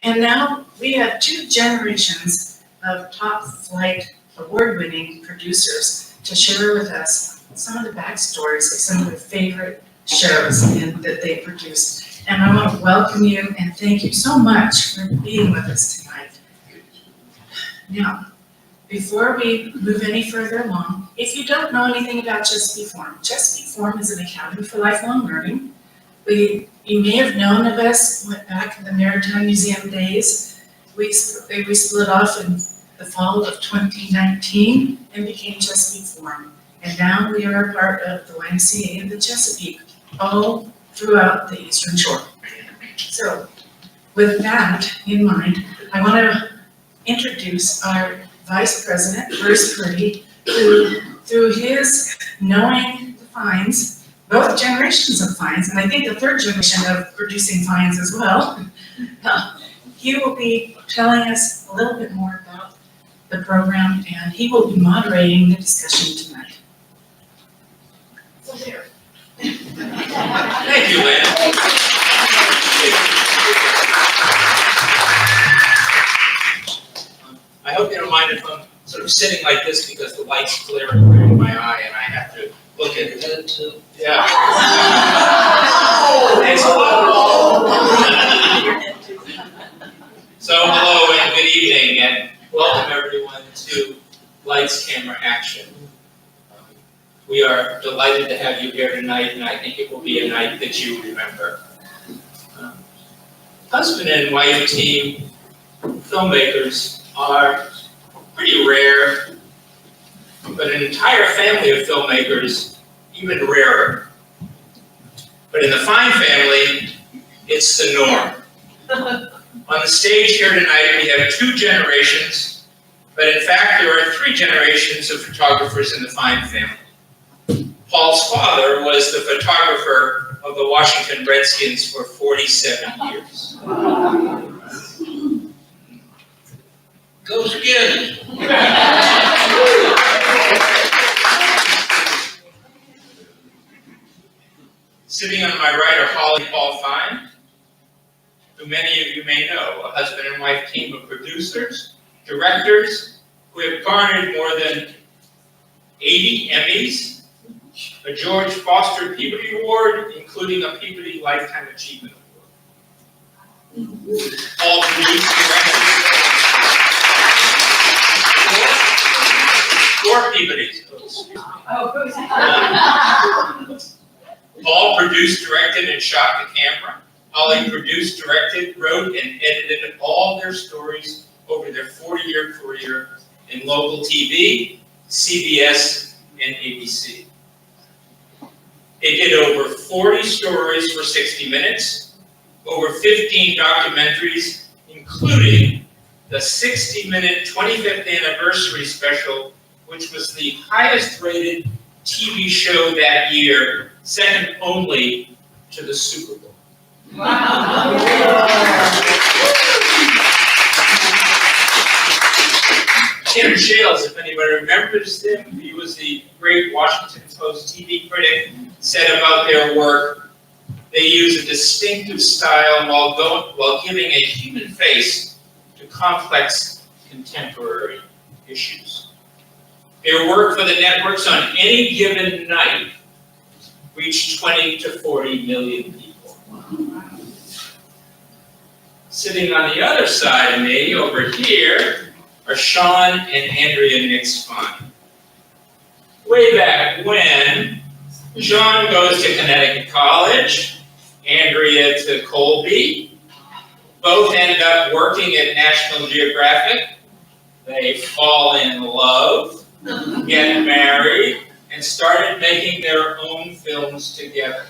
And now we have 2 generations of top flight award-winning producers to share with us some of the backstories of some of their favorite shows that they produced. And I want to welcome you and thank you so much for being with us tonight. Now, before we move any further along, if you don't know anything about Chesapeake Forum is an academy for lifelong learning. You may have known of us back in the Maritime Museum days. We split off in the fall of 2019 and became Chesapeake Forum. And now we are a part of the YMCA and the Chesapeake, all throughout the Eastern Shore. So with that in mind, I want to introduce our Vice President, Bruce Purdy, who through his knowing the finds, both generations of finds, and I think the 3rd generation of producing finds as well, he will be telling us a little bit more about the program, and he will be moderating the discussion tonight. So there. Thank you, Lynn. I hope you don't mind if I'm sort of sitting like this because the light's glaring in my eye and I have to look at it too. Yeah. Thanks a lot. So hello and good evening and welcome everyone to Lights, Camera, Action. We are delighted to have you here tonight, and I think it will be a night that you remember. Husband and wife team filmmakers are pretty rare, but an entire family of filmmakers even rarer. But in the Fine family, it's the norm. On the stage here tonight, we have 2 generations, but in fact, there are 3 generations of photographers in the Fine family. Paul's father was the photographer of the Washington Redskins for 47 years. Go Skins! Sitting on my right are Holly and Paul Fine, who many of you may know, a husband and wife team of producers, directors, who have garnered more than 80 Emmys, a George Foster Peabody Award, including a Peabody Lifetime Achievement Award. All produced, directed, 4 Peabodys. Paul produced, directed, and shot the camera. Holly produced, directed, wrote, and edited all their stories over their 40-year career in local TV, CBS, and ABC. They did over 40 stories for 60 Minutes, over 15 documentaries, including the 60-minute 25th anniversary special, which was the highest rated TV show that year, second only to the Super Bowl. Wow. Tim Shales, if anybody remembers him, he was the great Washington Post TV critic, said about their work, they use a distinctive style while giving a human face to complex contemporary issues. Their work for the networks on any given night reached 20 to 40 million people. Sitting on the other side of me, over here, are Sean and Andrea Nix Fine. Way back when, Sean goes to Connecticut College, Andrea to Colby. Both end up working at National Geographic. They fall in love, get married, and started making their own films together.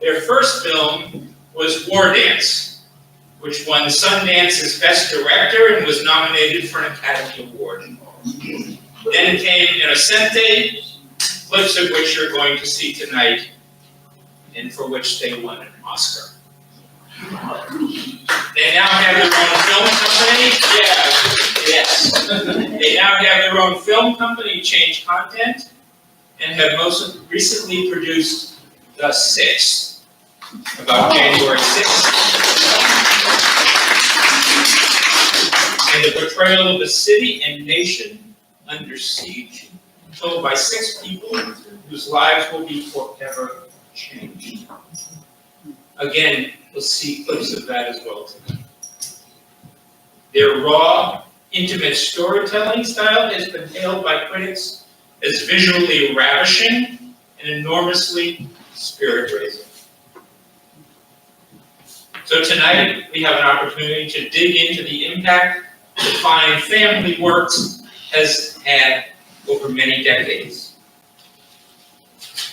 Their first film was War Dance, which won Sundance's Best Director and was nominated for an Academy Award. Then came Innocente, clips of which you're going to see tonight, and for which they won an Oscar. They now have their own film company. Yes. They now have their own film company, Change Content, and have most recently produced The Sixth, about January 6th. in the portrayal of a city and nation under siege, told by 6 people whose lives will be forever changed. Again, we'll see clips of that as well today. Their raw, intimate storytelling style has been hailed by critics as visually ravishing and enormously spirit-raising. So tonight, we have an opportunity to dig into the impact the fine family works has had over many decades.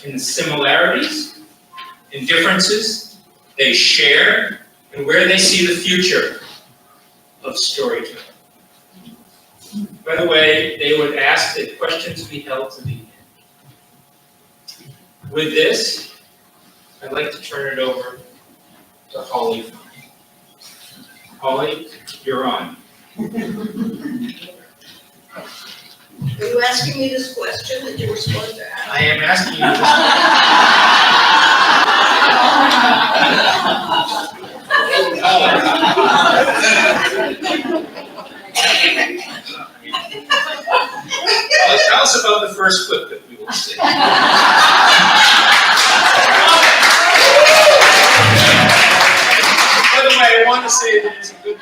In the similarities and differences they share, and where they see the future of storytelling. By the way, they would ask that questions be held to the end. With this, I'd like to turn it over to Holly. Holly, you're on. Are you asking me this question that you were supposed to ask? I am asking you this. Tell us about the first clip that we will see. By the way, I want to say that it's a good.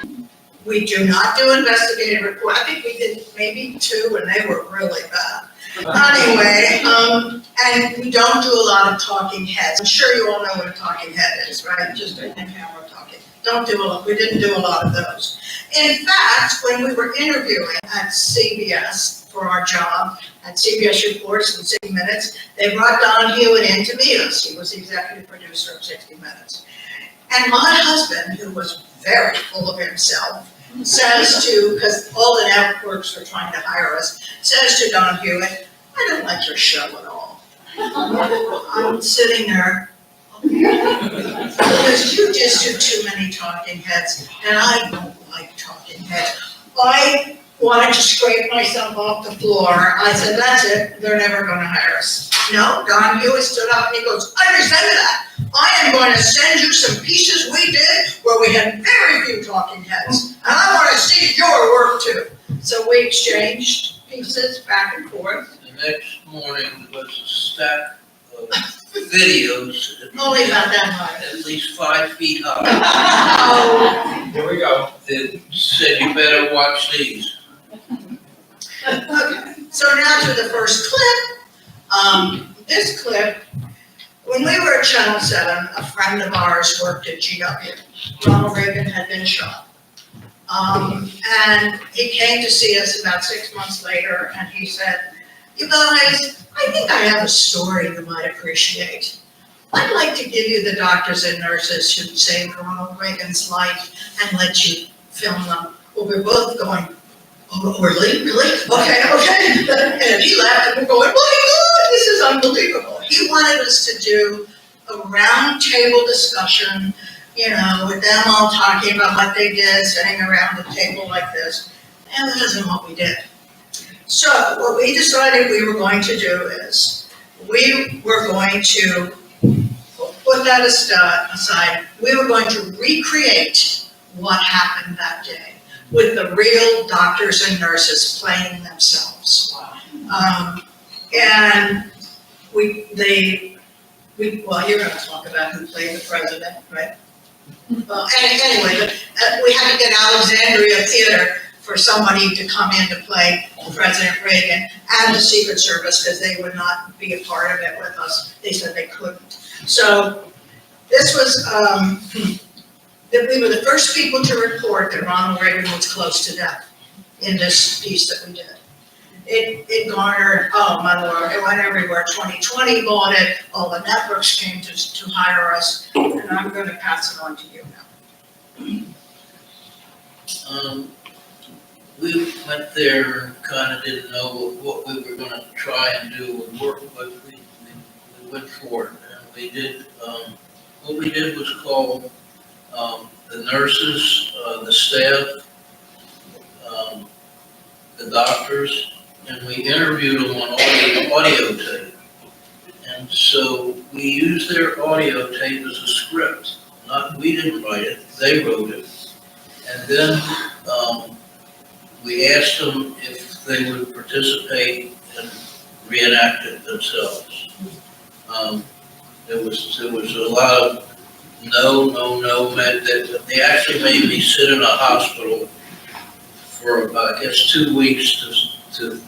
We do not do investigative report. I think we did maybe 2 and they were really bad. Anyway, and we don't do a lot of talking heads. I'm sure you all know what a talking head is, right? Just a camera talking. We didn't do a lot of those. In fact, when we were interviewing at CBS for our job, at CBS Reports in 60 Minutes, they brought Don Hewitt in to meet us. He was the executive producer of 60 Minutes. And my husband, who was very full of himself, says to, because all the networks were trying to hire us, says to Don Hewitt, I don't like your show at all. I'm sitting there, because you just do too many talking heads, and I don't like talking heads. I wanted to scrape myself off the floor. I said, that's it, they're never going to hire us. No, Don Hewitt stood up and he goes, I resent that. I am going to send you some pieces we did where we had very few talking heads. And I want to see your work too. So we exchanged pieces back and forth. The next morning was a stack of videos. Only about that high. At least 5 feet high. Oh. Here we go. That said you better watch these. Okay, so now to the first clip. This clip, when we were at Channel 7, a friend of ours worked at GW. Ronald Reagan had been shot. And he came to see us about 6 months later and he said, you guys, I think I have a story you might appreciate. I'd like to give you the doctors and nurses who saved Ronald Reagan's life and let you film them. Well, we're both going, oh, really? Okay. And he laughed and we're going, oh my God, this is unbelievable. He wanted us to do a round table discussion, you know, with them all talking about what they did, sitting around the table like this. And that isn't what we did. So what we decided we were going to do is, we were going to put that aside. We were going to recreate what happened that day with the real doctors and nurses playing themselves. And well, you're going to talk about who played the president, right? Well, anyway, we had to get Alexandria Theater for somebody to come in to play President Reagan and the Secret Service because they would not be a part of it with us. They said they couldn't. So this was, we were the first people to report that Ronald Reagan was close to death in this piece that we did. It garnered, oh my Lord, it went everywhere. 2020 bought it, all the networks came to hire us, and I'm going to pass it on to you now. We went there and kind of didn't know what we were going to try and do and work, but we went for it. And we did, what we did was call the nurses, the staff, the doctors, and we interviewed them on audio tape. And so we used their audio tape as a script. We didn't write it, they wrote it. And then we asked them if they would participate and reenact it themselves. There was a lot of no, they actually made me sit in a hospital for about, I guess, 2 weeks to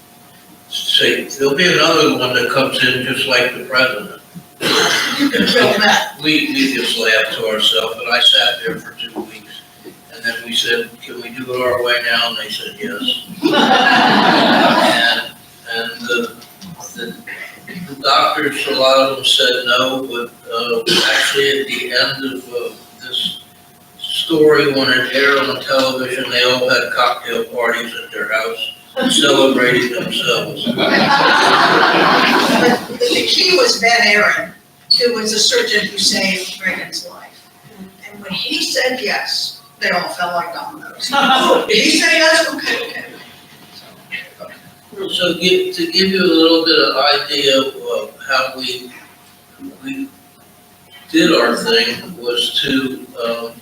say, there'll be another one that comes in just like the president. You can kill that. We just laughed to ourselves, and I sat there for 2 weeks. And then we said, can we do it our way now? And they said, yes. And the doctors, a lot of them said no, but actually at the end of this story, when it aired on television, they all had cocktail parties at their house, celebrating themselves. But the key was Ben Aaron, who was a surgeon who saved Reagan's life. And when he said yes, they all fell like dominoes. He said yes, okay. So to give you a little bit of idea of how we did our thing was to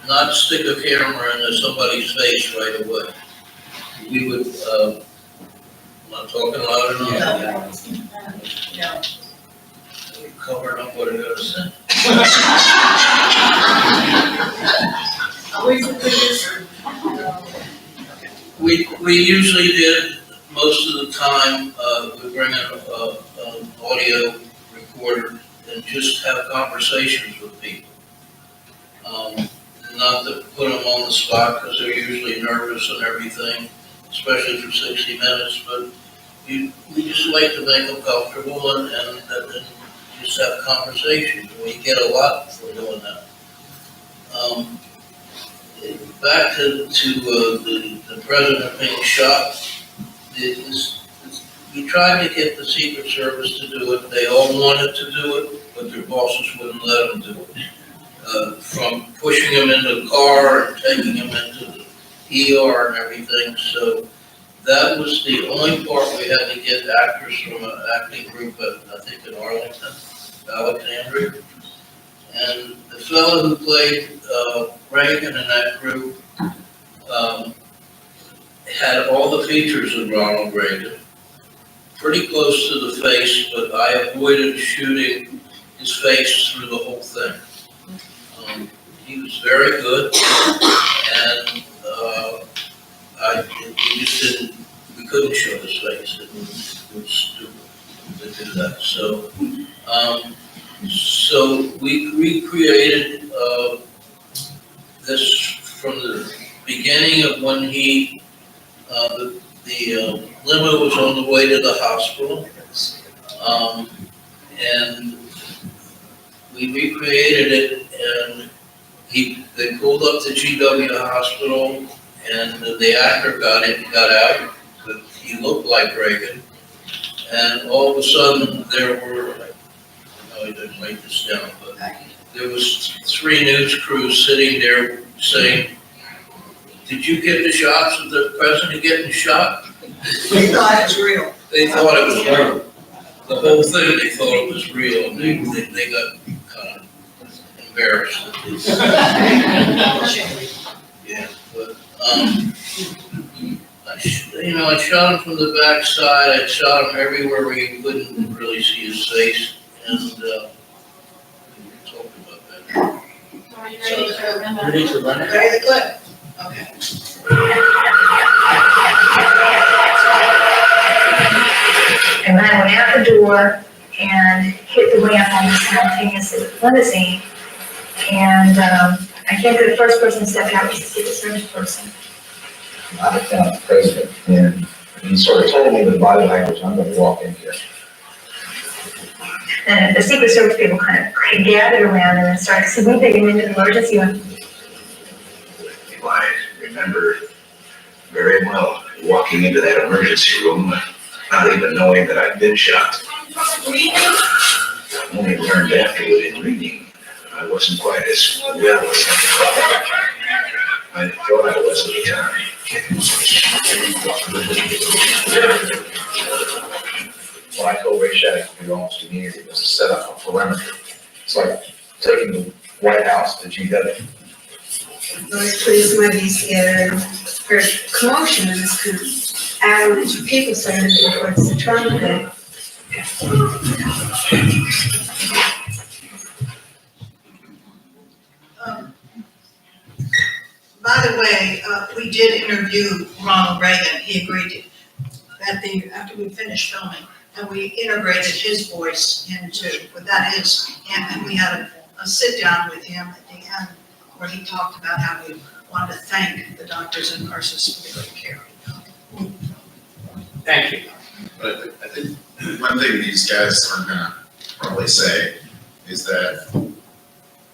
not stick a camera into somebody's face right away. We would, I'm not talking loud enough. No. We're covering up what I gotta say. Always a producer. We usually did, most of the time, we bring an audio recorder and just have conversations with people. Not to put them on the spot, because they're usually nervous and everything, especially for 60 minutes, but we just like to make them comfortable and just have conversations. We get a lot from doing that. Back to the president being shot, we tried to get the Secret Service to do it. They all wanted to do it, but their bosses wouldn't let them do it. From pushing them into the car and taking them into the ER and everything. So that was the only part we had to get actors from an acting group I think in Arlington, Alexandria. And the fellow who played Reagan in that group had all the features of Ronald Reagan, pretty close to the face, but I avoided shooting his face through the whole thing. He was very good, and we couldn't show his face. It was stupid to do that. So we recreated this from the beginning of when the limo was on the way to the hospital, and we recreated it, and they pulled up to GW hospital, and the actor got out, but he looked like Reagan, and all of a sudden there were, I didn't write this down, but there was 3 news crews sitting there saying, did you get the shots of the president getting shot? They thought it was real. They thought it was real. The whole thing, they thought it was real, and they got kind of embarrassed. Yeah, but, I shot him from the backside. I shot him everywhere where you couldn't really see his face, and we can talk about that. Are you ready to run that? Ready to run it? Ready the clip? Okay. And then I went out the door and hit the ramp almost simultaneously with the limousine. And I think the first person to step out was the Secret Service person. I found the president, and he sort of told me with body language, I'm going to walk in here. And the Secret Service people kind of gathered around and then started sweeping him into the emergency room. I remember very well walking into that emergency room, not even knowing that I'd been shot. I only learned afterward in reading I wasn't quite as well as I thought I was at the time. Well, I told Ray Shattuck to do almost immediately was to set up a perimeter. It's like taking the White House to GW. Those police might be scared for commotions to average people starting to go towards the traffic. By the way, we did interview Ronald Reagan. He agreed to, after we finished filming, and we integrated his voice into, but that is him, and we had a sit down with him at the end where he talked about how he wanted to thank the doctors and nurses for the great care. Thank you. But I think one thing these guys are gonna probably say is that,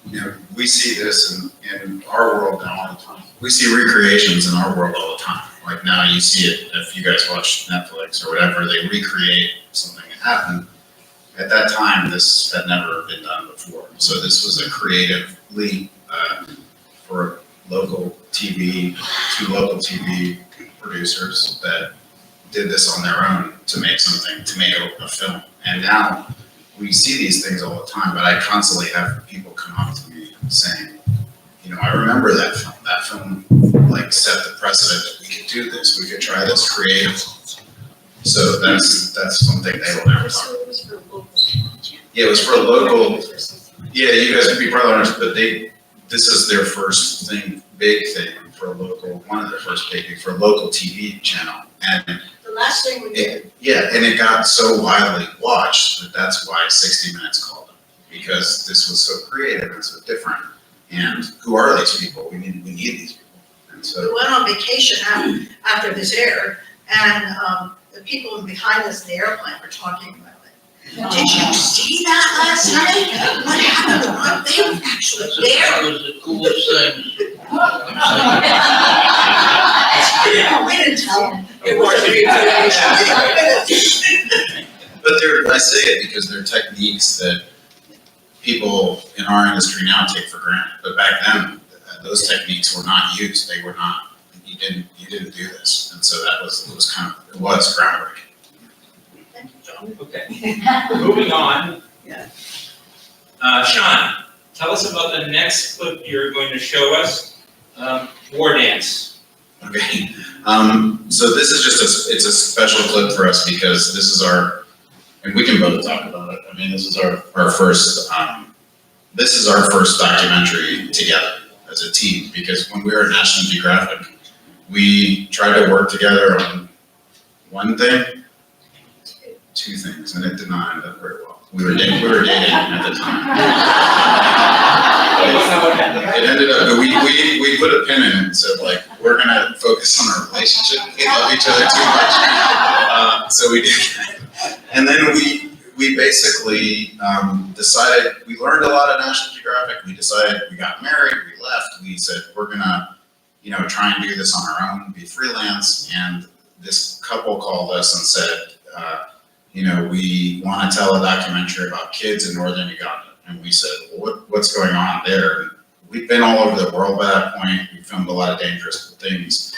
you know, we see this in our world now all the time. We see recreations in our world all the time. Like now you see it, if you guys watch Netflix or whatever, they recreate something that happened. At that time, this had never been done before. So this was a creative leap for local TV, two local TV producers that did this on their own to make something, to make a film. And now we see these things all the time, but I constantly have people come up to me saying, you know, I remember that film. That film like set the precedent that we could do this. We could try this creative. So that's something they will never talk So about. it was for local. Yeah, it was for local. Yeah, you guys would be probably honest, but this is their first big thing for a local, one of their first big for a local TV channel. And The last thing we did, and it got so widely watched that that's why 60 Minutes called it, because this was so creative and so different. And who are these people? We need these people. And we so, went on vacation after this aired, and the people behind us in the airplane were talking about it. Did you see that last night? What happened? They were actually there. That was the coolest thing. We didn't tell them. It wasn't. but I say it because they're techniques that people in our industry now take for granted. But back then, those techniques were not used. They were not. You didn't do this, and so it was groundbreaking. Okay. Moving on. Yeah. Sean, tell us about the next clip you're going to show us. War dance. Okay, so this is just it's a special clip for us because this is and we can both talk about it. I mean, this is our first documentary together as a team, because when we were at National Geographic, we tried to work together on one thing, two things, and it did not end up very well. We were dating at the time. It ended up, but we put a pin in it and said, like, we're gonna focus on our relationship. We love each other too much. So we did that. And then we basically decided, we learned a lot at National Geographic. We got married, we left. We said, we're gonna, try and do this on our own, be freelance. And this couple called us and said, we want to tell a documentary about kids in northern Uganda. And we said, well, what's going on there? We've been all over the world by that point. We filmed a lot of dangerous things.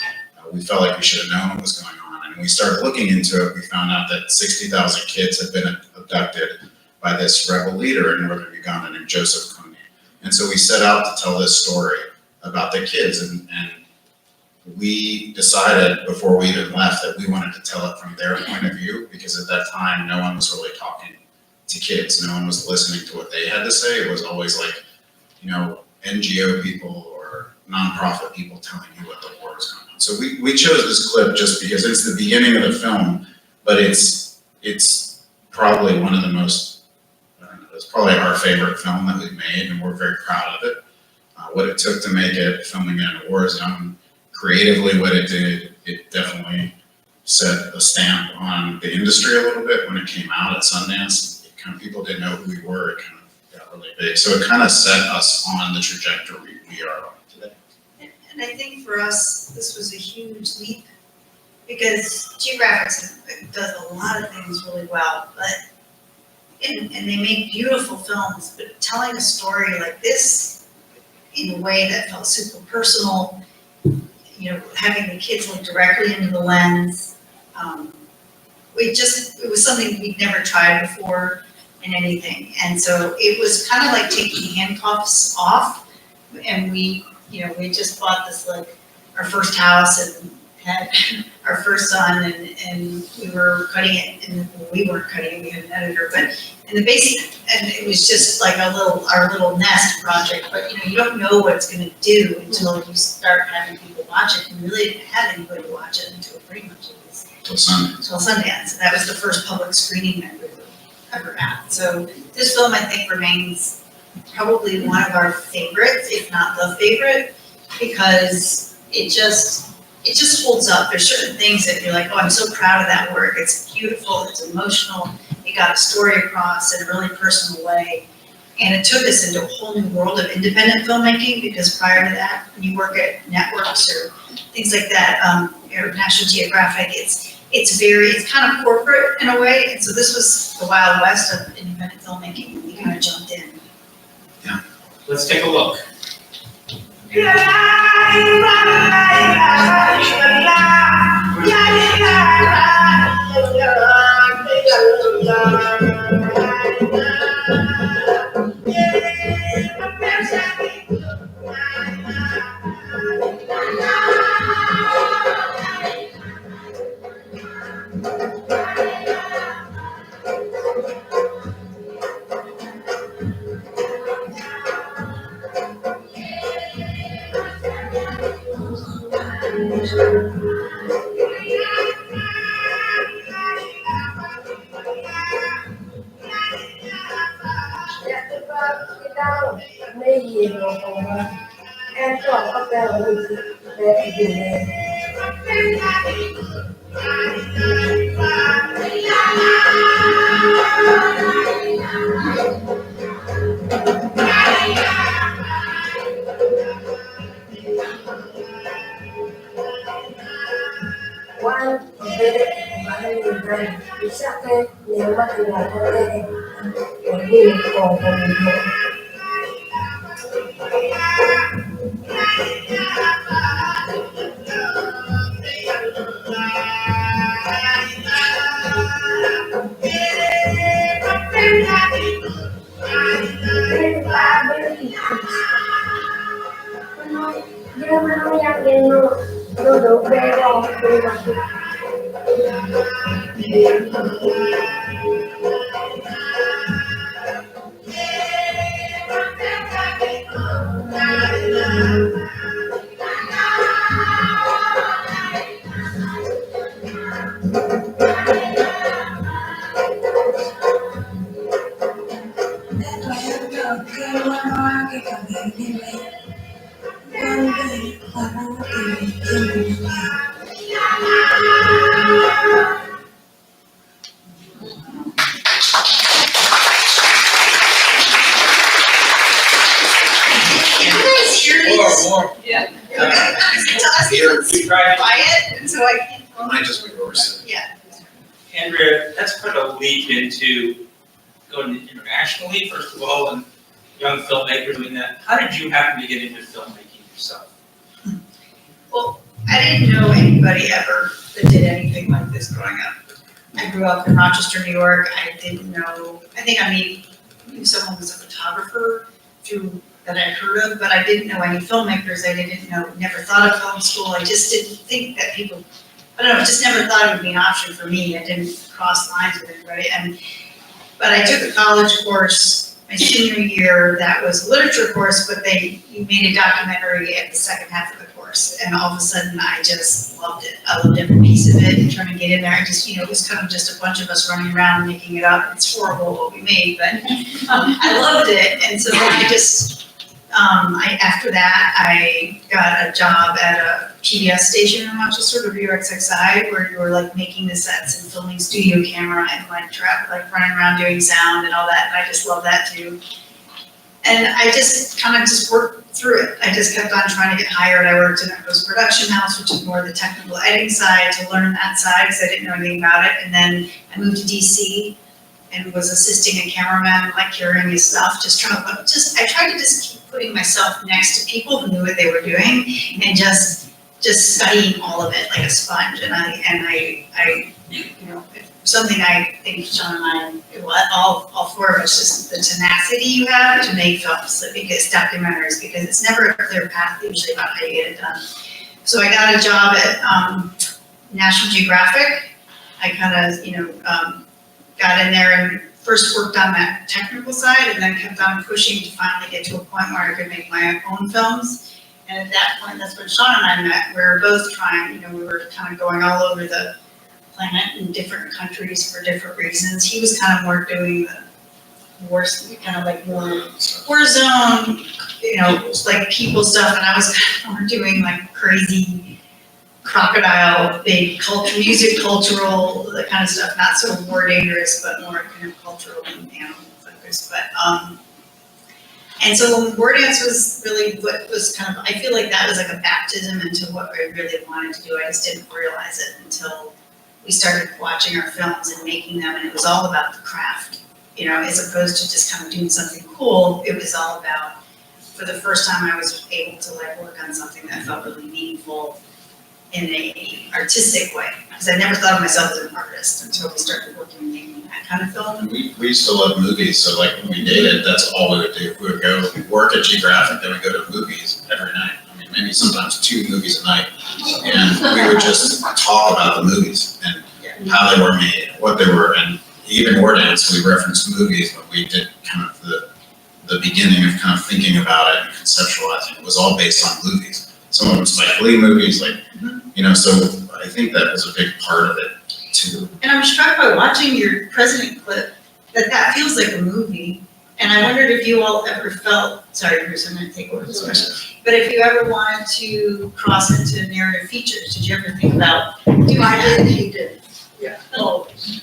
We felt like we should have known what was going on. And we started looking into it. We found out that 60,000 kids had been abducted by this rebel leader in northern Uganda named Joseph Kony. And so we set out to tell this story about the kids. And we decided before we even left that we wanted to tell it from their point of view, because at that time, no one was really talking to kids. No one was listening to what they had to say. It was always like, NGO people or nonprofit people telling you what the war was going on. So we chose this clip just because it's the beginning of the film, but it's probably one of the most, it's probably our favorite film that we've made, and we're very proud of it. What it took to make it, filming in a war zone, creatively what it did, it definitely set a stamp on the industry a little bit when it came out at Sundance. People didn't know who we were. It kind of got really big. So it kind of set us on the trajectory we are on today. And I think for us, this was a huge leap, because Geographic does a lot of things really well, and they make beautiful films, but telling a story like this in a way that felt super personal, having the kids look directly into the lens, it was something we'd never tried before in anything. And so it was kind of like taking handcuffs off, and we you know, we just bought this, like, our first house and had our first son, and we were cutting it, and well, we weren't cutting it, we had an editor, but in the basement, and it was just like our little nest project, but you know, you don't know what it's gonna do until you start having people watch it, and we really didn't have anybody watch it until pretty much it was Till Sunday. until Sundance. That was the first public screening that we were ever at. So this film, I think, remains probably one of our favorites, if not the favorite, because it just holds up. There's certain things that you're like, oh, I'm so proud of that work. It's beautiful, it's emotional, it got a story across in a really personal way. And it took us into a whole new world of independent filmmaking, because prior to that, when you work at networks or things like that, or National Geographic, it's kind of corporate in a way. And so this was the Wild West of independent filmmaking, and we kind of jumped in. Let's take a look. More. Yeah. To us, it's Right. quiet, and so I can't. It might just be yours. Yeah. Andrea, that's quite a leap into going internationally, first of all, and young filmmakers doing that. How did you happen to get into filmmaking yourself? Well, I didn't know anybody ever that did anything like this growing up. I grew up in Rochester, New York. I didn't know, I think I knew someone was a photographer that I heard of, but I didn't know any filmmakers. I didn't know, never thought of film school. I just didn't think that people, I don't know, just never thought it would be an option for me. I didn't cross lines with anybody. But I took a college course my senior year that was a literature course, but you made a documentary at the second half of the course. And all of a sudden I just loved it. I loved every piece of it and trying to get in there. I just, it was kind of just a bunch of us running around making it up. It's horrible what we made, but I loved it. And so I just, after that, I got a job at a PBS station in Rochester, WXXI, where you were like making the sets and filming studio camera and like running around doing sound and all that. And I just love that too. And I just kind of just worked through it. I just kept on trying to get hired. I worked in a post-production house, which is more the technical editing side, to learn that side because I didn't know anything about it. And then I moved to DC and was assisting a cameraman, like carrying his stuff, I tried to just keep putting myself next to people who knew what they were doing and just studying all of it like a sponge. And I something I think Sean and I, well, all four of us, just the tenacity you have to make films, because documentaries, because it's never a clear path usually about how you get it done. So I got a job at National Geographic. I kind of, got in there and first worked on that technical side, and then kept on pushing to finally get to a point where I could make my own films. And at that point, that's when Sean and I met. We were both trying, we were kind of going all over the planet in different countries for different reasons. He was kind of more doing the wars, kind of like more war zone, like people stuff, and I was kind of more doing like crazy crocodile, big music, cultural, that kind of stuff, not so war dangerous, but more kind of cultural and animal focused. But and so when War Dance was really what was kind of, I feel like that was like a baptism into what I really wanted to do. I just didn't realize it until we started watching our films and making them, and it was all about the craft, as opposed to just kind of doing something cool. It was all about, for the first time, I was able to like work on something that felt really meaningful in a artistic way, because I never thought of myself as an artist until we started working and making that kind of film. We used to love movies, so like when we dated, that's all we would do. We would go work at Geographic, then we'd go to movies every night. I mean, maybe sometimes 2 movies a night. And we would just talk about the movies and how they were made, what they were, and even War Dance, we referenced movies, but we did kind of the beginning of kind of thinking about it and conceptualizing. It was all based on movies. Some of them Spike Lee movies, like, so I think that was a big part of it too. And I was struck by watching your president clip that feels like a movie. And I wondered if you all ever felt, sorry, Bruce, I'm gonna take over this question, but if you ever wanted to cross into narrative features, did you ever think about doing I that? did, he did, yeah, always.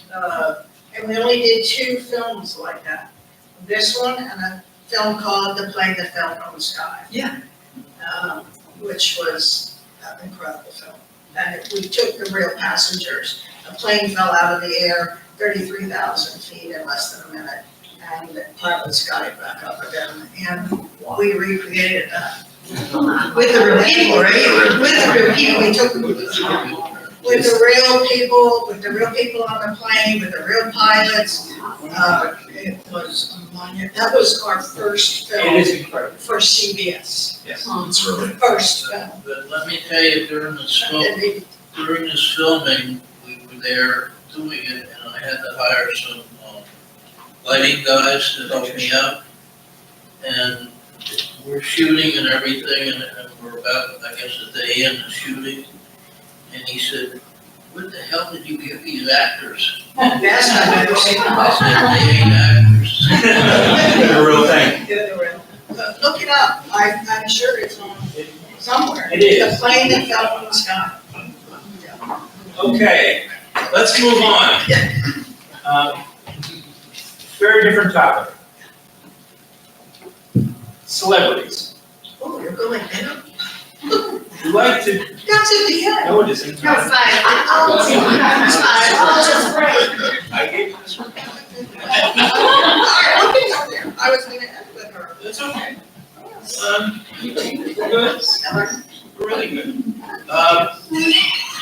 And we only did 2 films like that. This one and a film called The Plane That Fell from the Sky. Yeah. Which was an incredible film. And we took the real passengers. A plane fell out of the air 33,000 feet in less than a minute. And the pilots got it back up again. And we recreated that. With the real people, right? With the real people, we took with the real people on the plane, with the real pilots. It was a monument. That was our first film. It is incredible. For CBS. Yes. It's really, First film. But let me tell you, during this filming, we were there doing it, and I had to hire some lighting guys to help me out. And we're shooting and everything, and we're about, I guess, a day in the shooting. And he said, "What the hell did you give these actors?" Best I've ever seen. I said, "They ain't actors." The real thing. Look it up. I'm sure it's on somewhere. It is. The plane that fell from the sky. Okay, let's move on. Very different topic. Celebrities. Oh, you're going there? We like to, That's at the end. no, it isn't. No, fine. I gave you this one. All right, look it up there. I was gonna end with her. That's okay. Good. Really good.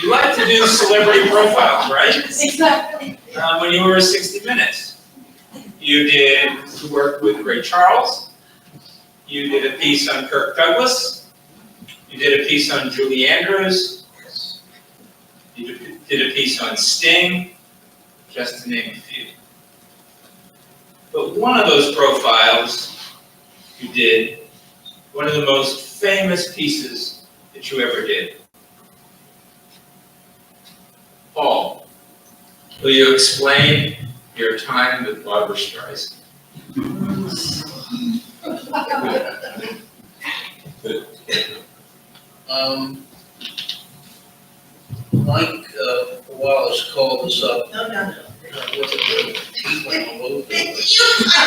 You like to do celebrity profiles, right? Exactly. When you were at 60 Minutes, you worked with Ray Charles. You did a piece on Kirk Douglas. You did a piece on Julie Andrews. You did a piece on Sting, just to name a few. But one of those profiles you did, one of the most famous pieces that you ever did. Paul, will you explain your time with Barbra Streisand? Mike Wallace called us up. No. With a teeth all over the place. I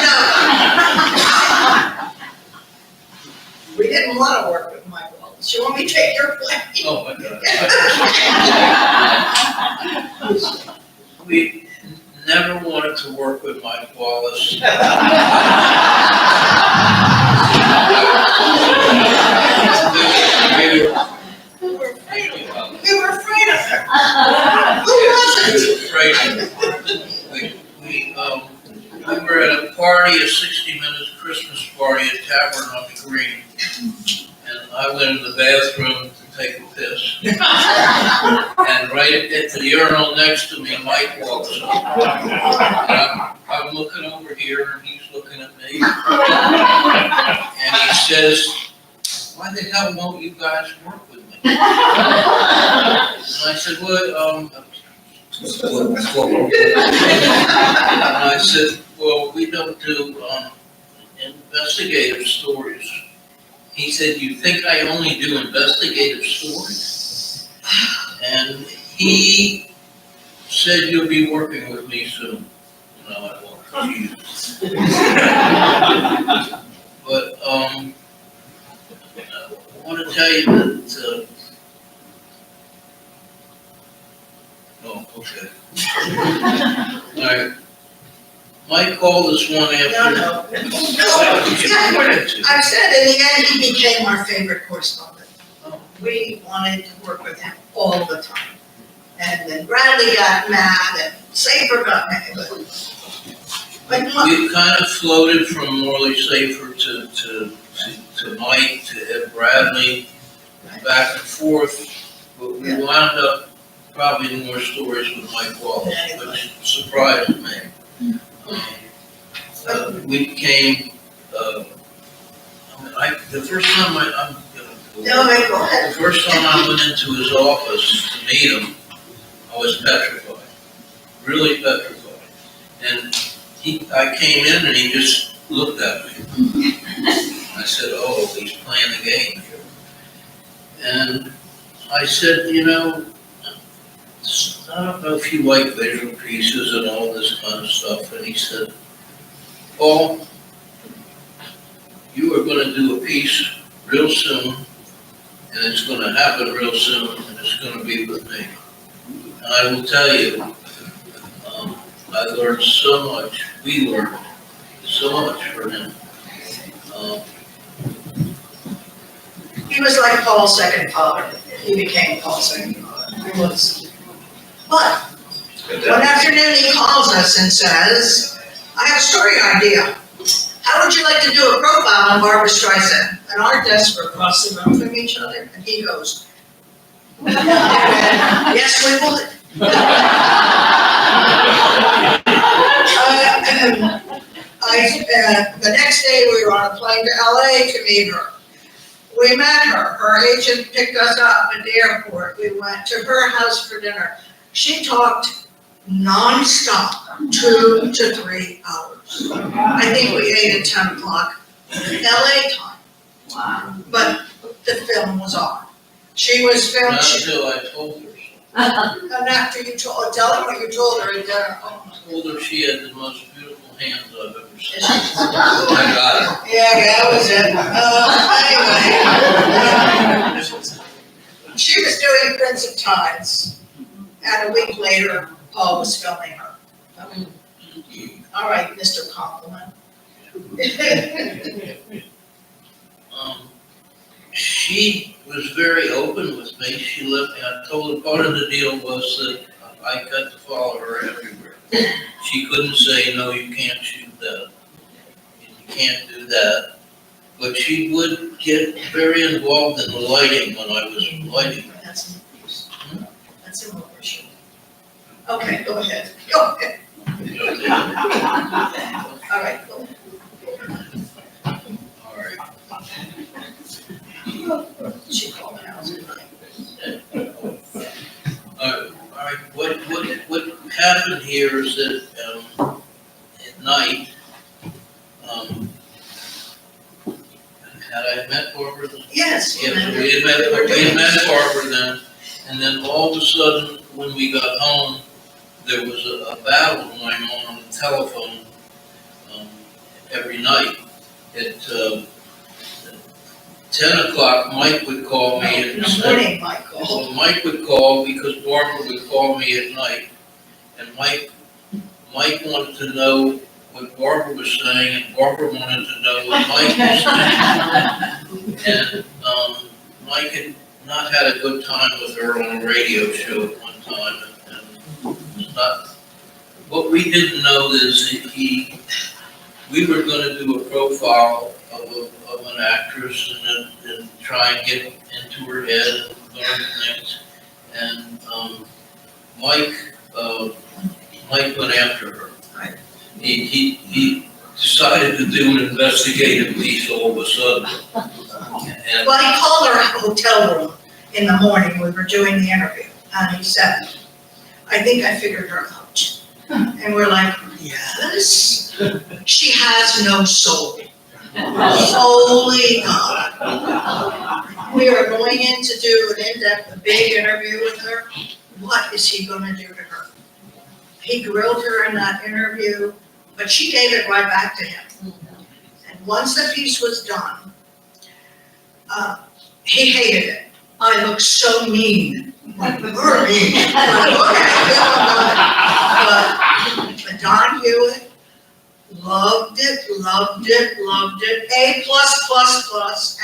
know. We didn't want to work with Mike Wallace. You want me to take your place? Oh, my God. We never wanted to work with Mike Wallace. We were afraid of her. Who He wasn't? was afraid of I went in the bathroom to take a piss. And right at the urinal next to me, Mike walks up. And I'm looking over here and he's looking at me. And he says, "Why the hell won't you guys work with me?" And I said, "Well, and I said, well, we don't do, investigative stories." He said, "You think I only do investigative stories?" And he said, "You'll be working with me soon." And I went, "Well, Jesus." But, I want to tell you that, oh, okay. All right. Mike called this one afternoon. No. I've said in the end, he became our favorite correspondent. We wanted to work with him all the time. And then Bradley got mad and Safer got mad, but We kind of floated from Morley Safer to Mike, to Ed Bradley, back and forth, but we wound up probably more stories with Mike Wallace, which surprised me. We became, the first time go ahead. the first time I went into his office to meet him, I was petrified, really petrified. And I came in and he just looked at me. I said, "Oh, he's playing the game here." And I said, "You know, I don't know if you like visual pieces and all this kind of stuff." And he said, "Paul, you are going to do a piece real soon, and it's going to happen real soon, and it's going to be with me." And I will tell you, I learned so much, we learned so much from him. He was like Paul's second father. He became Paul's second father. He was. But one afternoon he calls us and says, "I have a story idea. How would you like to do a profile on Barbara Streisand?" And our desks were across the room from each other, and he goes, "Yes, we would." The next day we were on a plane to LA to meet her. We met her. Her agent picked us up at the airport. We went to her house for dinner. She talked nonstop, 2 to 3 hours. I think we ate at 10 o'clock LA time. Wow. But the film was on. She was filmed. Not until I told her. And after you tell her what you told her at dinner. I told her she had the most beautiful hands I've ever seen. I got it. Yeah, that was it. Anyway. She was doing Prince of Tides. And a week later, Paul was filming her. All right, Mr. Compliment. She was very open with me. She let me, I told her part of the deal was that I got to follow her everywhere. She couldn't say, "No, you can't shoot that. You can't do that." But she would get very involved in the lighting when I was lighting. That's an overshoot. Okay, go ahead. Go ahead. All right, go ahead. All right. She called the house at night. All right, what happened here is that, at night, had I met Barbara? Yes. Yes, we had met Barbara then, and then all of a sudden, when we got home, there was a battle going on the telephone, every night. At 10 o'clock, Mike would call me and In the morning, Michael. so Mike would call because Barbara would call me at night. And Mike wanted to know what Barbara was saying, and Barbara wanted to know what Mike was saying. And, Mike had not had a good time with her on a radio show at one time, and it was not, what we didn't know is that we were gonna do a profile of an actress, and try and get into her head and learn things. And, Mike went after her. Right. He decided to do an investigative piece all of a sudden. And Well, he called our hotel room in the morning, we were doing the interview, and he said, I think I figured her out. And we're like, yes, she has no soul. Holy God. We are going in to do an in-depth, a big interview with her. What is he gonna do to her? He grilled her in that interview, but she gave it right back to him. And once the piece was done, he hated it. I look so mean. Like, you're mean. Like, okay, but Don Hewitt loved it, A+++,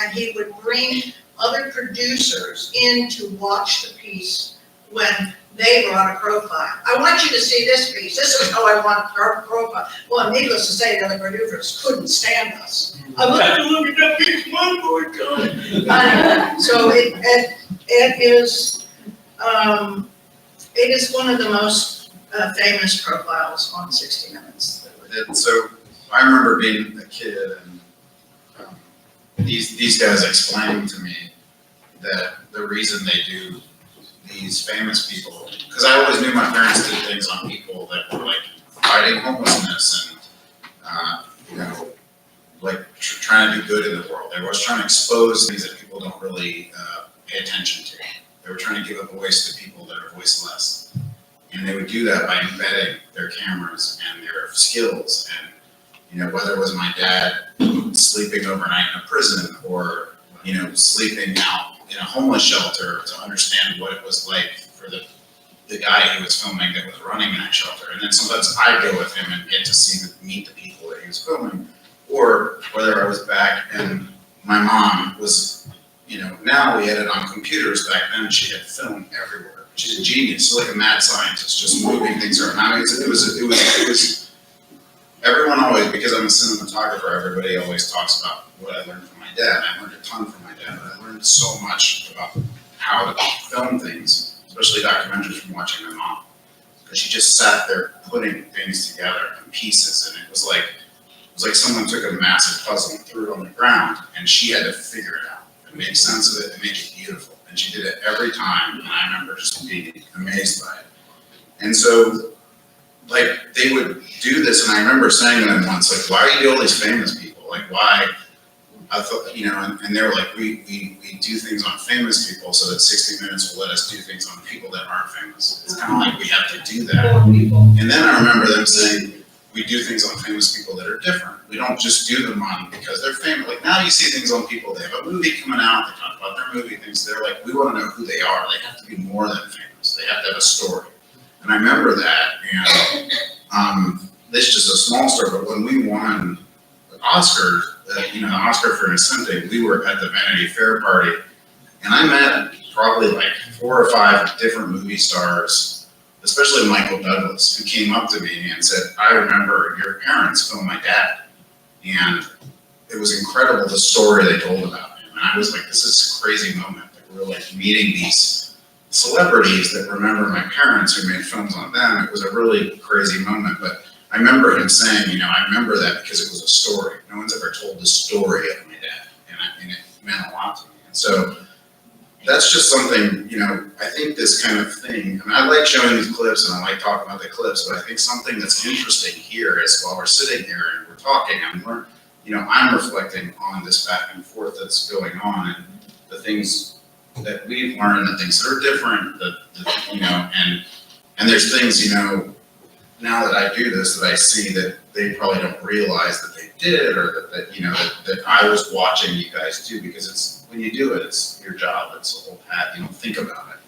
and he would bring other producers in to watch the piece when they brought a profile. I want you to see this piece, this is how I want our profile. Well, needless to say, the other producers couldn't stand us. I want to look at that piece one more time. So it is one of the most famous profiles on 60 Minutes. And so I remember being a kid and these guys explaining to me that the reason they do these famous people, because I always knew my parents did things on people that were like fighting homelessness and, like trying to do good in the world. They were always trying to expose things that people don't really pay attention to. They were trying to give a voice to people that are voiceless. And they would do that by embedding their cameras and their skills. And, whether it was my dad sleeping overnight in a prison or, sleeping out in a homeless shelter to understand what it was like for the guy who was filming that was running that shelter. And then sometimes I'd go with him and get to meet the people that he was filming. Or whether I was back and my mom was, now we edit on computers. Back then she had film everywhere. She's a genius. She's like a mad scientist, just moving things around. I mean, it was, everyone always, because I'm a cinematographer, everybody always talks about what I learned from my dad. I learned a ton from my dad, but I learned so much about how to film things, especially documentaries from watching my mom. Because she just sat there putting things together in pieces, and it was like someone took a massive puzzle and threw it on the ground, and she had to figure it out and make sense of it and make it beautiful. And she did it every time, and I remember just being amazed by it. And so, like, they would do this, and I remember saying to them once, like, why do you do all these famous people? Like, why? I thought, and they were like, we do things on famous people so that 60 Minutes will let us do things on people that aren't famous. It's kind of like we have to do that. And then I remember them saying, we do things on famous people that are different. We don't just do them on because they're famous. Like now you see things on people, they have a movie coming out, they talk about their movie things. They're like, we want to know who they are. They have to be more than famous. They have to have a story. And I remember that. And this is just a small story, but when we won the Oscar, the Oscar for Innocente, we were at the Vanity Fair party. And I met probably like 4 or 5 different movie stars, especially Michael Douglas, who came up to me and said, I remember your parents filmed my dad. And it was incredible the story they told about him. And I was like, this is a crazy moment that we're like meeting these celebrities that remember my parents who made films on them. It was a really crazy moment. But I remember him saying, I remember that because it was a story. No one's ever told the story of my dad. And it meant a lot to me. And so that's just something, I think this kind of thing, I like showing these clips and I like talking about the clips, but I think something that's interesting here is while we're sitting here and we're talking, I'm reflecting on this back and forth that's going on and the things that we've learned, the things that are different, and there's things, now that I do this, that I see that they probably don't realize that they did, or that I was watching you guys do, because when you do it, it's your job, it's a whole path, you don't think about it.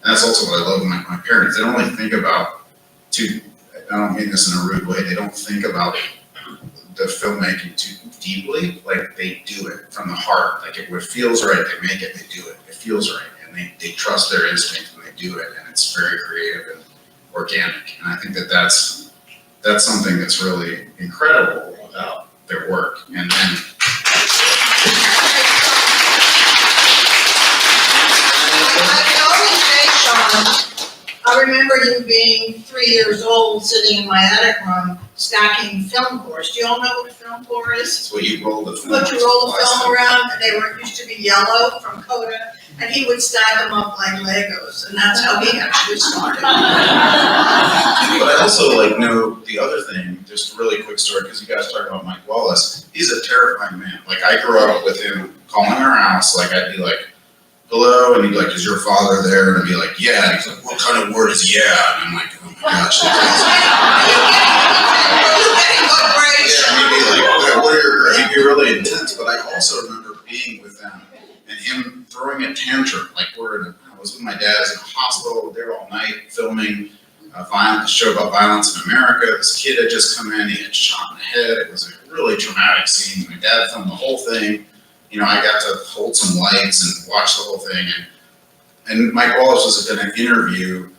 And that's also what I love about my parents. They don't only think about, I don't mean this in a rude way, they don't think about the filmmaking too deeply, like they do it from the heart. Like if it feels right, they make it, they do it. It feels right, and they trust their instinct when they do it, and it's very creative and organic. And I think that that's something that's really incredible about their work. And then remember you being 3 years old, sitting in my attic room, stacking film cores. Do you all know what a film core is? That's what you roll the film. But you roll the film around, and they were, used to be yellow from Coda, and he would stack them up like Legos, and that's how he actually started. But I also like know the other thing, just a really quick story, because you guys talk about Mike Wallace. He's a terrifying man. Like I grew up with him calling our house, like I'd be like, hello, and he'd be like, is your father there? And I'd be like, yeah. And he's like, what kind of word is yeah? And I'm like, oh my gosh. You're getting good grades. Yeah, and he'd be like, what are your, he'd be really intense, but I also remember being with them and him throwing a tantrum, like I was with my dad in a hospital, there all night filming a show about violence in America. This kid had just come in, he had shot in the head. It was a really traumatic scene. My dad filmed the whole thing. You know, I got to hold some lights and watch the whole thing. And Mike Wallace was going to interview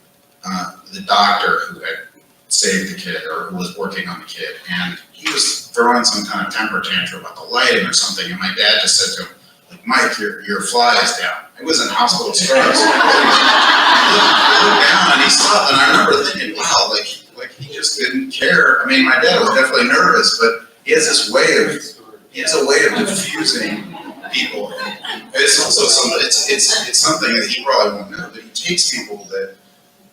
the doctor who had saved the kid or who was working on the kid. And he was throwing some kind of temper tantrum about the lighting or something. And my dad just said to him, like, Mike, your fly is down. It was in hospital scrubs. He looked down and he stopped. And I remember thinking, wow, like he just didn't care. I mean, my dad was definitely nervous, but he has a way of diffusing people. And it's also something, it's something that he probably won't know, but he takes people that,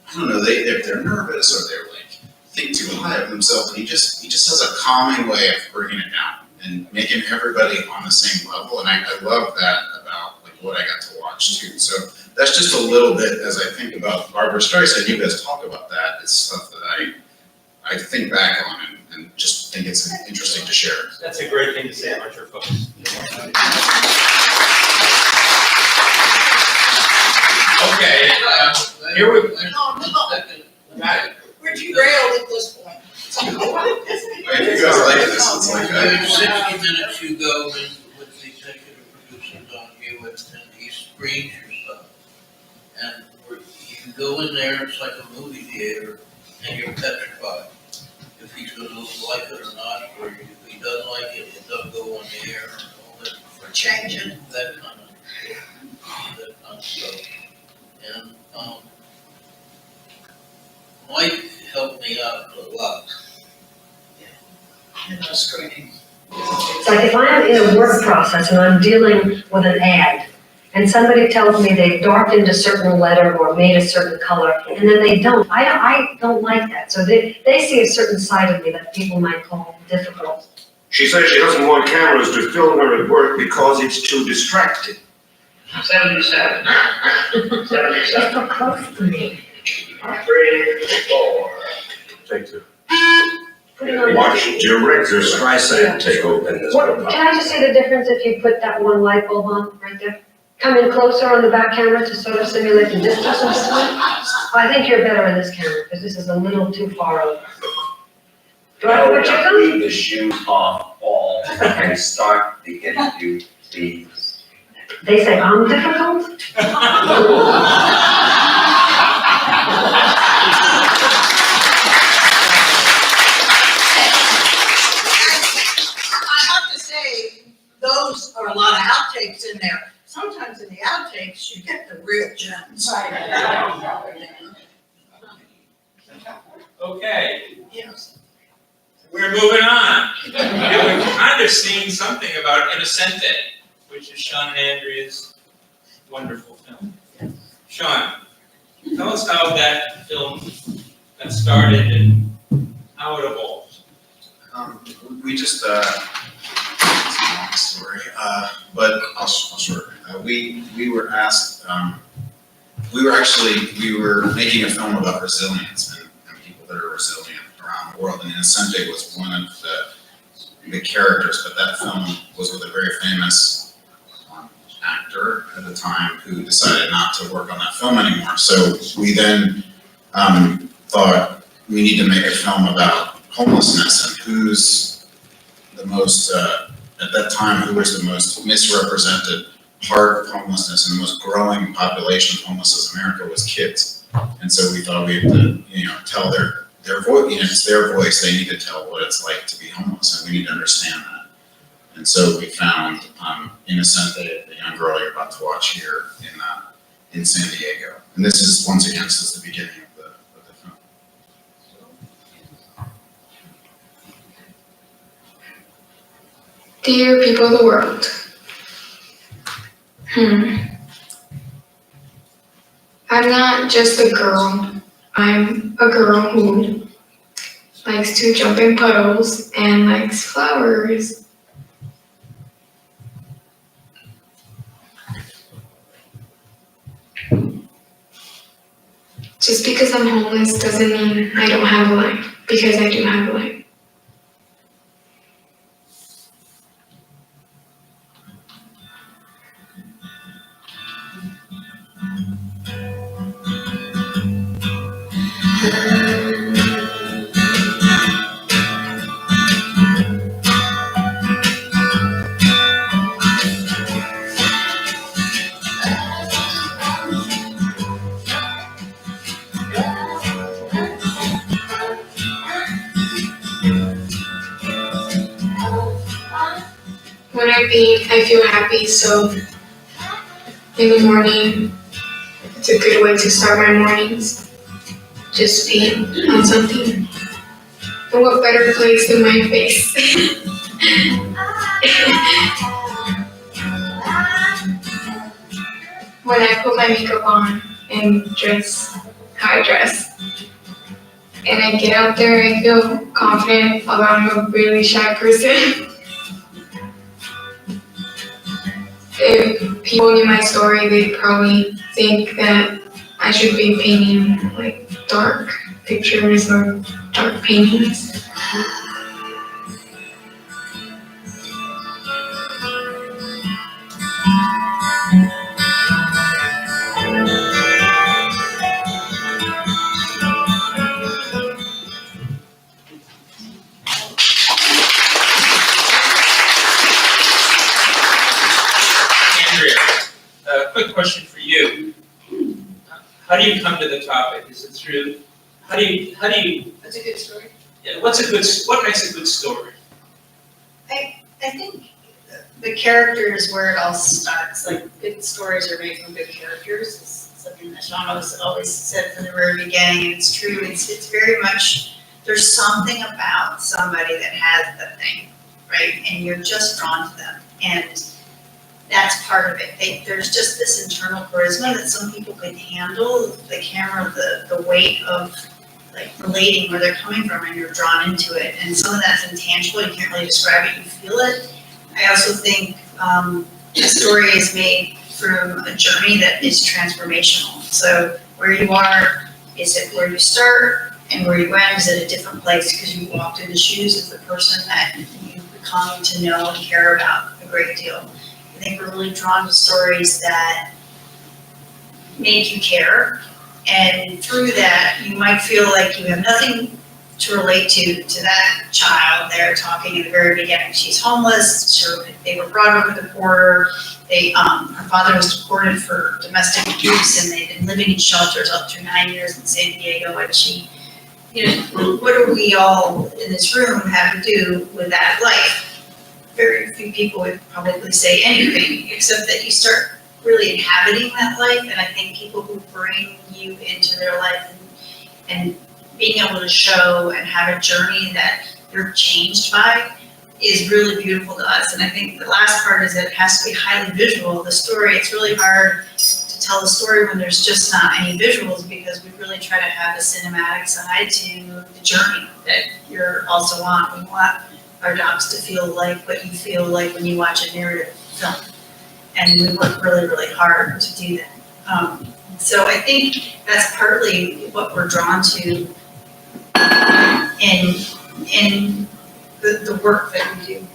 I don't know, if they're nervous or they're like, think too high of themselves, and he just has a calming way of bringing it down and making everybody on the same level. And I love that about like what I got to watch too. So that's just a little bit as I think about Barbara Streisand. You guys talk about that. It's stuff that I think back on and just think it's interesting to share. That's a great thing to say about your folks. Okay, here we go. No, Got it. we're derailed at this point. If you guys like this, it's like, 60 minutes you go in with the executive producers on you and he screens your stuff. And you go in there, it's like a movie theater, and you're petrified. If he's gonna like it or not, or if he doesn't like it, it doesn't go on the air, and all that. We're changing. That kind of stuff. And, Mike helped me out a lot. In the screening. It's like if I'm in a work process and I'm dealing with an ad, and somebody tells me they've darkened a certain letter or made a certain color, and then they don't, I don't like that. So they see a certain side of me that people might call difficult. She says she doesn't want cameras to film her at work because it's too distracting. 77. 77. Just so close to me. 3, 4. Take 2. Put it on. Watch director Streisand take over in this What, one. can I just say the difference if you put that one light bulb on right there? Come in closer on the back camera to sort of simulate the distance and stuff. I think you're better in this camera because this is a little too far over. Do I have to put yours on? Leave the shoes off all and start the interview, please. They say I'm difficult? I have to say, those are a lot of outtakes in there. Sometimes in the outtakes, you get the real gems. Okay, Yes. we're moving on. And we've kind of seen something about Innocente, which is Sean and Andrea's wonderful film. Sean, tell us how that film got started and how it evolved. We just, it's a long story, but I'll short. We were asked, we were making a film about resilience and people that are resilient around the world. And Innocente was one of the characters, but that film was with a very famous actor at the time who decided not to work on that film anymore. So we then thought we need to make a film about homelessness and who's the most, at that time, who was the most misrepresented part of homelessness and the most growing population of homelessness in America was kids. And so we thought we had to, tell their voice, it's their voice, they need to tell what it's like to be homeless and we need to understand that. And so we found Innocente, the young girl you're about to watch here in San Diego. And this is, once again, this is the beginning of Dear people of the world. I'm not just a girl. I'm a girl who likes to jump in puddles and likes flowers. Just because I'm homeless doesn't mean I don't have a life, because I do have a life. When I paint, I feel happy, so in the morning, it's a good way to start my mornings. Just paint on something. And what better place than my face? When I put my makeup on and dress how I dress, and I get out there, I feel confident, although I'm a really shy person. If people knew my story, they'd probably think that I should be painting like dark pictures or dark paintings. Andrea, a quick question for you. How do you come to the topic? Is it through, how do you, That's a good story. yeah, what makes a good story? I think the character is where it all starts, like good stories are made from good characters. It's something that Sean always said from the very beginning, and it's true. It's very much, there's something about somebody that has the thing, right? And you're just drawn to them. And that's part of it. There's just this internal charisma that some people can handle, the camera, the weight of like relating where they're coming from, and you're drawn into it. And some of that's intangible, you can't really describe it, you feel it. I also think the story is made from a journey that is transformational. So where you are, is it where you start, and where you end is at a different place because you walked in the shoes of the person that you become to know and care about a great deal. I think we're really drawn to stories that make you care, and through that, you might feel like you have nothing to relate to that child there talking in the very beginning. She's homeless, they were brought over the border, her father was deported for domestic abuse, and they've been living in shelters up to 9 years in San Diego, and she, what do we all in this room have to do with that life? Very few people would probably say anything, except that you start really inhabiting that life, and I think people who bring you into their life and being able to show and have a journey that you're changed by is really beautiful to us. And I think the last part is that it has to be highly visual. The story, it's really hard to tell the story when there's just not any visuals, because we really try to have a cinematic side to the journey that you're also on. We want our docs to feel like what you feel like when you watch a narrative film. And we work really, really hard to do that. So I think that's partly what we're drawn to in the work that we do.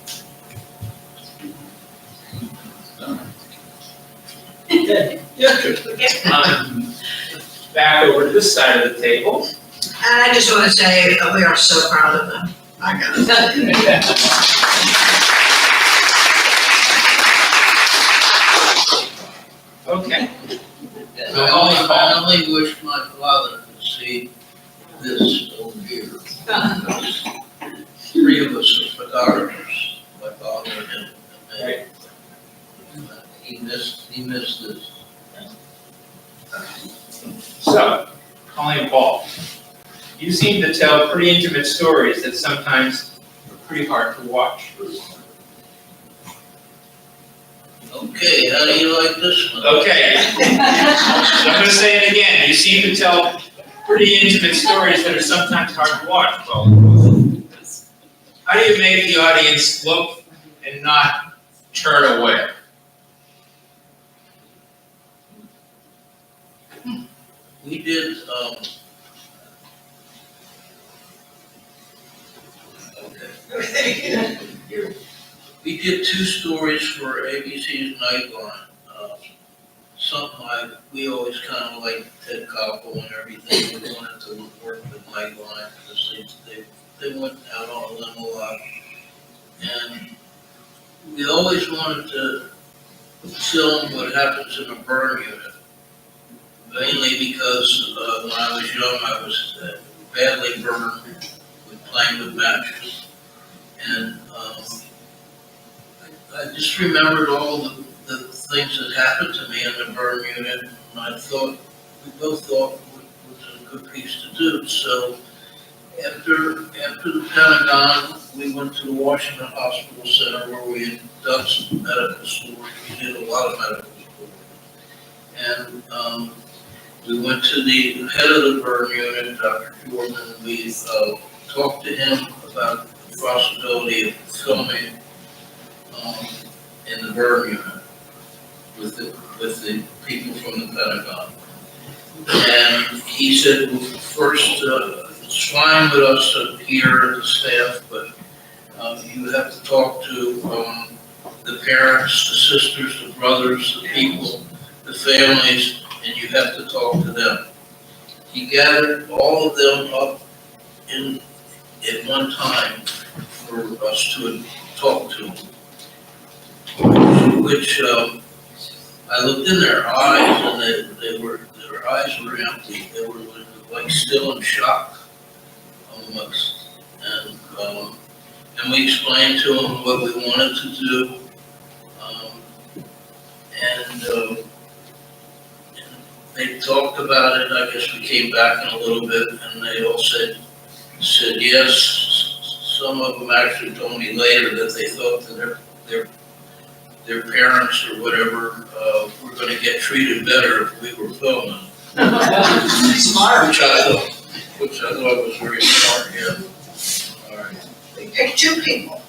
Back over to this side of the table. And I just want to say that we are so proud of them. I got Okay. I only wish my father could see this over here. Three of us are photographers, my father and Right. he missed this. So, Colleen Ball, you seem to tell pretty intimate stories that sometimes are pretty hard to watch. Okay, how do you like this one? Okay. So I'm gonna say it again, you seem to tell pretty intimate stories that are sometimes hard to watch, Paul. How do you make the audience look and not turn away? We did, okay. We did 2 stories for ABC's Nightline. Something we always kind of like Ted Koppel and everything. We wanted to work with Nightline because they went out on a limb a lot. And we always wanted to film what happens in a burn unit. Mainly because when I was young, I was badly burned with playing with matches. And I just remembered all the things that happened to me in the burn unit, and we both thought it was a good piece to do. So after the Pentagon, we went to the Washington Hospital Center where we had done some medical stories. We did a lot of medical stories. And we went to the head of the burn unit, Dr. Jordan, and we talked to him about the possibility of filming in the burn unit with the people from the Pentagon. And he said, well, first, it's fine with us here at the staff, but you have to talk to the parents, the sisters, the brothers, the people, the families, and you have to talk to them. He gathered all of them up at one time for us to talk to, which I looked in their eyes, and their eyes were empty. They were like still in shock, almost. And we explained to them what we wanted to do, and they talked about it. I guess we came back in a little bit, and they all said yes. Some of them actually told me later that they thought that their parents or whatever were going to get treated better if we were filming. Smart. Which I thought was very smart. Yeah. All right. We picked 2 people.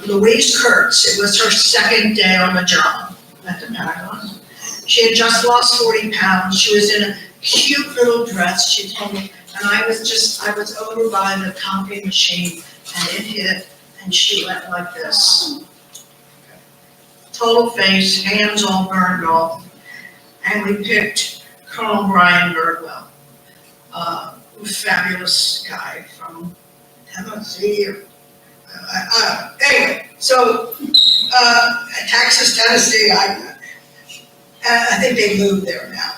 Louise Kurtz, it was her second day on the job at the Pentagon. She had just lost 40 pounds. She was in a cute little dress, she told me, and I was over by the copy machine, and it hit, and she went like this. Total face, hands all burned off, and we picked Colonel Brian Birdwell, a fabulous guy from Tennessee, anyway, so, Texas, Tennessee, I think they moved there now.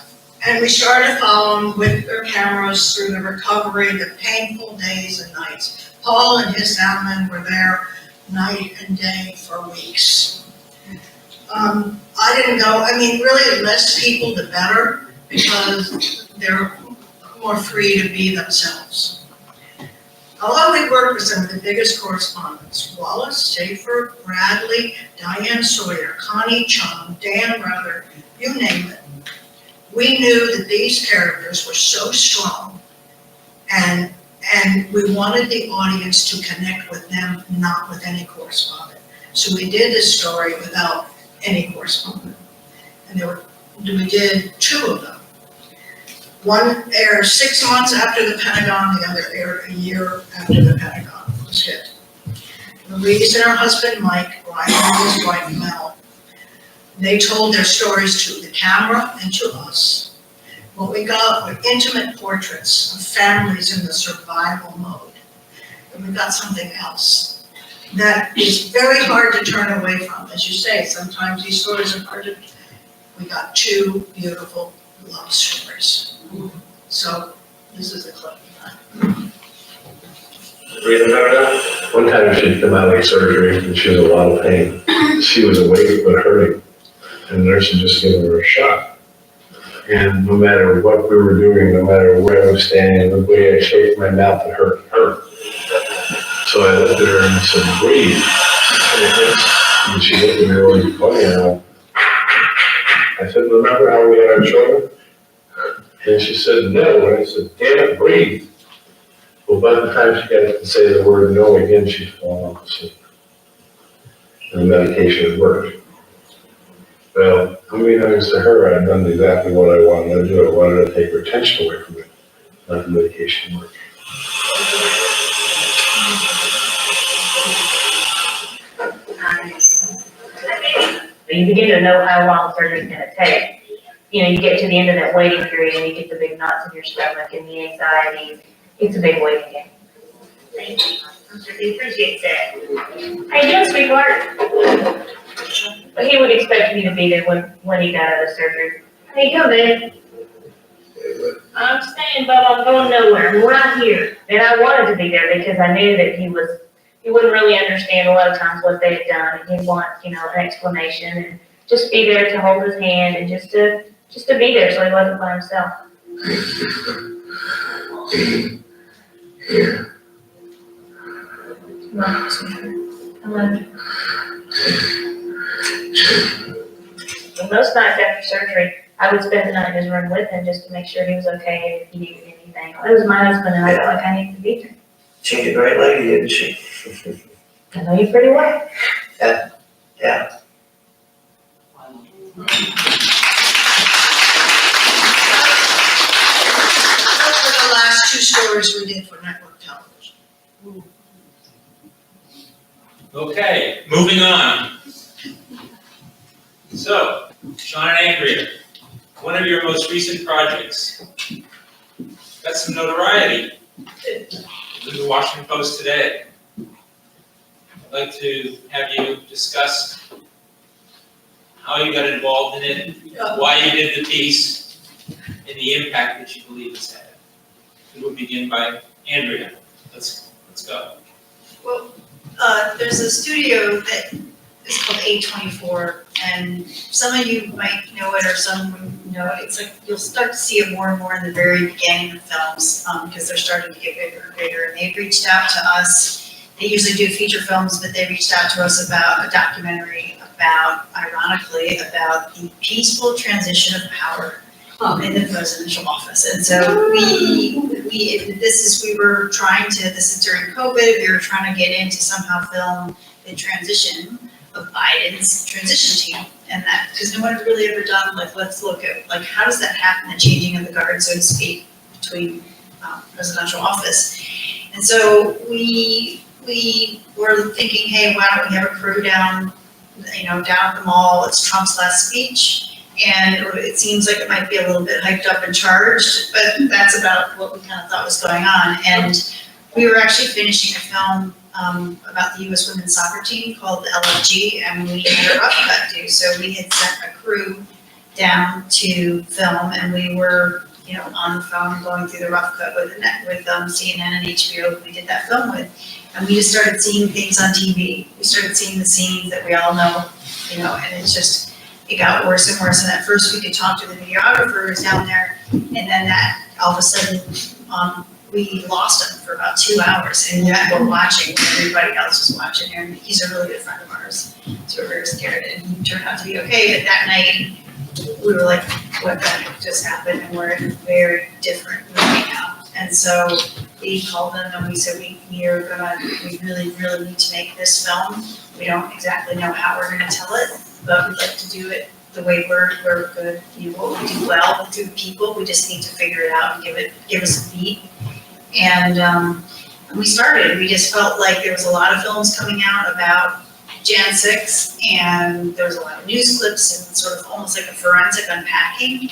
And we started following with their cameras through the recovery, the painful days and nights. Paul and his soundmen were there night and day for weeks. I didn't go, really the less people the better, because they're more free to be themselves. Although we worked with some of the biggest correspondents, Wallace, Safer, Bradley, Diane Sawyer, Connie Chung, Dan Ruther, you name it. We knew that these characters were so strong, and we wanted the audience to connect with them, not with any correspondent. So we did this story without any correspondent. And we did 2 of them. One aired 6 months after the Pentagon, the other aired a year after the Pentagon was hit. Louise and her husband Mike, Brian and his wife Mel, they told their stories to the camera and to us. What we got were intimate portraits of families in the survival mode. And we got something else that is very hard to turn away from. As you say, sometimes these stories are hard to, we got 2 beautiful love stories. So this is a clip of that. One time she came out of surgery and she was in a lot of pain. She was awake but hurting. And the nurse had just given her a shot. And no matter what we were doing, no matter where I was standing, the way I shaped my mouth, it hurt. So I looked at her and said, breathe. And it hurts. And she looked at me really funny, and I said, remember how we had our children? And she said, no, and I said, damn it, breathe. Well, by the time she got to say the word no again, she'd fallen off asleep. And the medication worked. Well, unbeknownst to her, I'd done exactly what I wanted to do. I wanted to take her attention away from it, let the medication work. You begin to know how long surgery is gonna take. You know, you get to the end of that waiting period and you get the big knots in your stomach and the anxiety. It's a big waiting game. Thank you. I appreciate that. How you doing, sweetheart? But he would expect me to be there when he got out of surgery. How you doing, man? I'm staying, but I'm going nowhere. I'm right here. And I wanted to be there because I knew that he wouldn't really understand a lot of times what they had done, and he'd want, an explanation, and just be there to hold his hand and just to be there so he wasn't by himself. Here. I love you. And most nights after surgery, I would spend the night in his room with him just to make sure he was okay and if he needed anything. It was my husband and I felt like I needed to be there. She's a great lady, isn't she? I know you pretty well. Yeah. Those were the last two stories we did for network television. Okay, moving on. So, Sean and Andrea, one of your most recent projects got some notoriety in the Washington Post today. I'd like to have you discuss how you got involved in it, why you did the piece, and the impact that you believe it's had. We'll begin by Andrea. Let's go. Well, there's a studio that is called A24, and some of you might know it or some wouldn't know it. It's like you'll start to see it more and more in the very beginning of films because they're starting to get bigger and bigger. And they've reached out to us. They usually do feature films, but they reached out to us about a documentary ironically, about the peaceful transition of power in the presidential office. And so we were trying to, this is during COVID, we were trying to get in to somehow film the transition of Biden's transition team. And that, because no one had really ever done, let's look at, how does that happen, the changing of the guard, so to speak, between presidential office. And so we were thinking, hey, why don't we have a crew down at the mall? It's Trump's last speech. And it seems like it might be a little bit hyped up and charged, but that's about what we kind of thought was going on. And we were actually finishing a film about the U.S. women's soccer team called the LFG, and we had a rough cut due. So we had sent a crew down to film, and we were, on the phone going through the rough cut with CNN and HBO who we did that film with. And we just started seeing things on TV. We started seeing the scenes that we all know, and it got worse and worse. And at first we could talk to the videographer who's down there, and then that all of a sudden we lost him for about 2 hours, and yet we're watching when everybody else was watching. And he's a really good friend of ours, so we're very scared. And he turned out to be okay. But that night we were like, what the heck just happened? And we're in a very different movie now. And so we called them and we said, we really, really need to make this film. We don't exactly know how we're gonna tell it, but we'd like to do it the way we're good, what we do well through people. We just need to figure it out and give us a beat. And we started. We just felt like there was a lot of films coming out about Jan 6, and there was a lot of news clips and sort of almost like a forensic unpacking.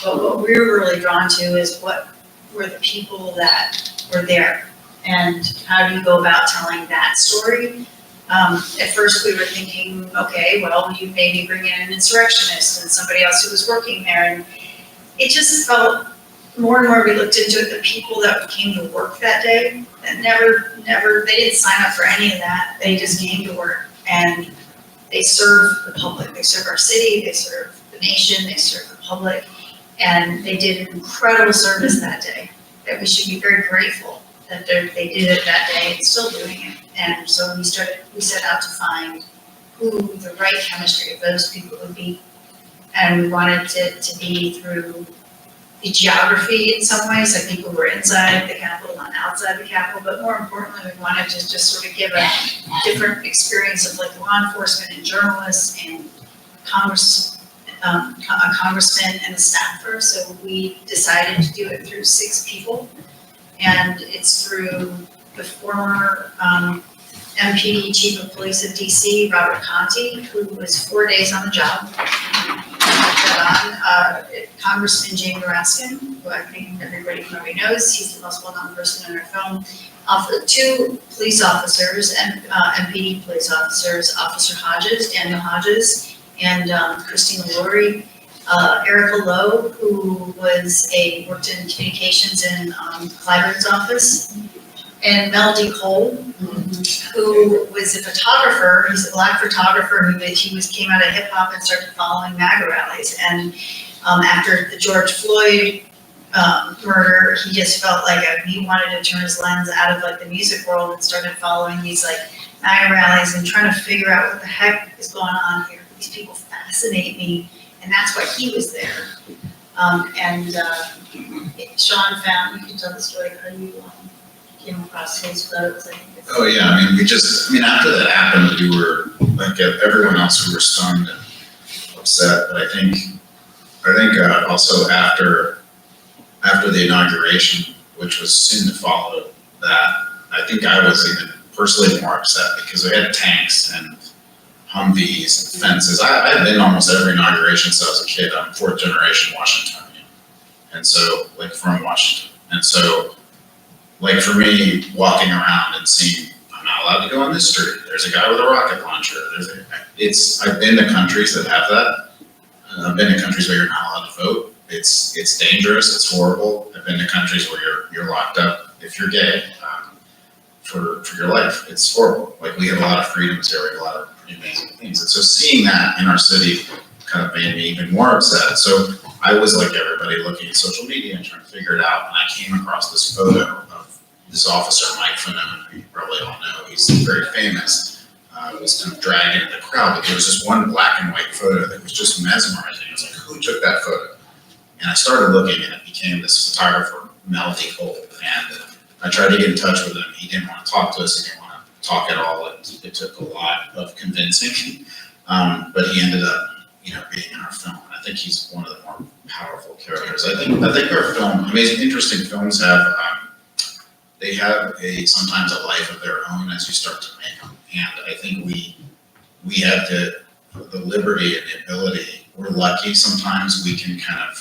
But what we were really drawn to is what were the people that were there, and how do you go about telling that story? At first we were thinking, okay, well, you maybe bring in an insurrectionist and somebody else who was working there, and it just felt more and more we looked into it, the people that came to work that day, that never, they didn't sign up for any of that, they just came to work, and they serve the public, they serve our city, they serve the nation, they serve the public, and they did an incredible service that day, that we should be very grateful that they did it that day and still doing it. And so we set out to find who the right chemistry of those people would be. And we wanted it to be through the geography in some ways, like people who were inside the Capitol and outside the Capitol, but more importantly, we wanted to just sort of give a different experience of like law enforcement and journalists and Congress, a congressman and a staffer. So we decided to do it through 6 people. And it's through the former MPD Chief of Police of DC, Robert Conti, who was 4 days on the job. Congressman Jamie Raskin, who I think everybody probably knows, he's the most well-known person in our film. 2 police officers, MPD police officers, Officer Hodges, Daniel Hodges, and Christina Laurie. Erica Lowe, who worked in communications in Clyburn's office, and Mel D. Cole, who was a photographer. He's a Black photographer who came out of hip hop and started following MAGA rallies. And after the George Floyd murder, he just felt like he wanted to turn his lens out of like the music world and started following these like MAGA rallies and trying to figure out what the heck is going on here. These people fascinate me, and that's why he was there. Sean found, you can tell the story how you came across his photos. I think Oh yeah, I mean, after that happened, we were, like everyone else, we were stunned and upset, but I think also after the inauguration, which was soon to follow that, I think I was even personally more upset because we had tanks and Humvees and fences. I've been almost every inauguration since I was a kid. I'm 4th generation Washingtonian, and so, like, from Washington. And so, like, for me, walking around and seeing, I'm not allowed to go on this street, there's a guy with a rocket launcher, I've been to countries that have that. I've been to countries where you're not allowed to vote. It's dangerous, it's horrible. I've been to countries where you're locked up if you're gay, for your life. It's horrible. Like, we have a lot of freedoms here, we have a lot of pretty amazing things. And so seeing that in our city kind of made me even more upset. So I was, like everybody, looking at social media and trying to figure it out, and I came across this photo of this officer, Mike Fanone, who you probably all know. He's very famous. Was kind of dragged into the crowd, but there was this one black and white photo that was just mesmerizing. I was like, who took that photo? And I started looking, and it became this photographer, Mel D. Cole, and I tried to get in touch with him. He didn't want to talk to us. He didn't want to talk at all. It took a lot of convincing, but he ended up, being in our film. I think he's one of the more powerful characters. I think our film, amazing, interesting films have, they have sometimes a life of their own as you start to make them. And I think we have the liberty and the ability. We're lucky sometimes we can kind of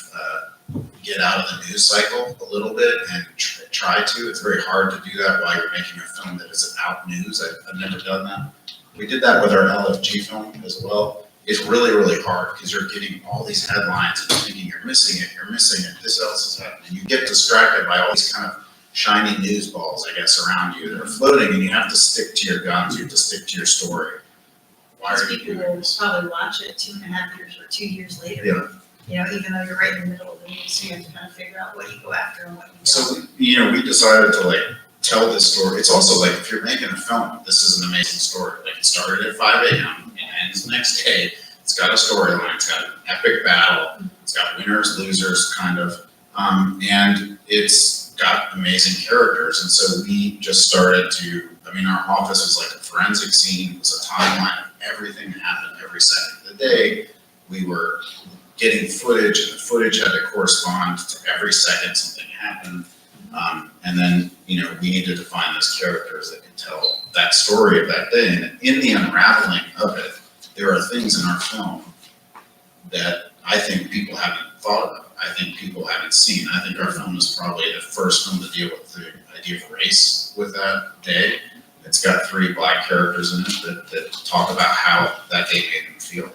get out of the news cycle a little bit and try to. It's very hard to do that while you're making a film that is about news. I've never done that. We did that with our LFG film as well. It's really, really hard because you're getting all these headlines and you're thinking you're missing it, this else is happening. You get distracted by all these kind of shiny news balls, I guess, around you that are floating, and you have to stick to your guns, you have to stick to your story. Why are you doing people will this? probably watch it 2.5 years or 2 years later. Yeah. Even though you're right in the middle of the news, so you have to kind of figure out what you go after and what you don't. So, we decided to tell this story. It's also like, if you're making a film, this is an amazing story. Like, it started at 5 a.m. and ends the next day. It's got a storyline, it's got an epic battle, it's got winners, losers, kind of, and it's got amazing characters. And so we just started to, our office was like a forensic scene. It was a timeline of everything that happened every second of the day. We were getting footage, and the footage had to correspond to every second something happened. And then, we needed to find those characters that could tell that story of that day. And in the unraveling of it, there are things in our film that I think people haven't thought of. I think people haven't seen. I think our film is probably the first film to deal with the idea of race with that day. It's got 3 black characters in it that talk about how that day made them feel.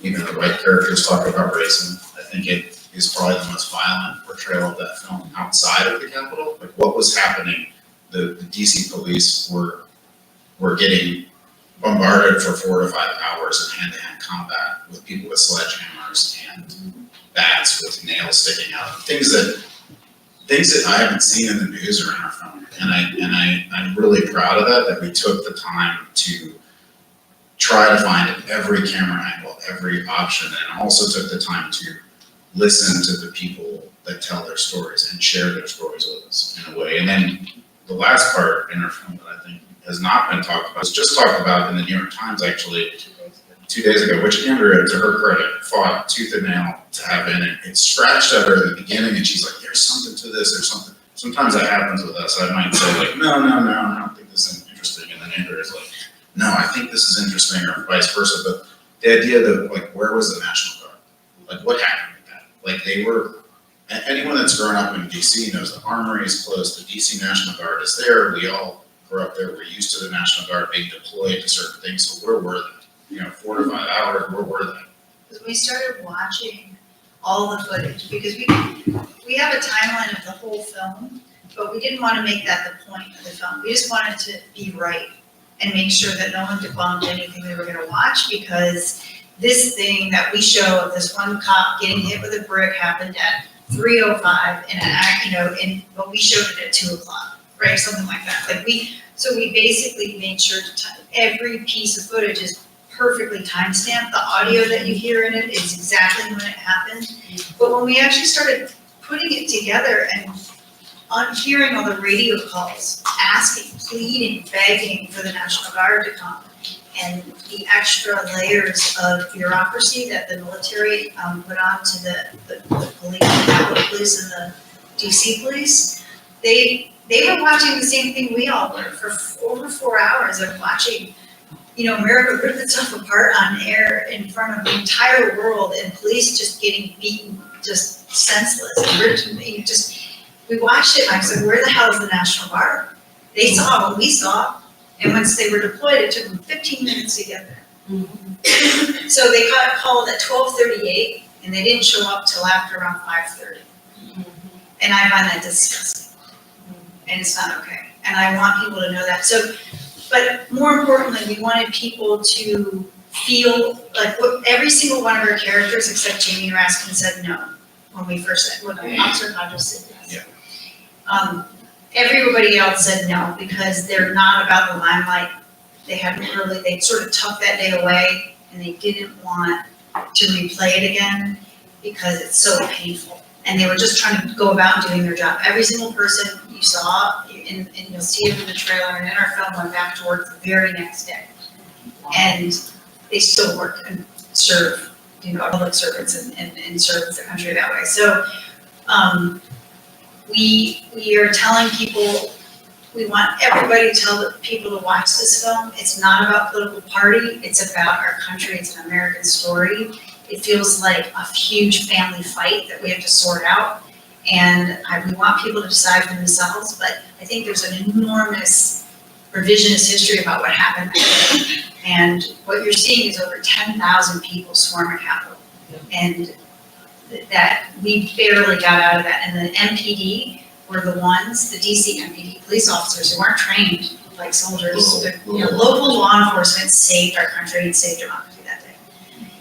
Even the white characters talk about racism. I think it is probably the most violent portrayal of that film outside of the Capitol. Like, what was happening, the DC police were getting bombarded for 4 to 5 hours in hand-to-hand combat with people with sledgehammers and bats with nails sticking out. Things that I haven't seen in the news or in our film. And I'm really proud of that we took the time to try to find every camera angle, every option, and also took the time to listen to the people that tell their stories and share their stories with us in a way. And then the last part in our film that I think has not been talked about, was just talked about in the New York Times actually 2 days ago, which Andrea, to her credit, fought tooth and nail to have in it. It scratched at her at the beginning and she's like, there's something to this, there's something. Sometimes that happens with us. I might say like, no, I don't think this is interesting. And then Andrea's like, no, I think this is interesting, or vice versa. But the idea that like, where was the National Guard? Like what happened with that? Like they were, anyone that's grown up in DC knows the Armory is close, the DC National Guard is there. We all grew up there, we're used to the National Guard being deployed to certain things. So where were they? 4 to 5 hours, where were they? Because we started watching all the footage, because we have a timeline of the whole film, but we didn't want to make that the point of the film. We just wanted to be right and make sure that no one debunked anything they were going to watch, because this thing that we show of this one cop getting hit with a brick happened at 3:05 but we showed it at 2 o'clock, right? Something like that. So we basically made sure every piece of footage is perfectly timestamped. The audio that you hear in it is exactly when it happened. But when we actually started putting it together and on hearing all the radio calls, asking, pleading, begging for the National Guard to come, and the extra layers of bureaucracy that the military put onto the police, the Capitol Police and the DC Police, they were watching the same thing we all were for over 4 hours of watching, America rip itself apart on air in front of the entire world, and police just getting beaten, just senseless. We watched it and I was like, where the hell is the National Guard? They saw what we saw, and once they were deployed, it took them 15 minutes to get there. So they got called at 12:38, and they didn't show up till after around 5:30. And I find that disgusting, and it's not okay. And I want people to know that. So, but more importantly, we wanted people to feel like every single one of our characters, except Jamie Raskin, said no when we first said, when Officer Hodges said yes. Yeah. Everybody else said no because they're not about the limelight. They sort of tucked that day away, and they didn't want to replay it again because it's so painful. And they were just trying to go about doing their job. Every single person you saw, and you'll see it in the trailer and in our film, went back to work the very next day. And they still work and serve, public servants and serve the country that way. So we are telling people, we want everybody to tell the people to watch this film. It's not about political party, it's about our country, it's an American story. It feels like a huge family fight that we have to sort out. And we want people to decide for themselves, but I think there's an enormous revisionist history about what happened. And what you're seeing is over 10,000 people swarm a Capitol. And that we barely got out of that. And the MPD were the ones, the DC MPD police officers who weren't trained like soldiers. Local law enforcement saved our country and saved democracy that day.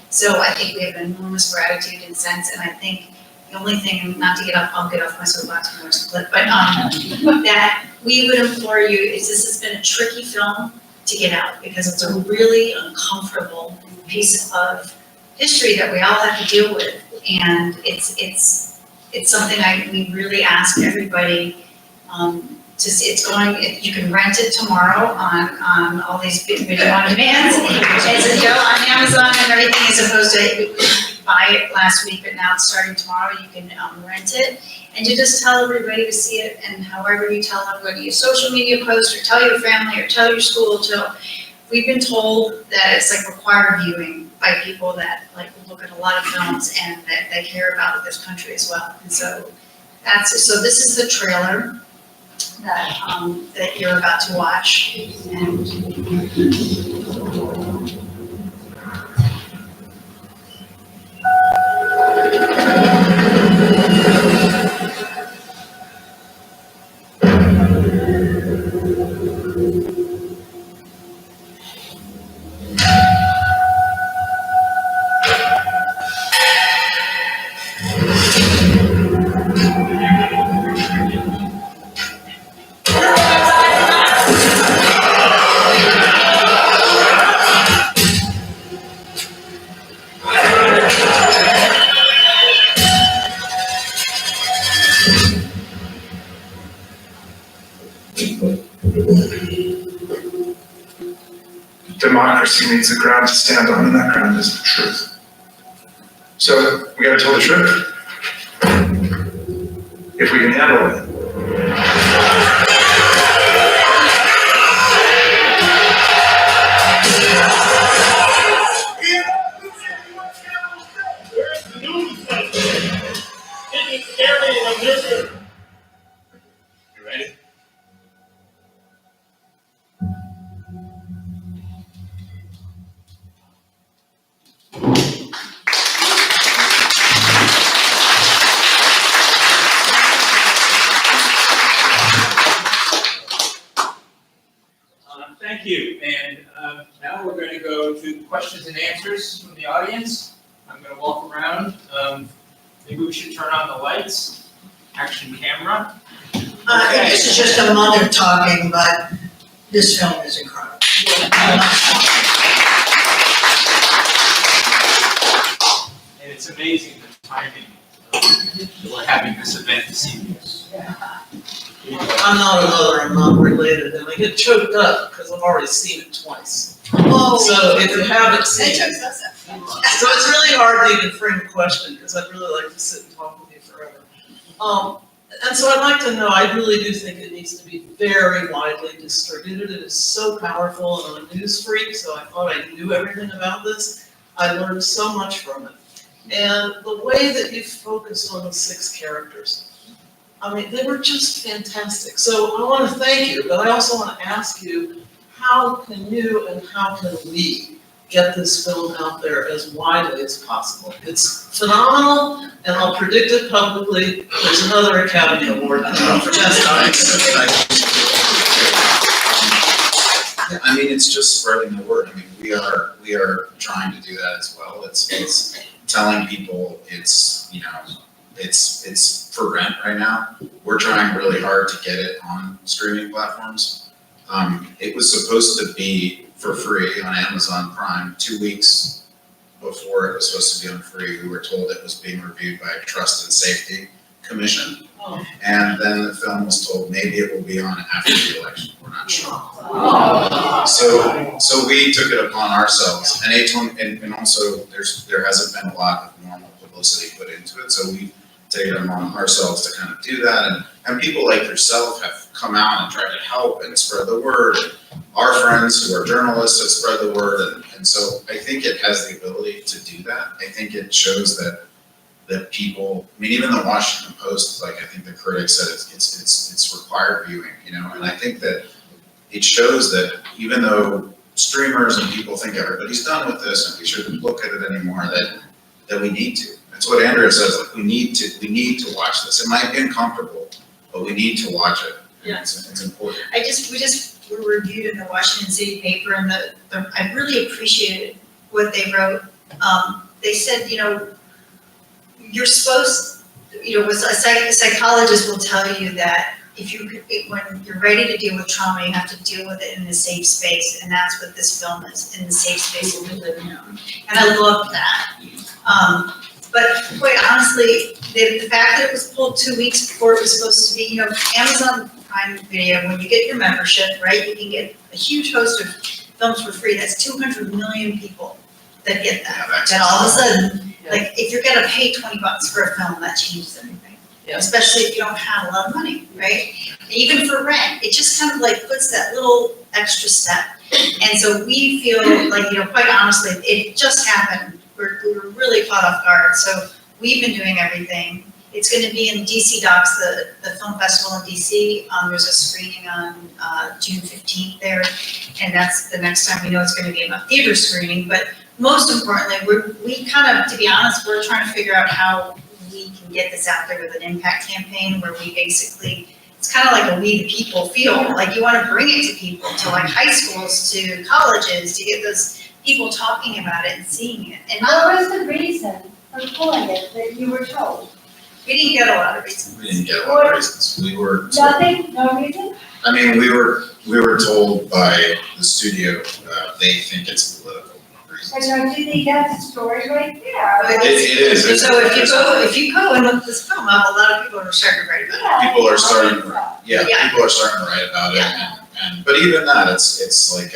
So I think we have an enormous gratitude and sense, and I think the only thing, not to get off, I'll get off my soapbox when there's a clip, but that we would implore you is this has been a tricky film to get out because it's a really uncomfortable piece of history that we all have to deal with, and it's something we really ask everybody to see. You can rent it tomorrow on all these video on demands. It's on Amazon and everything, as opposed to buy it last week, but now it's starting tomorrow. You can rent it, and you just tell everybody to see it, and however you tell them, whether you social media post or tell your family or tell your school. We've been told that it's like required viewing by people that look at a lot of films and that they care about this country as well. And so this is the trailer that you're about to watch. democracy needs a ground to stand on, and that ground is the truth. So we gotta tell the truth. If we can handle it. You ready? Thank you, and now we're going to go to questions and answers from the audience. I'm going to walk around. Maybe we should turn on the lights. Action camera. This is just a mother talking, but this film is incredible. And it's amazing the timing that we're having this event this evening. I'm not a mother, I'm not related, and I get choked up because I've already seen it twice. Oh. So if you haven't They seen took it, us up. so it's really hard to even frame a question because I'd really like to sit and talk with you forever. And so I'd like to know, I really do think it needs to be very widely distributed. It is so powerful, and I'm a news freak, so I thought I knew everything about this. I learned so much from it. And the way that you focused on the 6 characters, I mean, they were just fantastic. So I want to thank you, but I also want to ask you, how can you and how can we get this film out there as widely as possible? It's phenomenal, and I'll predict it publicly. There's another Academy Award coming up for Best Actress. I mean, it's just spreading the word. I mean, we are trying to do that as well. It's telling people it's, you know, it's for rent right now. We're trying really hard to get it on streaming platforms. It was supposed to be for free on Amazon Prime 2 weeks before it was supposed to be on free. We were told it was being reviewed by a Trust and Safety Commission. Oh. And then the film was told maybe it will be on after the election. We're not sure. Oh. So we took it upon ourselves, and also there hasn't been a lot of normal publicity put into it. So we take it upon ourselves to kind of do that, and people like yourself have come out and tried to help and spread the word. And our friends who are journalists have spread the word, and so I think it has the ability to do that. I think it shows that people, I mean, even the Washington Post, like I think the critics said it's required viewing, you know, and I think that it shows that even though streamers and people think everybody's done with this and we shouldn't look at it anymore, that we need to. That's what Andrea says, like we need to watch this. It might be uncomfortable, but we need to watch it. Yeah. It's important. We were reviewed in the Washington City paper, and I really appreciated what they wrote. They said, you know, you're supposed, you know, a psychologist will tell you that when you're ready to deal with trauma, you have to deal with it in a safe space, and that's what this film is, in the safe space that we live in. And I love that. But quite honestly, the fact that it was pulled 2 weeks before it was supposed to be, you know, Amazon Prime Video, when you get your membership, right, you can get a huge host of films for free. That's 200 million people that get that. And all of a sudden, like, if you're gonna pay $20 for a film, that changes everything. Yeah. Especially if you don't have a lot of money, right? Even for rent, it just kind of like puts that little extra step. And so we feel like, you know, quite honestly, it just happened. We were really caught off guard. So we've been doing everything. It's gonna be in DC Docs, the film festival in DC. There's a screening on June 15th there. And that's the next time we know it's gonna be a theater screening. But most importantly, we kind of, to be honest, we're trying to figure out how we can get this out there with an impact campaign where we basically, it's kind of like a we the people feel, like you want to bring it to people, to like high schools, to colleges, to get those people talking about it and seeing it. And What was the reason for pulling it that you were told? we didn't get a lot of reasons. We didn't get a lot of reasons. We were. Nothing, no reason? I mean, we were told by the studio, they think it's political reasons. And don't you think that's a story right there? But It is. So if you go and look this film up, a lot of people are starting to write about it. Yeah. People are starting, Yeah. yeah, Yeah. people are starting to write about it, But even that, it's like,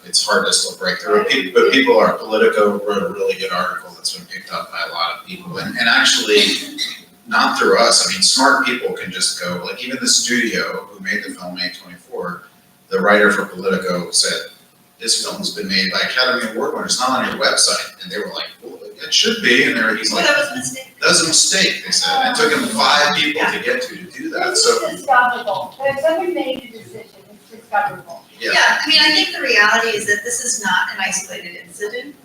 it's hard to still break through. But people are, Politico wrote a really good article that's been picked up by a lot of people. And actually, not through us, I mean, smart people can just go, like even the studio who made the film A24, the writer for Politico said, this film's been made by Academy Award winner, it's not on your website. And they were like, well, it should be. And he's like, That was a mistake. that was a mistake, they said. It took him 5 people to get to do that, so, This is discoverable. If somebody made a decision, it's discoverable. yeah. Yeah, I mean, I think the reality is that this is not an isolated incident,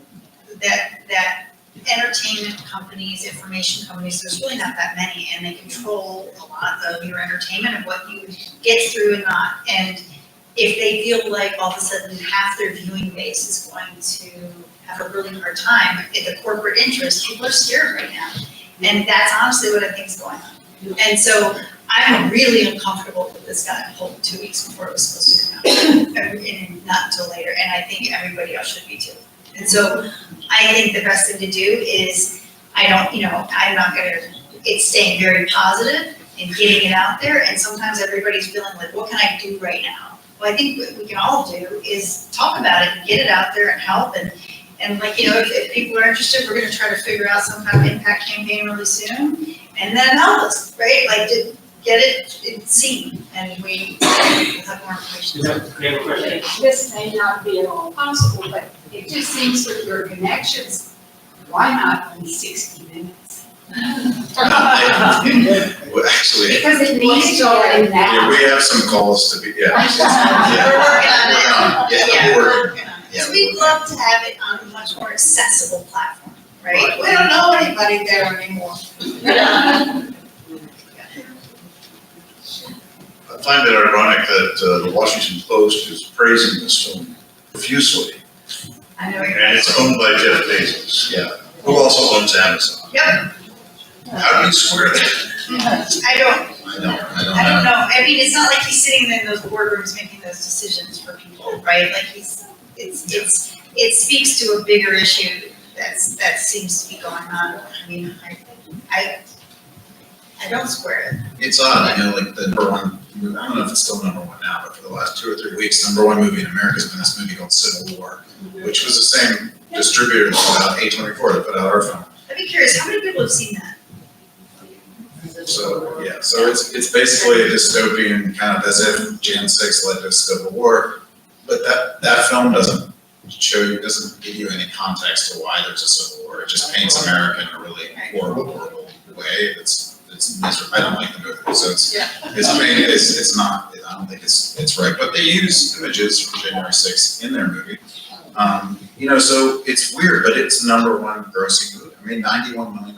that entertainment companies, information companies, there's really not that many, and they control a lot of your entertainment and what you get through and not. And if they feel like all of a sudden half their viewing base is going to have a really hard time in the corporate interest, people are scared right now. And that's honestly what I think is going on. And so I'm really uncomfortable with this got pulled 2 weeks before it was supposed to come out, and not until later, and I think everybody else should be too. And so I think the best thing to do is, I'm not gonna, it's staying very positive and getting it out there, and sometimes everybody's feeling like, what can I do right now? Well, I think what we can all do is talk about it and get it out there and help, and like, if people are interested, we're gonna try to figure out some kind of impact campaign really soon, and then help us, right? Like, to get it seen, and we'll have more information. This may not be at all possible, but it just seems with your connections, why not in 60 minutes? Well, actually, Because it needs to already yeah, now. we have some calls to be, yeah. We're working on it. Yeah, we're working. So we'd love to have it on a much more accessible platform, right? We don't know anybody there anymore. I find it ironic that the Washington Post is praising this film profusely, I know. and it's owned by Jeff Bezos. Yeah. Who also owns Amazon. Yep, How do you square that? I don't I don't know. I mean, it's not like he's sitting in those boardrooms making those decisions for people, right? Like it speaks to a bigger issue that seems to be going on. I mean, I don't square it. It's odd, like the #1 movie, I don't know if it's still #1 now, but for the last 2 or 3 weeks, #1 movie in America has been this movie called Civil War, which was the same distributor that put out A24 that put out our film. I'd be curious, how many people have seen that? So, yeah, so it's basically a dystopian, kind of as if Jan 6 led to Civil War, but that film doesn't give you any context to why there's a Civil War. It just paints America in a really horrible way. It's miserable. I don't like the movie, so it's not, I don't think it's right, but they use images from January 6th in their movie. So it's weird, but it's #1 grossing movie. I mean, $91 million.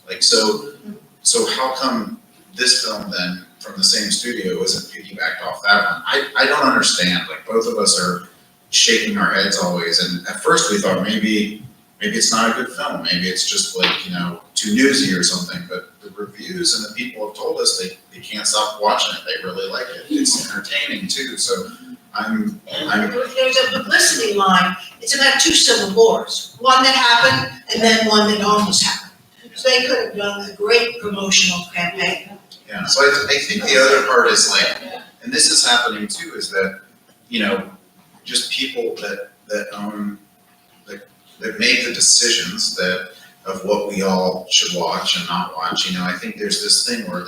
Like, so how come this film then from the same studio isn't piggybacked off that one? I don't understand. Like, both of us are shaking our heads always, and at first we thought maybe it's not a good film. Maybe it's just like, too newsy or something, but the reviews and the people have told us they can't stop watching it. They really like it. It's entertaining too, so I'm. There's a publicity line, it's about 2 civil wars, one that happened and then one that almost happened. So they could have done a great promotional campaign. Yeah, so I think the other part is like, and this is happening too, is that, just people that own, that make the decisions of what we all should watch and not watch. I think there's this thing where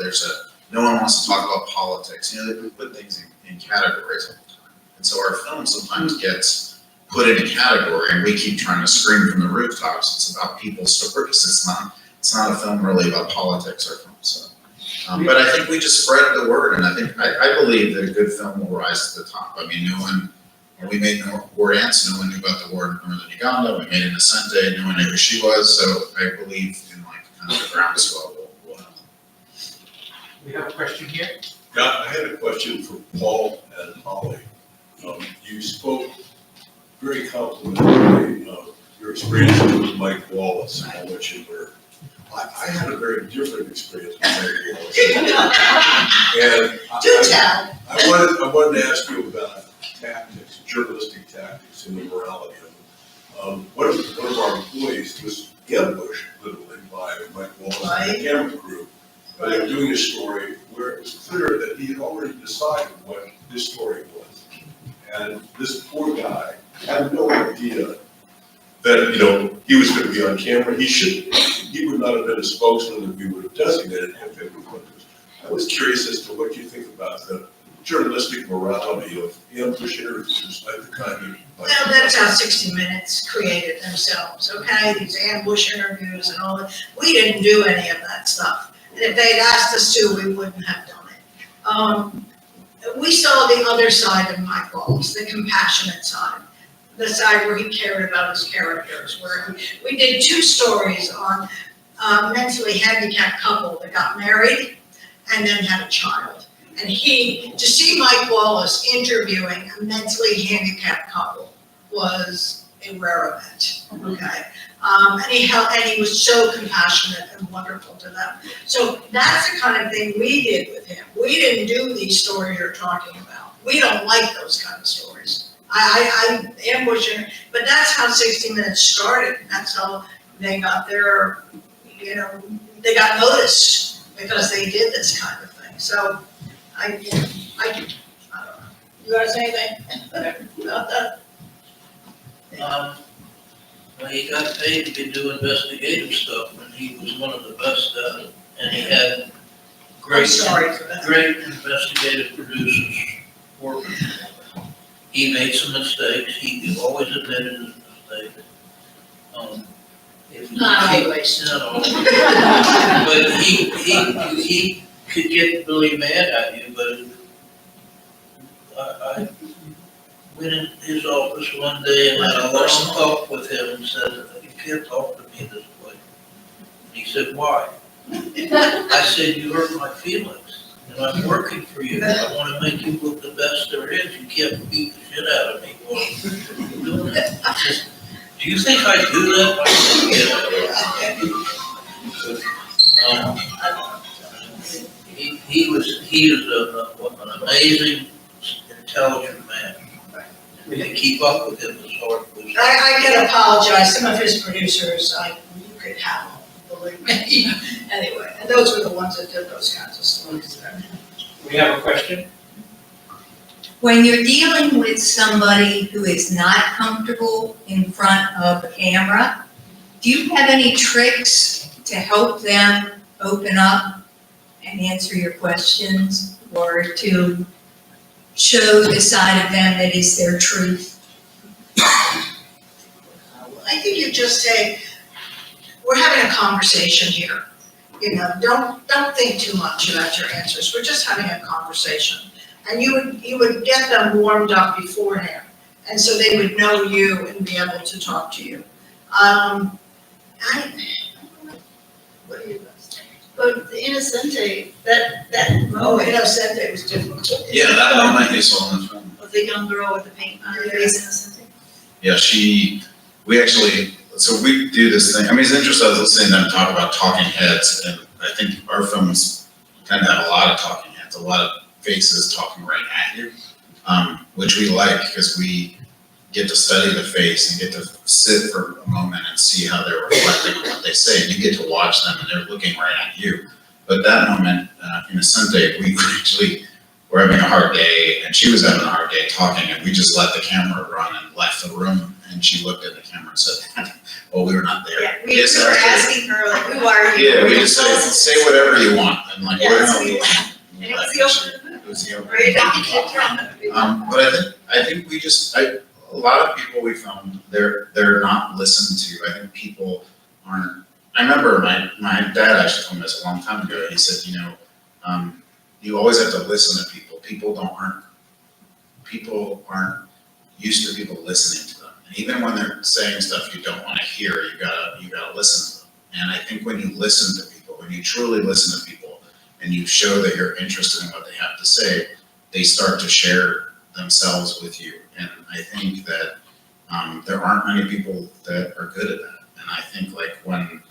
no one wants to talk about politics. They put things in categories all the time. And so our film sometimes gets put in a category and we keep trying to scream from the rooftops. It's about people's stories. It's not a film really about politics or film. So, but I think we just spread the word, and I believe that a good film will rise to the top. I mean, when we made War Ants, no one knew about the war in Northern Uganda. We made Innocente, no one knew who she was. So I believe in kind of the groundswell will happen. We have a question here. Yeah, I had a question for Paul and Holly. You spoke very complimentary of your experience with Mike Wallace and how much you learned. I had a very different experience with Mike Wallace. And I wanted to ask you about tactics, journalistic tactics, and the morality of them. One of our employees was ambushed literally by Mike Wallace and the camera crew. They were doing a story where it was clear that he had already decided what this story was. And this poor guy had no idea that, you know, he was gonna be on camera. He would not have been a spokesman that we would have designated him if it was. I was curious as to what you think about the journalistic morality of ambush interviews like the kind of. Well, that's how 60 Minutes created themselves, okay? These ambush interviews and all that. We didn't do any of that stuff. And if they'd asked us to, we wouldn't have done it. We saw the other side of Mike Wallace, the compassionate side, the side where he cared about his characters, where we did 2 stories on a mentally handicapped couple that got married and then had a child. And to see Mike Wallace interviewing a mentally handicapped couple was a rare event, okay? And he was so compassionate and wonderful to them. So that's the kind of thing we did with him. We didn't do these stories you're talking about. We don't like those kind of stories. I ambush him, but that's how 60 Minutes started. That's how they got their, you know, they got noticed because they did this kind of thing. So I don't know. You wanna say anything about that? Well, he got paid to do investigative stuff, and he was one of the best at it, and he had I'm great, sorry for that. great investigative producers working. He made some mistakes, he always admitted his mistakes. Not always. Not always. But he could get really mad at you, but I went in his office one day and had a long talk with him and said, you can't talk to me this way. And he said, why? I said, you hurt my feelings, and I'm working for you. I want to make you look the best there is. You can't beat the shit out of me while you're doing it. He says, do you think I do that? I said, yeah. He is an amazing, intelligent man. To keep up with him is hard. I can apologize, some of his producers, you could have them, believe me. Anyway, and those were the ones that did those kinds of stories. We have a question? When you're dealing with somebody who is not comfortable in front of a camera, do you have any tricks to help them open up and answer your questions, or to show the side of them that is their truth? I think you just say, we're having a conversation here. You know, don't think too much about your answers. We're just having a conversation. And you would get them warmed up beforehand. And so they would know you and be able to talk to you. What do you guys think? But the Innocente, Oh, Innocente was difficult. Yeah, that moment you saw in the film. of the young girl with the paint on her face, Innocente. Yeah, we actually, so we do this thing, I mean, it's interesting, I was listening to them talk about talking heads, and I think our films tend to have a lot of talking heads, a lot of faces talking right at you, which we like, because we get to study the face and get to sit for a moment and see how they're reflecting on what they say, and you get to watch them and they're looking right at you. But that moment, in Ascente, we actually were having a hard day, and she was having a hard day talking, and we just let the camera run and left the room, and she looked at the camera and said, well, we were not there. Yeah, we were asking her, like, who are you? Yeah, we just say whatever you want, and like, Yeah, we're so not. and it was the open. It was the open. Right. But I think we just, a lot of people we found, they're not listened to. I think people aren't, I remember my dad actually told me this a long time ago. He said, you know, you always have to listen to people. People aren't used to people listening to them. And even when they're saying stuff you don't want to hear, you gotta listen to them. And I think when you listen to people, when you truly listen to people, and you show that you're interested in what they have to say, they start to share themselves with you. And I think that there aren't many people that are good at that. And I think like when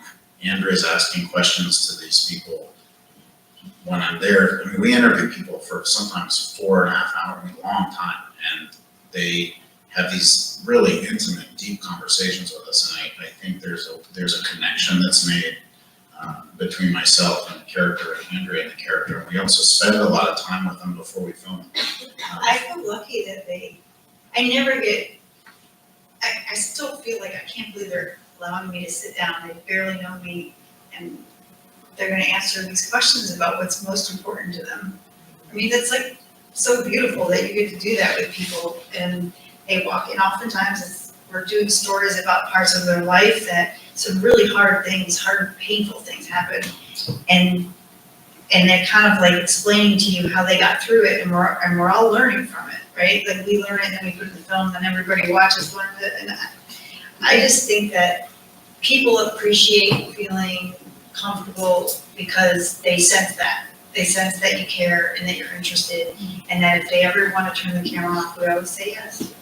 Andrea's asking questions to these people, when I'm there, I mean, we interview people for sometimes 4.5 hours, I mean, a long time, and they have these really intimate, deep conversations with us. And I think there's a connection that's made between myself and the character, and Andrea and the character. And we also spend a lot of time with them before we film. I feel lucky that they I never get, I still feel like I can't believe they're allowing me to sit down, they barely know me, and they're gonna answer these questions about what's most important to them. I mean, it's like so beautiful that you get to do that with people, and they walk in, oftentimes we're doing stories about parts of their life that some really hard things, hard, painful things happen, and they're kind of like explaining to you how they got through it, and we're all learning from it, right? Like we learn it, and then we put it in the film, and everybody watches, learns it, and I just think that people appreciate feeling comfortable because they sense that. They sense that you care and that you're interested, and that if they ever want to turn the camera off, we always say yes.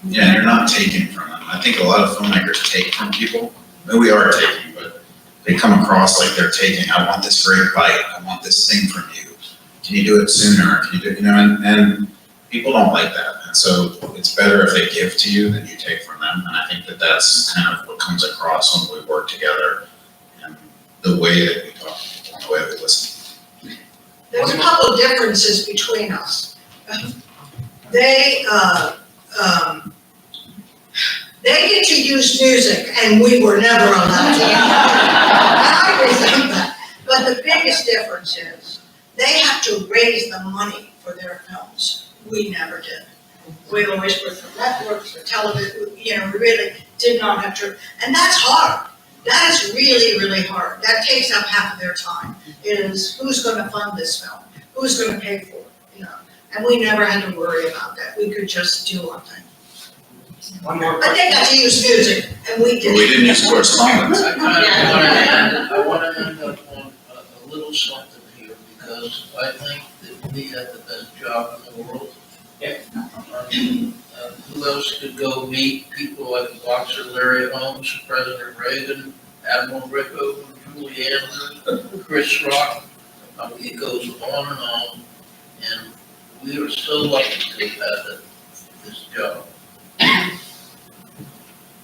Yeah, and you're not taking from them. I think a lot of filmmakers take from people. I mean, we are taking, but they come across like they're taking, I want this great bite, I want this thing from you. Can you do it sooner? Can you do, you know, and people don't like that. And so it's better if they give to you than you take from them. And I think that that's kind of what comes across when we work together and the way that we talk to people and the way that we listen. There's a couple of differences between us. They get to use music and we were never allowed to use it. I resent that. But the biggest difference is they have to raise the money for their films. We never did. We always worked for networks, for television, you know, we really did not have to, and that's hard. That is really, really hard. That takes up half of their time, is who's gonna fund this film? Who's gonna pay for it, you know? And we never had to worry about that. We could just do our thing. One more But they got to use music, and we didn't. We didn't use correspondence. I kind of want to end up on a little something here, because I think that we have the best job in the world. Yeah. Who else could go meet people like Boxer Larry Holmes, President Reagan, Admiral Rickover, Julie Andrews, Chris Rock? It goes on and on, and we are so lucky to have had this job.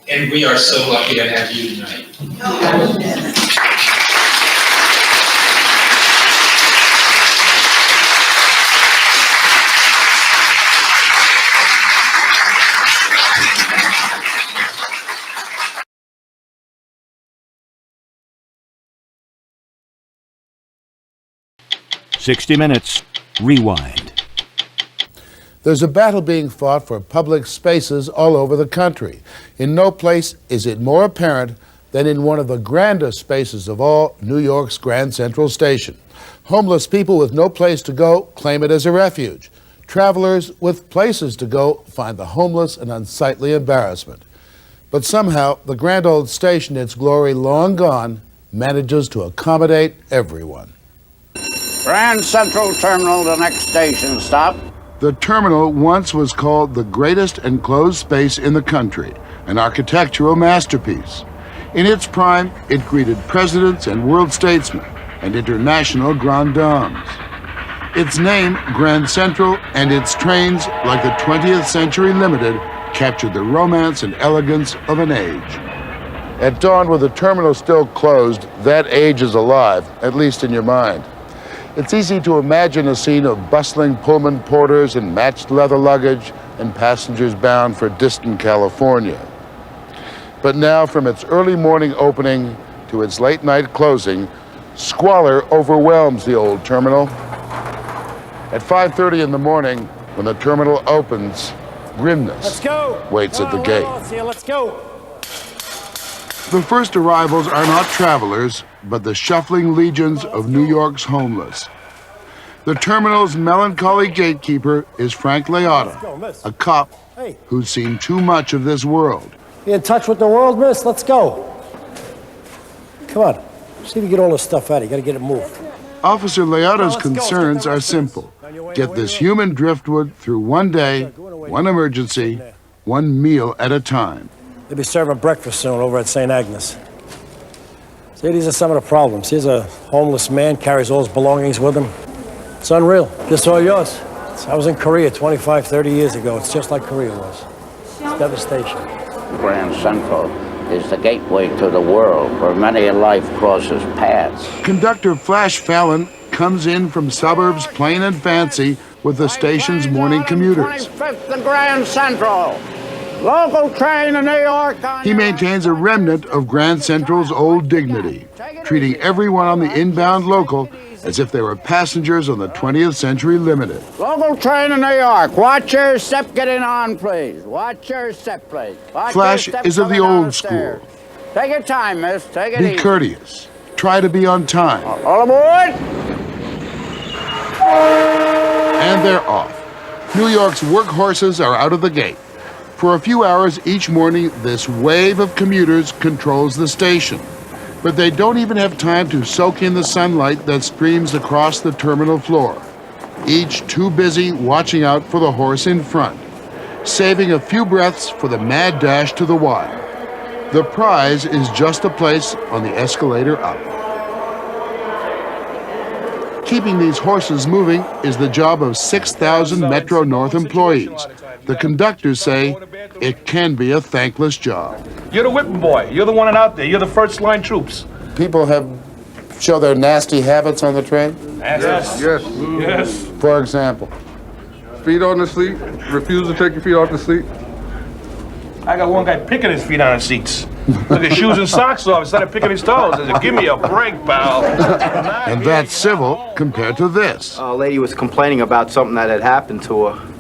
And we are so lucky to have you tonight. "60 Minutes, Rewind." There's a battle being fought for public spaces all over the country. In no place is it more apparent than in one of the grandest spaces of all, New York's Grand Central Station. Homeless people with no place to go claim it as a refuge. Travelers with places to go find the homeless an unsightly embarrassment. But somehow, the grand old station, its glory long gone, manages to accommodate everyone. Grand Central Terminal, the next station stop. The terminal once was called the greatest enclosed space in the country, an architectural masterpiece. In its prime, it greeted presidents and world statesmen and international grand dames. Its name, Grand Central, and its trains, like the 20th Century Limited, captured the romance and elegance of an age. At dawn, with the terminal still closed, that age is alive, at least in your mind. It's easy to imagine a scene of bustling Pullman porters and matched leather luggage and passengers bound for distant California. But now, from its early morning opening to its late night closing, squalor overwhelms the old terminal. At 5:30 in the morning, when the terminal opens, grimness waits at the gate. Let's go. The first arrivals are not travelers, but the shuffling legions of New York's homeless. The terminal's melancholy gatekeeper is Frank Leotta, a cop who's seen too much of this world. You in touch with the world, miss? Let's go. Come on. See if you get all this stuff out. You gotta get it moved. Officer Leotta's concerns are simple. Get this human driftwood through one day, one emergency, one meal at a time. They'll be serving breakfast soon over at St. Agnes. See, these are some of the problems. Here's a homeless man, carries all his belongings with him. It's unreal. Just all yours. I was in Korea 25, 30 years ago. It's just like Korea was. It's devastation. Grand Central is the gateway to the world where many a life crosses paths. Conductor Flash Fallon comes in from suburbs plain and fancy with the station's morning commuters. 25th and Grand Central. Local train in New York. He maintains a remnant of Grand Central's old dignity, treating everyone on the inbound local as if they were passengers on the 20th Century Limited. Local train in New York. Watch your step getting on, please. Watch your step, please. Watch Flash your step is of the coming old downstairs. school. Take your time, miss. Take it Be easy. courteous. Try to be on time. All aboard. And they're off. New York's workhorses are out of the gate. For a few hours each morning, this wave of commuters controls the station. But they don't even have time to soak in the sunlight that streams across the terminal floor. Each too busy watching out for the horse in front, saving a few breaths for the mad dash to the wire. The prize is just a place on the escalator up. Keeping these horses moving is the job of 6,000 Metro North employees. The conductors say it can be a thankless job. You're the whipping boy. You're the one out there. You're the first line troops. People show their nasty habits on the train? Yes. For example? Feet on the seat, refuse to take your feet off the seat. I got one guy picking his feet on the seats. Look at shoes and socks off instead of picking his toes. I said, give me a break, pal. And that's civil compared to this. A lady was complaining about something that had happened to her,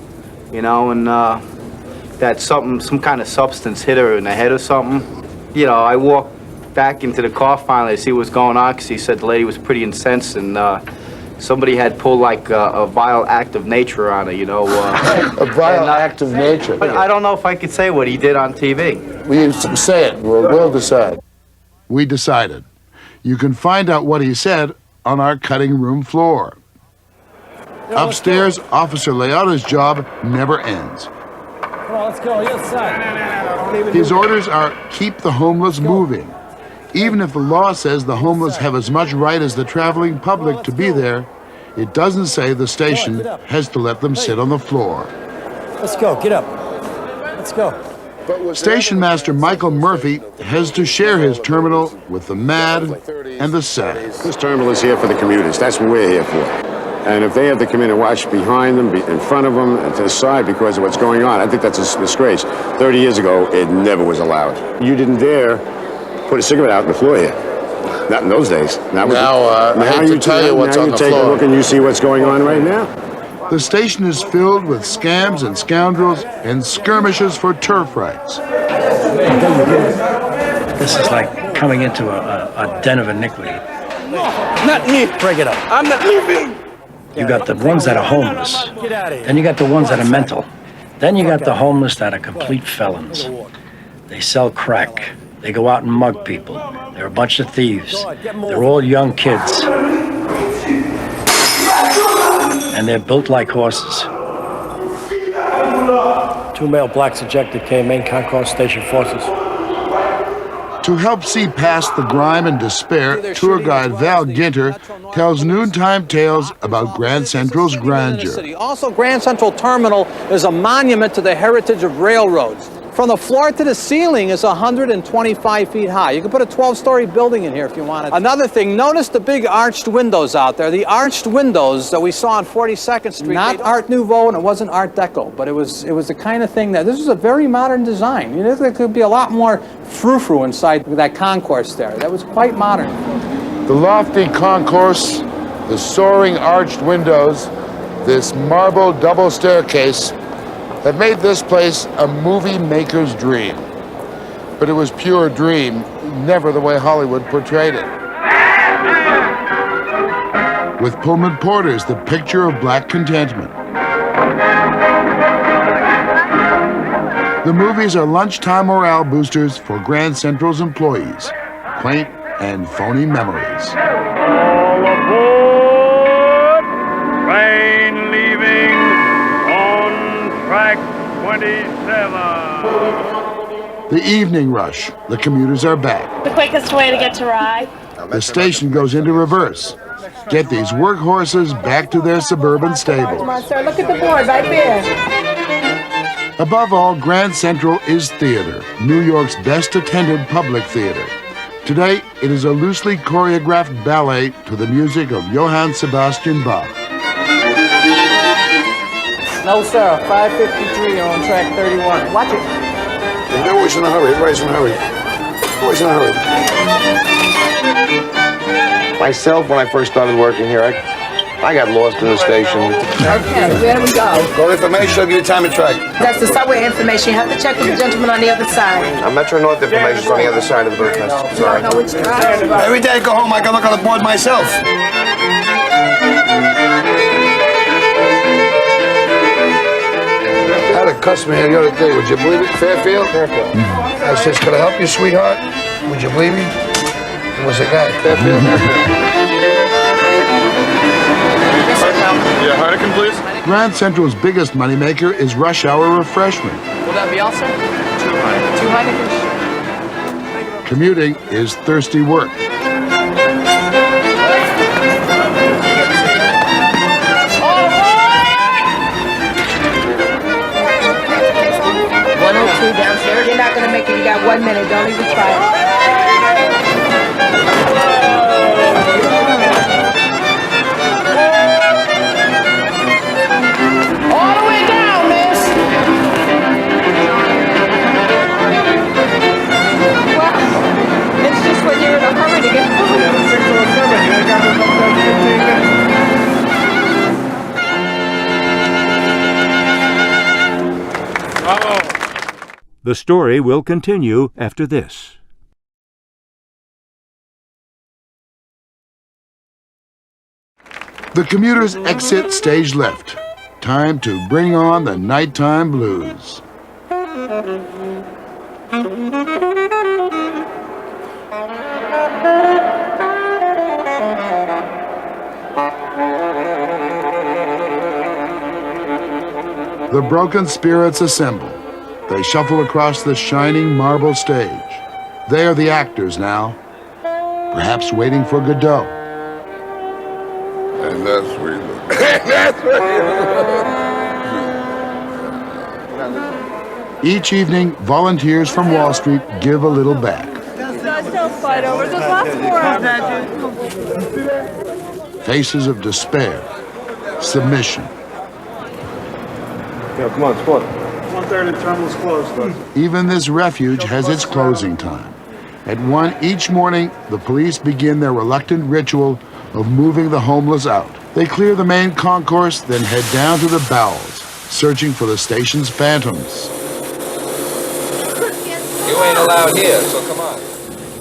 you know, and that some kind of substance hit her in the head or something. You know, I walked back into the car finally to see what was going on because he said the lady was pretty incensed and somebody had pulled like a vile act of nature on her, you know. A vile act of nature. But I don't know if I could say what he did on TV. We say it. We'll decide. We decided. You can find out what he said on our cutting room floor. Upstairs, Officer Leota's job never ends. Come on, let's go. Yes, sir. His orders are keep the homeless moving. Even if the law says the homeless have as much right as the traveling public to be there, it doesn't say the station has to let them sit on the floor. Let's go. Get up. Let's go. Station Master Michael Murphy has to share his terminal with the mad and the sad. This terminal is here for the commuters. That's what we're here for. And if they have to come in and watch behind them, in front of them, and to the side because of what's going on, I think that's a disgrace. 30 years ago, it never was allowed. You didn't dare put a cigarette out on the floor here. Not in those days. I hate to tell you what's on the floor. Now you take a look and you see what's going on right now. The station is filled with scams and scoundrels and skirmishes for turf rights. This is like coming into a den of iniquity. Not me. Break it up. I'm not leaving. You got the ones that are homeless. Then you got the ones that are mental. Then you got the homeless that are complete felons. They sell crack. They go out and mug people. They're a bunch of thieves. They're all young kids. And they're built like horses. 2 male blacks ejected main concourse station forces. To help see past the grime and despair, tour guide Val Ginter tells noontime tales about Grand Central's grandeur. Also, Grand Central Terminal is a monument to the heritage of railroads. From the floor to the ceiling is 125 feet high. You can put a 12-story building in here if you wanted. Another thing, notice the big arched windows out there. The arched windows that we saw on 42nd Street. Not Art Nouveau and it wasn't Art Deco, but it was the kind of thing that, this was a very modern design. You know, there could be a lot more frou-frou inside that concourse there. That was quite modern. The lofty concourse, the soaring arched windows, this marble double staircase have made this place a movie maker's dream. But it was pure dream, never the way Hollywood portrayed it. With Pullman Porters, the picture of black contentment. The movies are lunchtime morale boosters for Grand Central's employees. Quaint and phony memories. All aboard! Train leaving on track 27. The evening rush. The commuters are back. The quickest way to get to Rye. The station goes into reverse. Get these workhorses back to their suburban stables. Come on, sir, look at the board right there. Above all, Grand Central is theater, New York's best attended public theater. Today, it is a loosely choreographed ballet to the music of Johann Sebastian Bach. No, sir, 553, you're on track 31. Watch it. They're always in a hurry. Everybody's in a hurry. Always in a hurry. Myself, when I first started working here, I got lost in the station. Okay, where do we go? Go to information, I'll give you time and track. That's the subway information. You have to check with the gentleman on the other side. I'm Metro North information's on the other side of the bird nest. You don't know which track? Every day I go home, I can look on the board myself. I had a customer here the other day, would you believe it? Fairfield? Fairfield. I says, could I help you, sweetheart? Would you believe me? It was a guy, Fairfield. Yeah, Heineken, please. Grand Central's biggest moneymaker is rush hour refreshment. Will that be all, sir? 2 Heinekens. Commuting is thirsty work. Downstairs. You're not gonna make it. You got 1 minute. Don't even try it. All the way down, miss. Well, it's just when you're in a hurry to get food. Yeah, 607. You ain't got to come down 15 minutes. Oh. The story will continue after this. The commuters exit stage left. Time to bring on the nighttime blues. The broken spirits assemble. They shuffle across the shining marble stage. They are the actors now, perhaps waiting for Godot. And that's where you look. That's where you look. Each evening, volunteers from Wall Street give a little back. Don't fight over. There's lots more of that. Faces of despair, submission. Yeah, come on, split. 1:30, the terminal's closed, though. Even this refuge has its closing time. At 1 each morning, the police begin their reluctant ritual of moving the homeless out. They clear the main concourse, then head down to the bowels, searching for the station's phantoms. You ain't allowed here, so come on.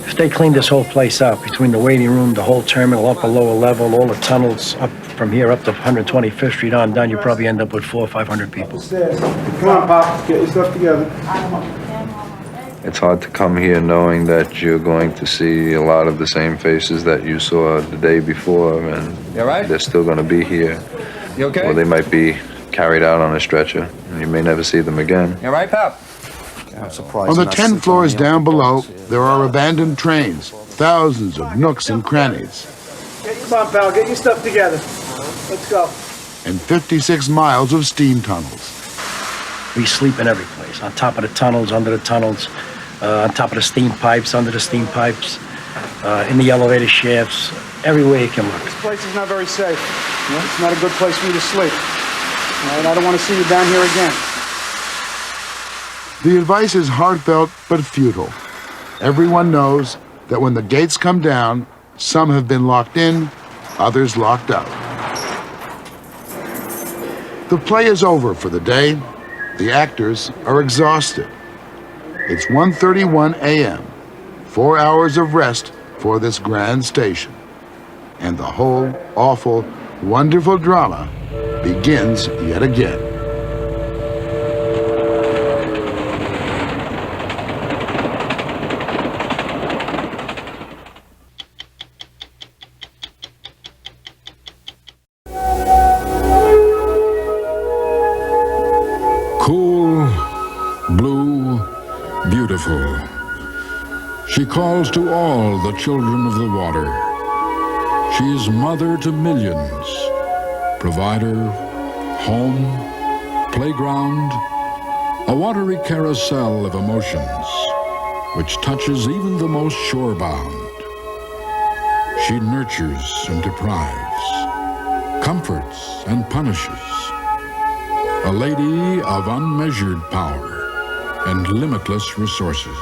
If they cleaned this whole place out, between the waiting room, the whole terminal, upper, lower level, all the tunnels, up from here up to 125th Street on down, you probably end up with 400 or 500 people. Come on, Pop, get your stuff together. It's hard to come here knowing that you're going to see a lot of the same faces that you saw the day before, and they're still going to be here. You okay? Or they might be carried out on a stretcher, and you may never see them again. You all right, Pop? I'm surprised. On the 10 floors down below, there are abandoned trains, thousands of nooks and crannies, Come on, pal, get your stuff together. Let's go. and 56 miles of steam tunnels. We sleep in every place, on top of the tunnels, under the tunnels, on top of the steam pipes, under the steam pipes, in the elevator shafts, everywhere you can look. This place is not very safe. It's not a good place for you to sleep. And I don't want to see you down here again. The advice is heartfelt but futile. Everyone knows that when the gates come down, some have been locked in, others locked out. The play is over for the day. The actors are exhausted. It's 1:31 a.m., 4 hours of rest for this grand station. And the whole awful, wonderful drama begins yet again. Cool, blue, beautiful. She calls to all the children of the water. She is mother to millions, provider, home, playground, a watery carousel of emotions. which touches even the most shorebound. She nurtures and deprives, comforts and punishes. A lady of unmeasured power and limitless resources.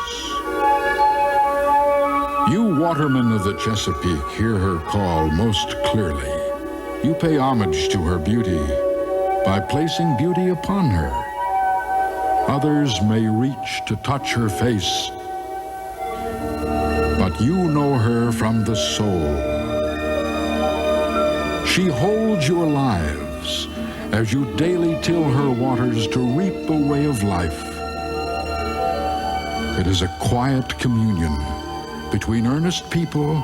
You watermen of the Chesapeake hear her call most clearly. You pay homage to her beauty by placing beauty upon her. Others may reach to touch her face, but you know her from the soul. She holds your lives as you daily till her waters to reap a way of life. It is a quiet communion between earnest people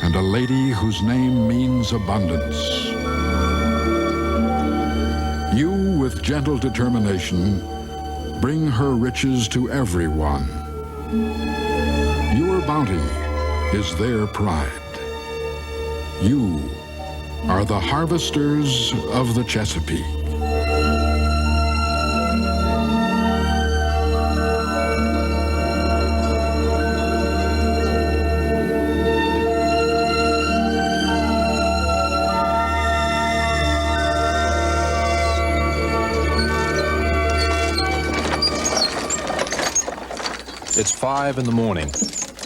and a lady whose name means abundance. You, with gentle determination, bring her riches to everyone. Your bounty is their pride. You are the harvesters of the Chesapeake. It's 5 in the morning,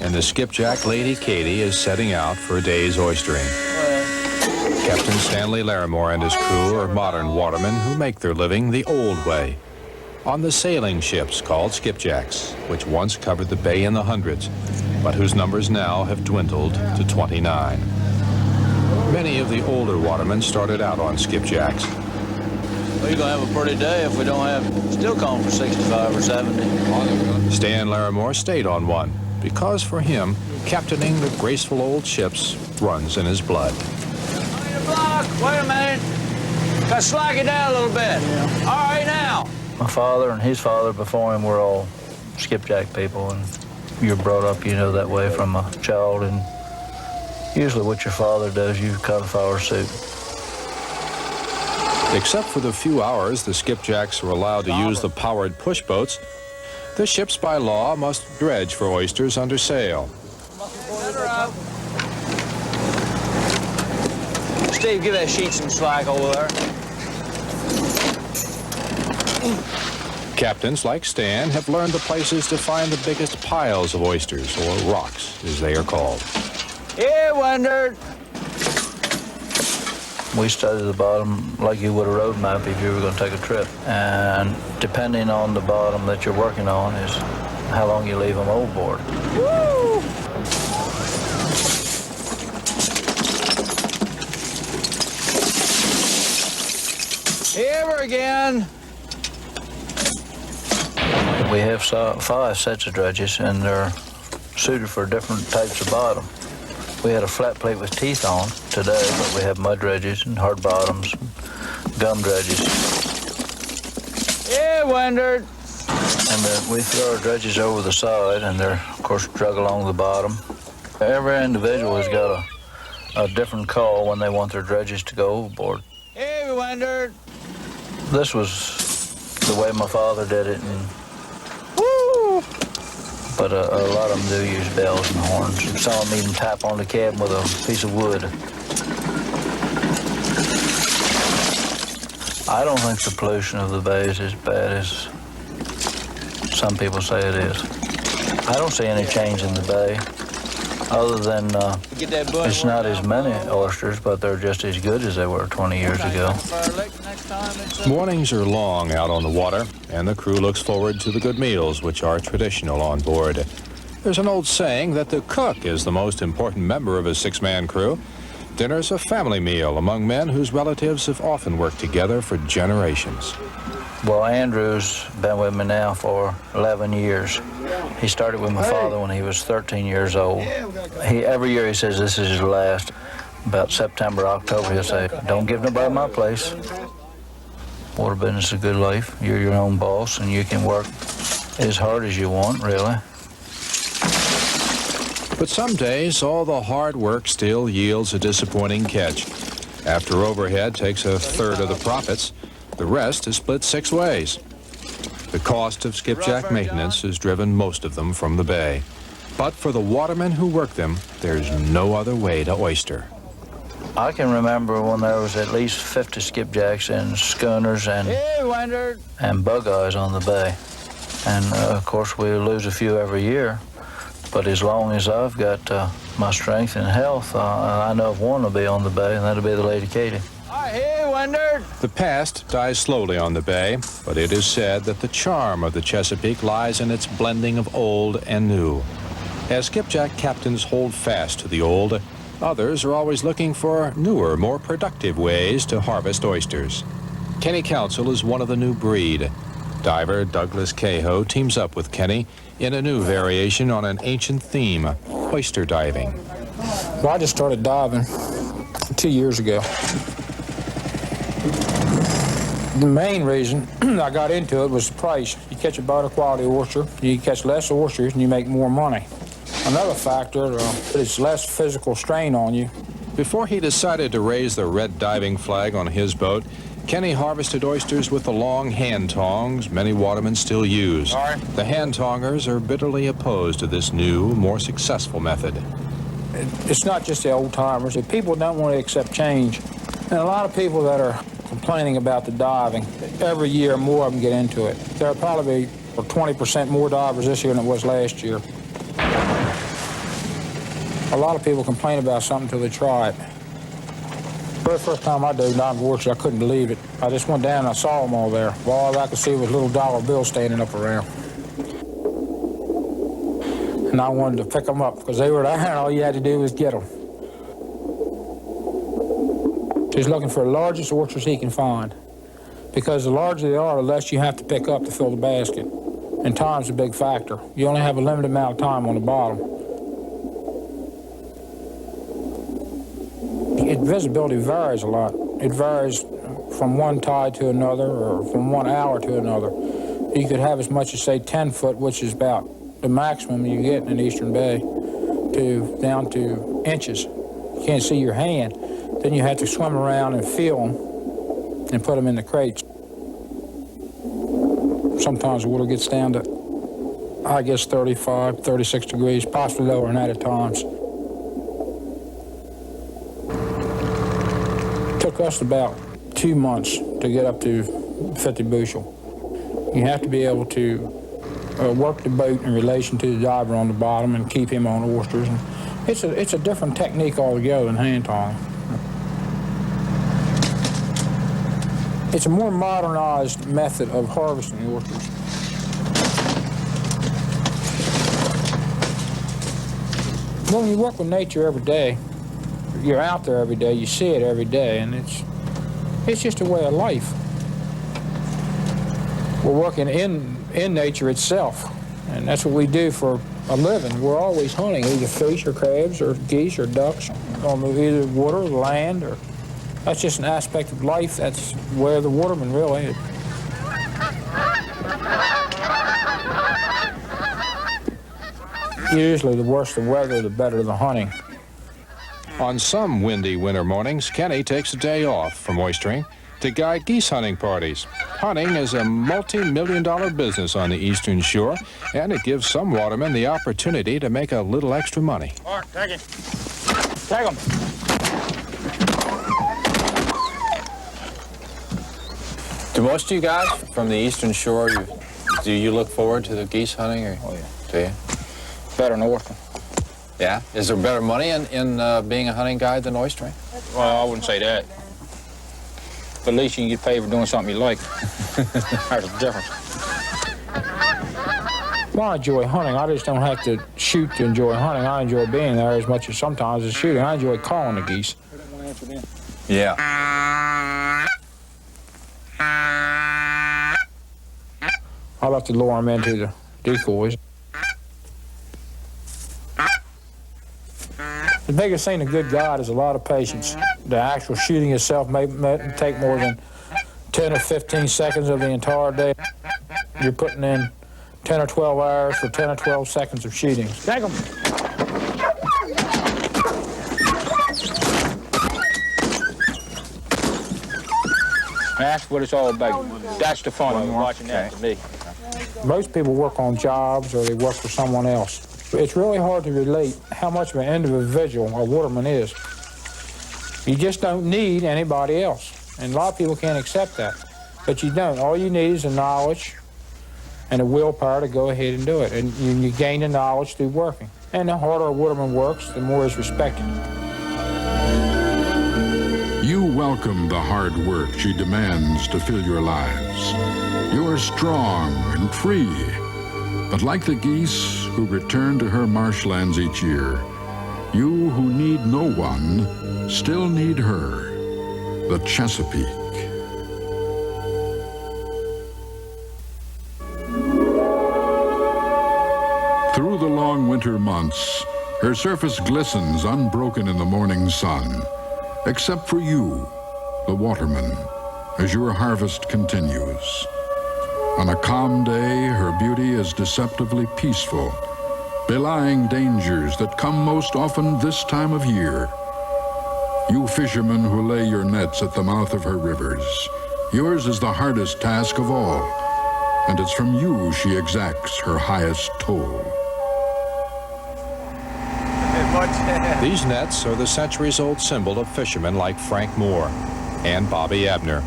and the skipjack Lady Katie is setting out for a day's oystering. Captain Stanley Larimore and his crew are modern watermen who make their living the old way, on the sailing ships called skipjacks, which once covered the bay in the hundreds, but whose numbers now have dwindled to 29. Many of the older watermen started out on skipjacks. We're going to have a pretty day if we don't have still calling for 65 or 70. Stan Larimore stayed on one, because for him, captaining the graceful old ships runs in his blood. Wait a minute. Got to slack it down a little bit. Yeah. All right, now. My father and his father before him were all skipjack people, and you're brought up, you know, that way from a child, and usually what your father does, you kind of follow suit. Except for the few hours the skipjacks are allowed to use the powered push boats, the ships by law must dredge for oysters under sail. Steve, give that sheet some slack over there. Captains like Stan have learned the places to find the biggest piles of oysters, or rocks, as they are called. Here, Wonder. We study the bottom like you would a road map if you were going to take a trip. And depending on the bottom that you're working on is how long you leave them overboard. Woo! Here again. We have 5 sets of dredges, and they're suited for different types of bottom. We had a flat plate with teeth on today, but we have mud dredges and hard bottoms, and gum dredges. Yeah, Wonder. And we throw our dredges over the side, and they're, of course, drug along the bottom. Every individual has got a different call when they want their dredges to go overboard. Hey, Wonder. This was the way my father did it, and but a lot of them do use bells and horns. Some of them even tap on the cabin with a piece of wood. I don't think the pollution of the bay is as bad as some people say it is. I don't see any change in the bay, other than it's not as many oysters, but they're just as good as they were 20 years ago. Mornings are long out on the water, and the crew looks forward to the good meals which are traditional on board. There's an old saying that the cook is the most important member of a 6-man crew. Dinner's a family meal among men whose relatives have often worked together for generations. Well, Andrew's been with me now for 11 years. He started with my father when he was 13 years old. Every year he says this is his last. About September, October, he'll say, don't give nobody my place. Water business is a good life. You're your own boss, and you can work as hard as you want, really. But some days, all the hard work still yields a disappointing catch. After overhead takes a third of the profits, the rest is split 6 ways. The cost of skipjack maintenance has driven most of them from the bay. But for the watermen who work them, there's no other way to oyster. I can remember when there was at least 50 skipjacks and schooners and bug eyes on the bay. And of course we lose a few every year, but as long as I've got my strength and health, I know if one will be on the bay, and that'll be the Lady Katie. The past dies slowly on the bay, but it is said that the charm of the Chesapeake lies in its blending of old and new. As skipjack captains hold fast to the old, others are always looking for newer, more productive ways to harvest oysters. Kenny Council is one of the new breed. Diver Douglas Cahoe teams up with Kenny in a new variation on an ancient theme, oyster diving. Well, I just started diving 2 years ago. The main reason I got into it was the price. You catch a better quality oyster, you catch less oysters, and you make more money. Another factor is less physical strain on you. Before he decided to raise the red diving flag on his boat, Kenny harvested oysters with the long hand tongs many watermen still use. The hand tongers are bitterly opposed to this new, more successful method. It's not just the old timers. People don't want to accept change. And a lot of people that are complaining about the diving, every year more of them get into it. There'll probably be 20% more divers this year than it was last year. A lot of people complain about something until they try it. The first time I did diving oysters, I couldn't believe it. I just went down and I saw them all there. All I could see was little dollar bills standing up around. And I wanted to pick them up because they were there and all you had to do was get them. He's looking for the largest oysters he can find. Because the larger they are, the less you have to pick up to fill the basket. And time's a big factor. You only have a limited amount of time on the bottom. Visibility varies a lot. It varies from one tide to another or from 1 hour to another. You could have as much as, say, 10 foot, which is about the maximum you get in an eastern bay, to down to inches. You can't see your hand. Then you have to swim around and feel them and put them in the crates. Sometimes the water gets down to, I guess, 35, 36 degrees, possibly lower than that at times. It took us about 2 months to get up to 50 bushel. You have to be able to work the boat in relation to the diver on the bottom and keep him on oysters. And it's a different technique altogether than hand tong. It's a more modernized method of harvesting oysters. When you work with nature every day, you're out there every day, you see it every day, and it's just a way of life. We're working in nature itself, and that's what we do for a living. We're always hunting, either fish or crabs or geese or ducks on either water or land. Or that's just an aspect of life. That's where the waterman really is. Usually the worse the weather, the better the hunting. On some windy winter mornings, Kenny takes a day off from oystering to guide geese hunting parties. Hunting is a multi-million-dollar business on the eastern shore, and it gives some watermen the opportunity to make a little extra money. All right, take it. Take them. Do most of you guys from the eastern shore, do you look forward to the geese hunting? Or, oh, yeah. Do you? Better than oyster. Yeah? Is there better money in being a hunting guide than oystering? Well, I wouldn't say that. But at least you can get paid for doing something you like. There's a difference. Well, I enjoy hunting. I just don't have to shoot to enjoy hunting. I enjoy being there as much as sometimes as shooting. I enjoy calling the geese. Yeah. I like to lure them into the decoys. The biggest thing a good guide is a lot of patience. The actual shooting itself may take more than 10 or 15 seconds of the entire day. You're putting in 10 or 12 hours for 10 or 12 seconds of shooting. Take them. That's what it's all about. That's the fun when you're watching that to me. Most people work on jobs or they work for someone else. It's really hard to relate how much of an individual a waterman is. You just don't need anybody else. And a lot of people can't accept that. But you don't. All you need is the knowledge and the willpower to go ahead and do it. And you gain the knowledge through working. And the harder a waterman works, the more he's respected. You welcome the hard work she demands to fill your lives. You are strong and free. But like the geese who return to her marshlands each year, you who need no one still need her, the Chesapeake. Through the long winter months, her surface glistens unbroken in the morning sun, except for you, the waterman, as your harvest continues. On a calm day, her beauty is deceptively peaceful, belying dangers that come most often this time of year. You fishermen who lay your nets at the mouth of her rivers, yours is the hardest task of all, and it's from you she exacts her highest toll. These nets are the centuries-old symbol of fishermen like Frank Moore and Bobby Abner.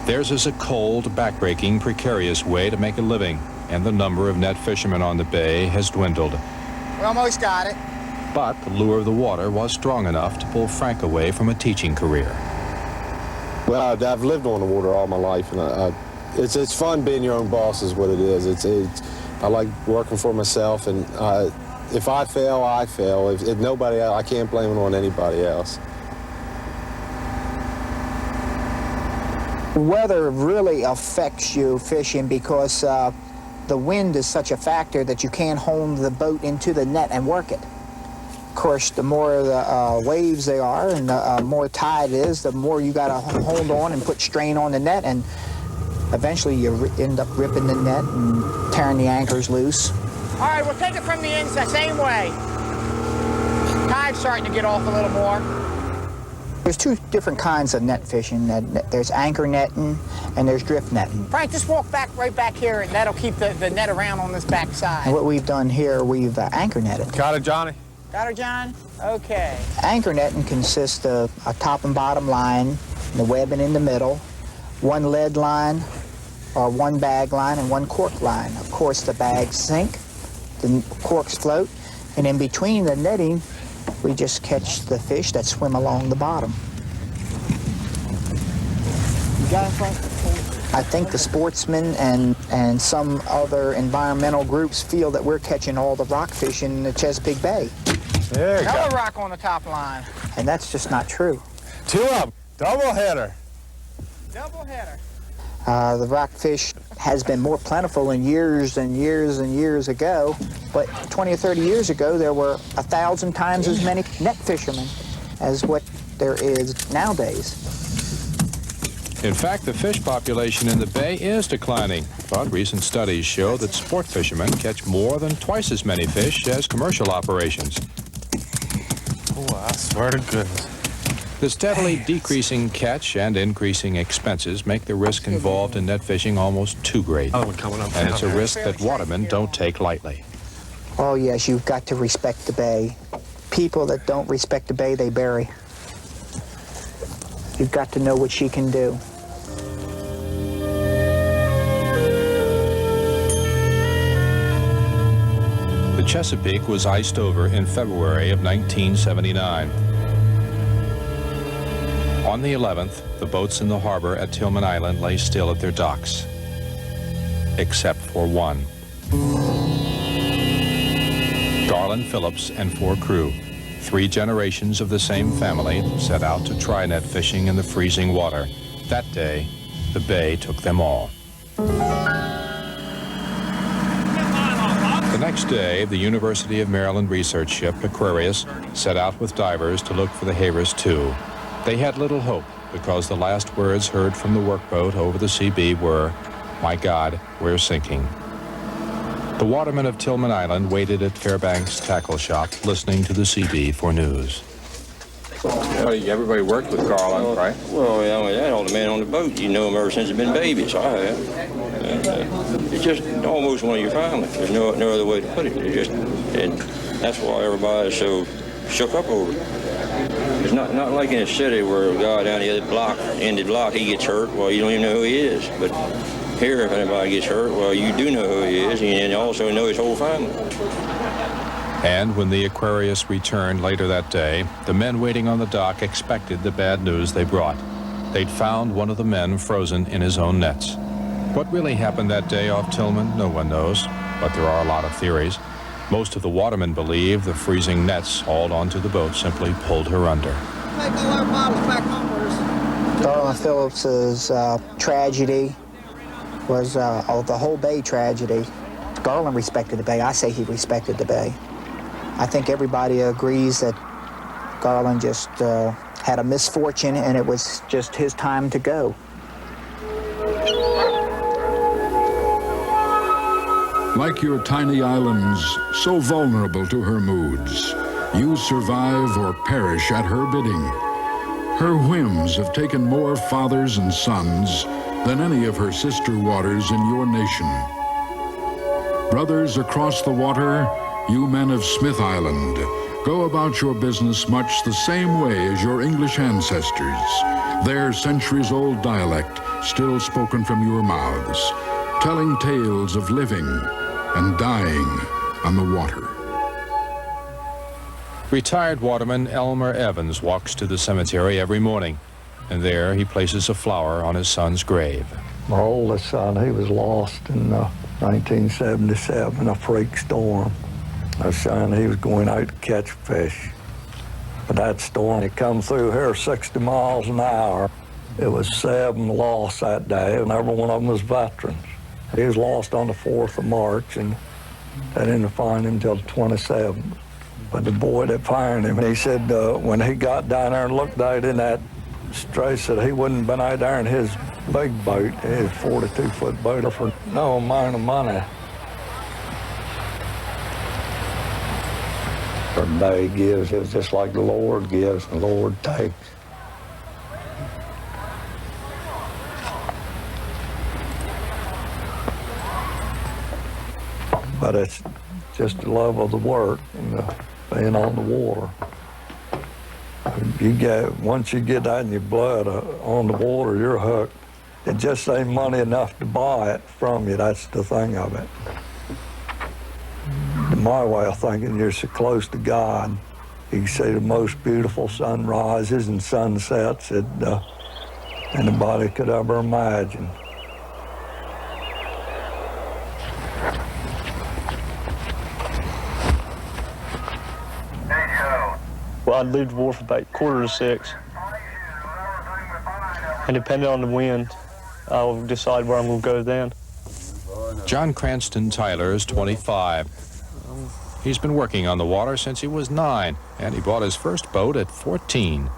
Theirs is a cold, backbreaking, precarious way to make a living, and the number of net fishermen on the bay has dwindled. We almost got it. But the lure of the water was strong enough to pull Frank away from a teaching career. Well, I've lived on the water all my life, and it's fun being your own boss is what it is. I like working for myself, and if I fail, I fail. If nobody else, I can't blame it on anybody else. Weather really affects you fishing because the wind is such a factor that you can't hold the boat into the net and work it. Of course, the more the waves they are and the more tide it is, the more you got to hold on and put strain on the net, and eventually you end up ripping the net and tearing the anchors loose. All right, we'll take it from the inside, same way. Tide's starting to get off a little more. There's two different kinds of net fishing. There's anchor netting and there's drift netting. Frank, just walk right back here, and that'll keep the net around on this back side. And what we've done here, we've anchor netted. Got it, Johnny? Got her, John? Okay. Anchor netting consists of a top and bottom line, the webbing in the middle, one lead line, or one bag line, and one cork line. Of course, the bags sink, the corks float, and in between the netting, we just catch the fish that swim along the bottom. You got it, Frank? I think the sportsmen and some other environmental groups feel that we're catching all the rockfish in the Chesapeake Bay. There you go. Another rock on the top line. And that's just not true. Two up. Double header. Double header. The rockfish has been more plentiful in years and years and years ago, but 20 or 30 years ago there were 1,000 times as many net fishermen as what there is nowadays. In fact, the fish population in the bay is declining, but recent studies show that sport fishermen catch more than twice as many fish as commercial operations. Oh, I swear to goodness. The steadily decreasing catch and increasing expenses make the risk involved in net fishing almost too great. Another one coming up. And it's a risk that watermen don't take lightly. Oh yes, you've got to respect the bay. People that don't respect the bay, they bury. You've got to know what she can do. The Chesapeake was iced over in February of 1979. On the 11th, the boats in the harbor at Tillman Island lay still at their docks, except for one. Garland Phillips and 4 crew, 3 generations of the same family, set out to try net fishing in the freezing water. That day, the bay took them all. The next day, the University of Maryland research ship Aquarius set out with divers to look for the Havers 2. They had little hope because the last words heard from the workboat over the CB were, "My God, we're sinking." The watermen of Tillman Island waited at Fairbanks Tackle Shop listening to the CB for news. Well, everybody worked with Garland, right? Well, I mean, that all the man on the boat. You know him ever since he's been babies. I have. And, it's just almost one of your family. There's no other way to put it. And that's why everybody's so shook up over it. It's not like in a city where a guy down the other block, end of the block, he gets hurt. Well, you don't even know who he is. But here, if anybody gets hurt, well, you do know who he is, and you also know his whole family. And when the Aquarius returned later that day, the men waiting on the dock expected the bad news they brought. They'd found one of the men frozen in his own nets. What really happened that day off Tillman, no one knows, but there are a lot of theories. Most of the watermen believe the freezing nets hauled onto the boat simply pulled her under. Garland Phillips's tragedy was the whole Bay tragedy. Garland respected the Bay. I say he respected the Bay. I think everybody agrees that Garland just had a misfortune and it was just his time to go. Like your tiny islands, so vulnerable to her moods, you survive or perish at her bidding. Her whims have taken more fathers and sons than any of her sister waters in your nation. Brothers across the water, you men of Smith Island, go about your business much the same way as your English ancestors, their centuries-old dialect still spoken from your mouths, telling tales of living and dying on the water. Retired waterman Elmer Evans walks to the cemetery every morning, and there he places a flower on his son's grave. My oldest son, he was lost in 1977, a freak storm. My son, he was going out to catch fish. But that storm, it come through here 60 miles an hour. It was 7 lost that day, and every one of them was veterans. He was lost on the 4th of March, and they didn't find him until the 27th. But the boy that found him, he said when he got down there and looked out in that strait, said he wouldn't have been out there in his big boat, his 42-foot boat, for no amount of money. Everybody gives, it was just like the Lord gives and the Lord takes. But it's just the love of the work and being on the water. Once you get that in your blood on the water, you're hooked. It just ain't money enough to buy it from you. That's the thing of it. My way of thinking, you're so close to God. You can see the most beautiful sunrises and sunsets that anybody could ever imagine. Well, I'd leave the wharf about 5:45. And depending on the wind, I'll decide where I'm going to go then. John Cranston Tyler is 25. He's been working on the water since he was 9, and he bought his first boat at 14.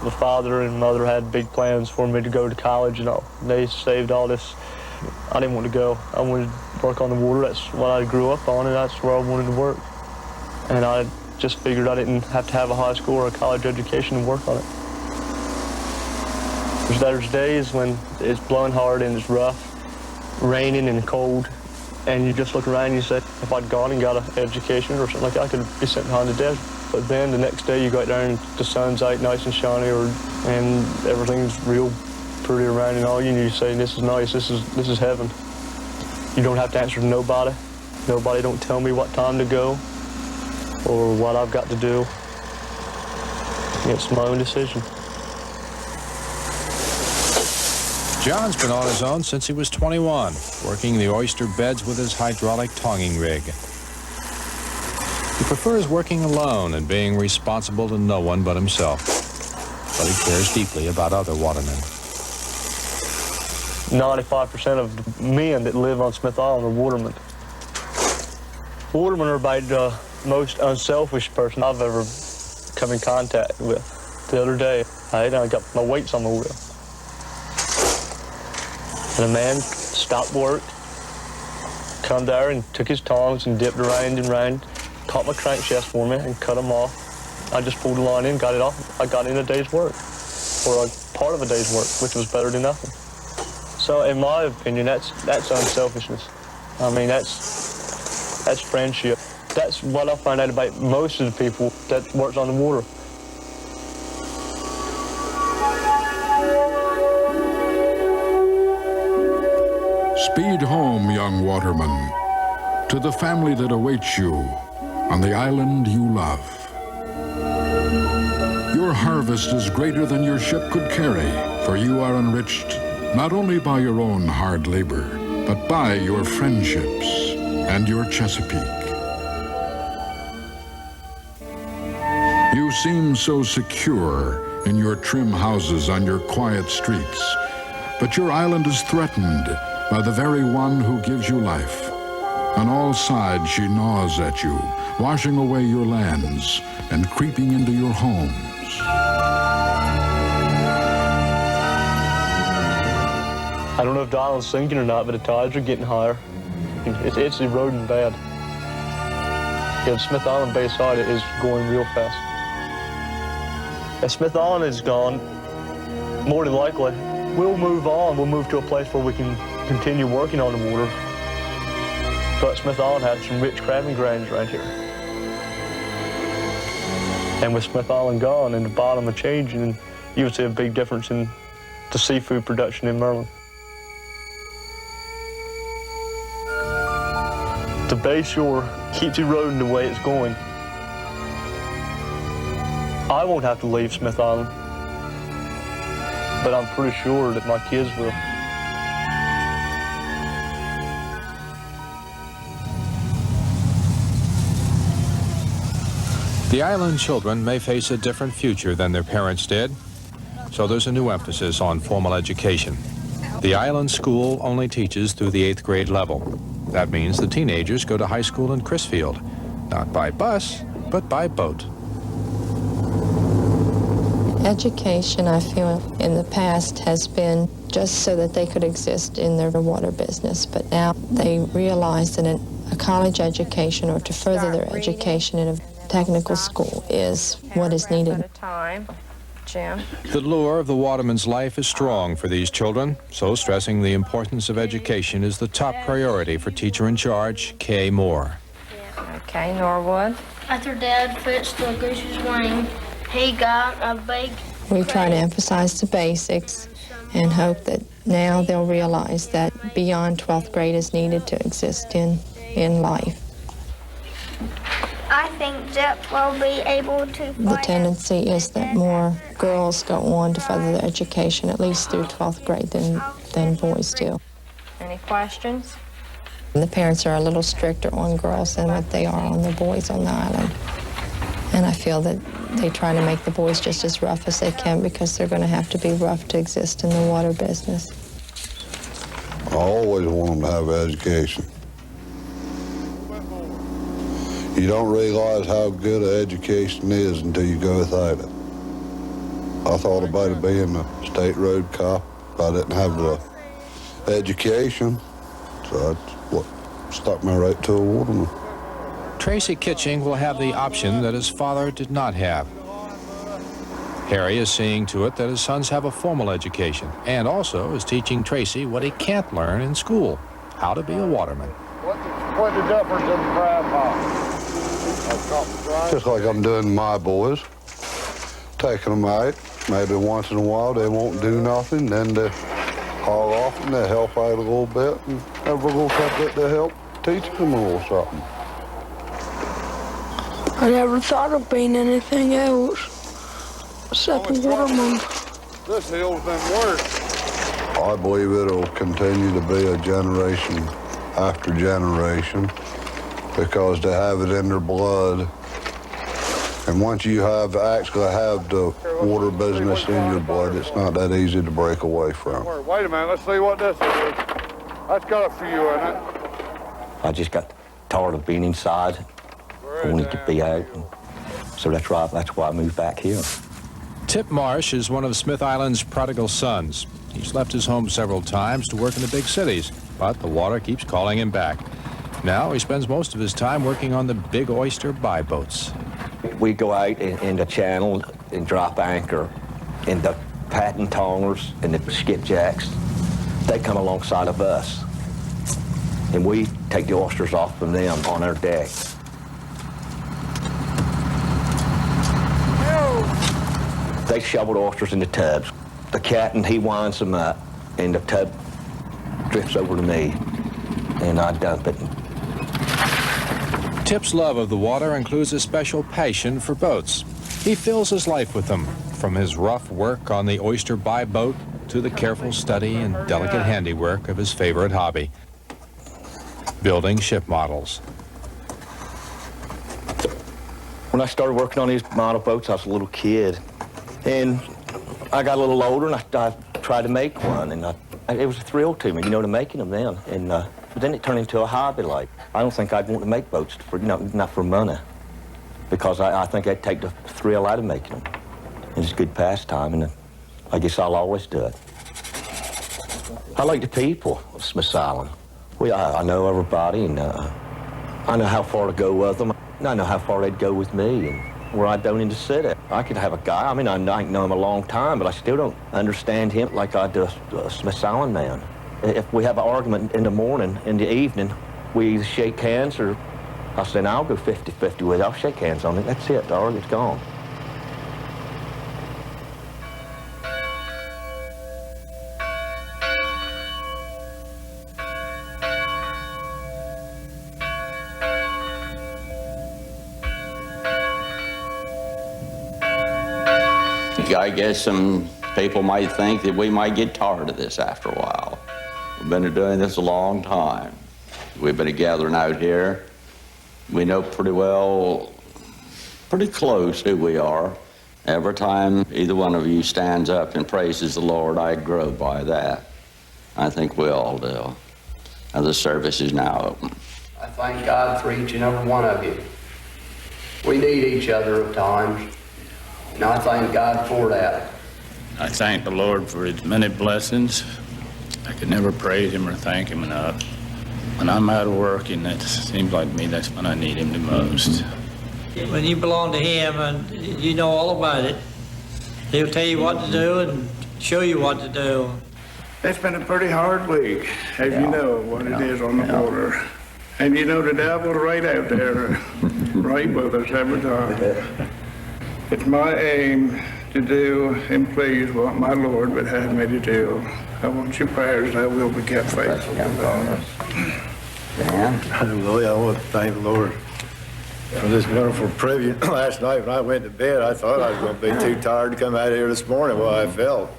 My father and mother had big plans for me to go to college and all. They saved all this. I didn't want to go. I wanted to work on the water. That's what I grew up on, and that's where I wanted to work. And I just figured I didn't have to have a high school or a college education to work on it. There's days when it's blowing hard and it's rough, raining and cold, and you just look around and you say, if I'd gone and got an education or something like that, I could be sitting behind the desk. But then the next day you go out there and the sun's out nice and shiny, and everything's real pretty around and all you, and you say, this is nice, this is heaven. You don't have to answer to nobody. Nobody don't tell me what time to go or what I've got to do. It's my own decision. John's been on his own since he was 21, working the oyster beds with his hydraulic tonging rig. He prefers working alone and being responsible to no one but himself, but he cares deeply about other watermen. 95% of the men that live on Smith Island are watermen. Watermen are about the most unselfish person I've ever come in contact with. The other day, I got my weights on the wheel. And a man stopped work, come there and took his tongs and dipped around and around, caught my crankshaft for me and cut them off. I just pulled the line in, got it off. I got in a day's work, or a part of a day's work, which was better than nothing. So in my opinion, that's unselfishness. I mean, that's friendship. That's what I find out about most of the people that works on the water. Speed home, young waterman, to the family that awaits you on the island you love. Your harvest is greater than your ship could carry, for you are enriched not only by your own hard labor, but by your friendships and your Chesapeake. You seem so secure in your trim houses on your quiet streets, but your island is threatened by the very one who gives you life. On all sides she gnaws at you, washing away your lands and creeping into your homes. I don't know if the island's sinking or not, but the tides are getting higher. It's eroding bad. Yeah, Smith Island Bay side is going real fast. If Smith Island is gone, more than likely, we'll move on. We'll move to a place where we can continue working on the water. But Smith Island has some rich crabbing grounds right here. And with Smith Island gone and the bottom are changing, you would see a big difference in the seafood production in Maryland. The bay shore keeps eroding the way it's going. I won't have to leave Smith Island, but I'm pretty sure that my kids will. The island children may face a different future than their parents did, so there's a new emphasis on formal education. The island school only teaches through the 8th grade level. That means the teenagers go to high school in Crisfield, not by bus, but by boat. Education, I feel, in the past has been just so that they could exist in their water business, but now they realize that a college education or to further their education in a technical school is what is needed. Jim. The lure of the waterman's life is strong for these children, so stressing the importance of education is the top priority for teacher in charge, Kay Moore. Okay, Norwood. After Dad fixed the goose's wing, he got a big... We try to emphasize the basics and hope that now they'll realize that beyond 12th grade is needed to exist in life. I think Zip will be able to... The tendency is that more girls go on to further their education, at least through 12th grade, than boys do. Any questions? The parents are a little stricter on girls than what they are on the boys on the island. And I feel that they try to make the boys just as rough as they can because they're going to have to be rough to exist in the water business. I always want them to have an education. You don't realize how good an education is until you go without it. I thought about it being a state road cop. I didn't have the education, so that's what stuck me right to a waterman. Tracy Kitching will have the option that his father did not have. Harry is seeing to it that his sons have a formal education and also is teaching Tracy what he can't learn in school, how to be a waterman. What's the difference in the crab pot? Just like I'm doing my boys, taking them out. Maybe once in a while they won't do nothing, then they haul off and they help out a little bit, and every little bit they help teach them a little something. I never thought of being anything else except a waterman. This hill's been work. I believe it'll continue to be a generation after generation because they have it in their blood. And once you actually have the water business in your blood, it's not that easy to break away from. Wait a minute, let's see what this is. That's got a few in it. I just got tired of being inside. I wanted to be out. So that's why I moved back here. Tip Marsh is one of Smith Island's prodigal sons. He's left his home several times to work in the big cities, but the water keeps calling him back. Now he spends most of his time working on the big oyster buy boats. We go out in the channel and drop anchor, and the patent tongers and the skipjacks, they come alongside of us, and we take the oysters off from them on our deck. They shovel the oysters in the tubs. The captain, he winds them up, and the tub drifts over to me, and I dump it. Tip's love of the water includes a special passion for boats. He fills his life with them, from his rough work on the oyster buy boat to the careful study and delicate handiwork of his favorite hobby, building ship models. When I started working on these model boats, I was a little kid, and I got a little older, and I tried to make one, and it was a thrill to me, to making them then. And but then it turned into a hobby. Like, I don't think I'd want to make boats for, not for money, because I think I'd take the thrill out of making them. It's a good pastime, and I guess I'll always do it. I like the people of Smith Island. I know everybody, and I know how far to go with them. And I know how far they'd go with me, and where I don't in the city. I could have a guy, I ain't known him a long time, but I still don't understand him like I do a Smith Island man. If we have an argument in the morning, in the evening, we either shake hands, or I'll say, I'll go 50-50 with it. I'll shake hands on it. That's it. The argument's gone. I guess some people might think that we might get tired of this after a while. We've been doing this a long time. We've been gathering out here. We know pretty close who we are. Every time either one of you stands up and praises the Lord, I grow by that. I think we all do. And the service is now open. I thank God for each and every one of you. We need each other at times. And I thank God for that. I thank the Lord for his many blessings. I could never praise him or thank him enough. When I'm out of work, and that seems like to me that's when I need him the most. When you belong to him and you know all about it, he'll tell you what to do and show you what to do. It's been a pretty hard week, as you know what it is on the border. And the devil's right out there, right with us every time. It's my aim to do and please what my Lord would have me to do. I want your prayers that I will be kept faithful. Hallelujah. I want to thank the Lord for this wonderful privilege. Last night when I went to bed, I thought I was going to be too tired to come out here this morning. Well, I felt.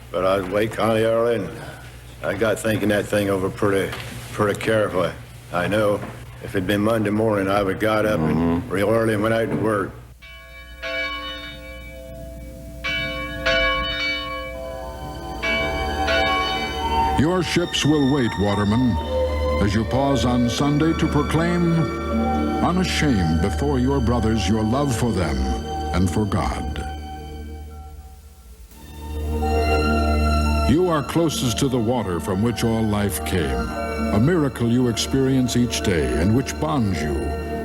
But I was awake kind of early, and I got thinking that thing over pretty carefully. I know if it'd been Monday morning, I would have got up and real early and went out to work. Your ships will wait, watermen, as you pause on Sunday to proclaim, unashamed before your brothers, your love for them and for God. You are closest to the water from which all life came, a miracle you experience each day and which bonds you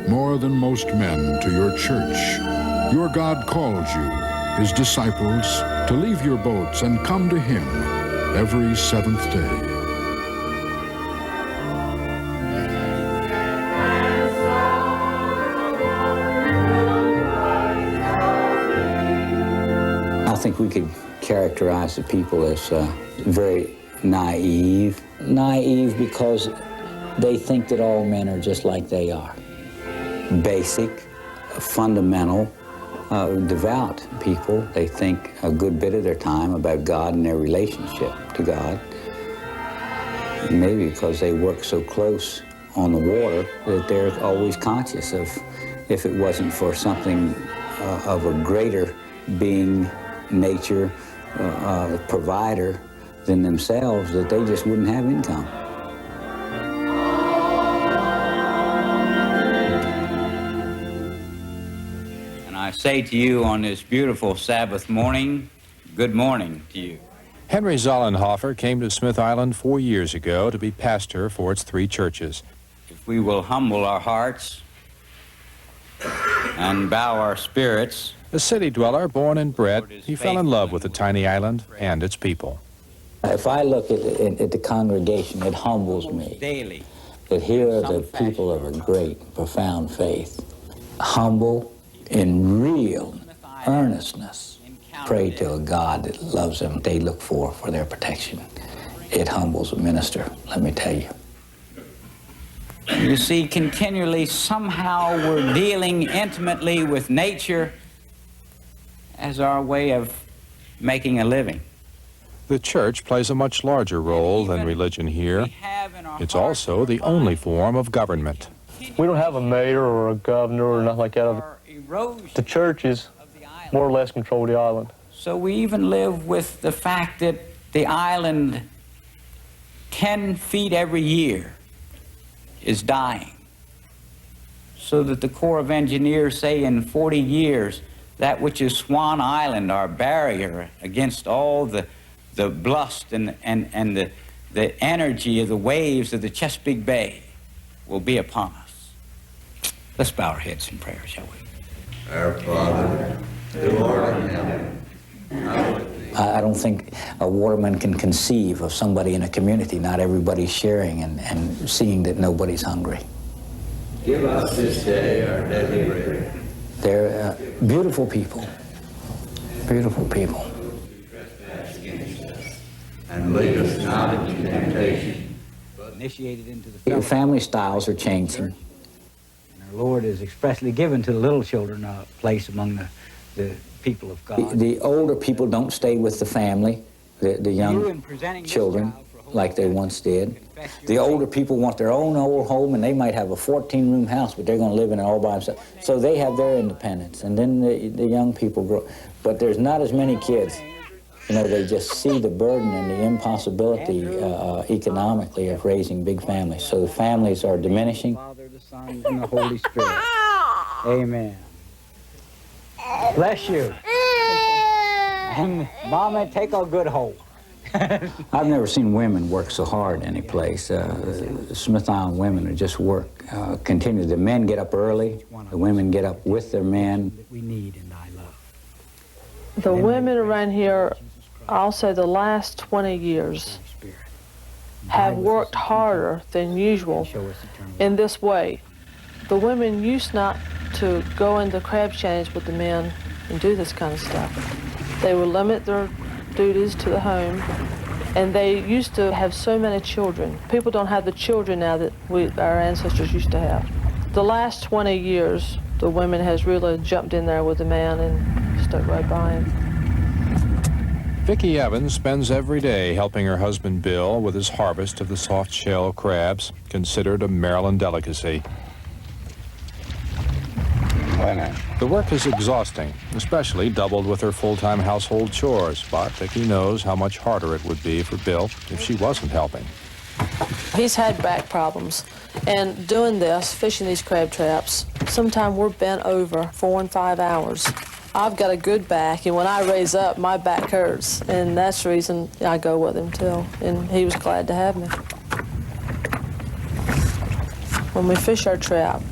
more than most men to your church. Your God calls you, his disciples, to leave your boats and come to him every seventh day. I think we could characterize the people as very naive. Naive because they think that all men are just like they are. Basic, fundamental, devout people. They think a good bit of their time about God and their relationship to God. Maybe because they work so close on the water that they're always conscious of, if it wasn't for something of a greater being, nature, provider than themselves, that they just wouldn't have income. I say to you on this beautiful Sabbath morning, good morning to you. Henry Zollenhofer came to Smith Island 4 years ago to be pastor for its 3 churches. If we will humble our hearts and bow our spirits. A city dweller, born and bred, he fell in love with the tiny island and its people. If I look at the congregation, it humbles me. Daily. That here are the people of a great, profound faith, humble in real earnestness, pray to a God that loves them, they look for their protection. It humbles a minister, let me tell you. You see, continually, somehow we're dealing intimately with nature as our way of making a living. The church plays a much larger role than religion here. It's also the only form of government. We don't have a mayor or a governor or nothing like that. The churches more or less control the island. So we even live with the fact that the island, 10 feet every year, is dying. So that the Corps of Engineers say in 40 years, that which is Swan Island, our barrier against all the blust and the energy of the waves of the Chesapeake Bay, will be upon us. Let's bow our heads in prayer, shall we? Our Father, who art in heaven. I don't think a waterman can conceive of somebody in a community, not everybody sharing and seeing that nobody's hungry. Give us this day our daily bread. They're beautiful people, beautiful people. And lead us not into temptation. Initiated into the Family styles are changing. And our Lord is expressly given to the little children a place among the people of God. The older people don't stay with the family, the young children, like they once did. The older people want their own old home, and they might have a 14-room house, but they're going to live in it all by themselves. So they have their independence, and then the young people grow. But there's not as many kids. You know, they just see the burden and the impossibility economically of raising big families. So the families are diminishing. Father, the Son, and the Holy Spirit. Amen. Bless you. And Mama, take a good hold. I've never seen women work so hard any place. Smith Island women are just work continue. The men get up early. The women get up with their men. We need in thy love. The women around here, also the last 20 years, have worked harder than usual in this way. The women used not to go into crab change with the men and do this kind of stuff. They would limit their duties to the home, and they used to have so many children. People don't have the children now that our ancestors used to have. The last 20 years, the women has really jumped in there with the man and stuck right by him. Vicki Evans spends every day helping her husband Bill with his harvest of the soft-shell crabs, considered a Maryland delicacy. The work is exhausting, especially doubled with her full-time household chores, but Vicki knows how much harder it would be for Bill if she wasn't helping. He's had back problems, and doing this, fishing these crab traps, sometimes we're bent over 4 and 5 hours. I've got a good back, and when I raise up, my back hurts, and that's the reason I go with him too, and he was glad to have me. When we fish our trap,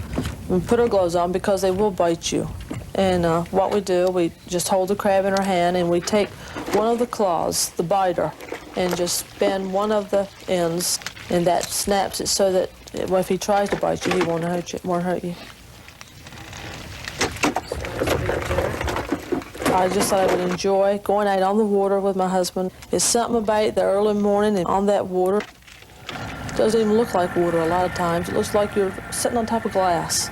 we put our gloves on because they will bite you. And what we do, we just hold the crab in our hand, and we take one of the claws, the biter, and just bend one of the ends, and that snaps it so that if he tries to bite you, he won't hurt you. I just thought I would enjoy going out on the water with my husband. It's something about the early morning and on that water. It doesn't even look like water a lot of times. It looks like you're sitting on top of glass.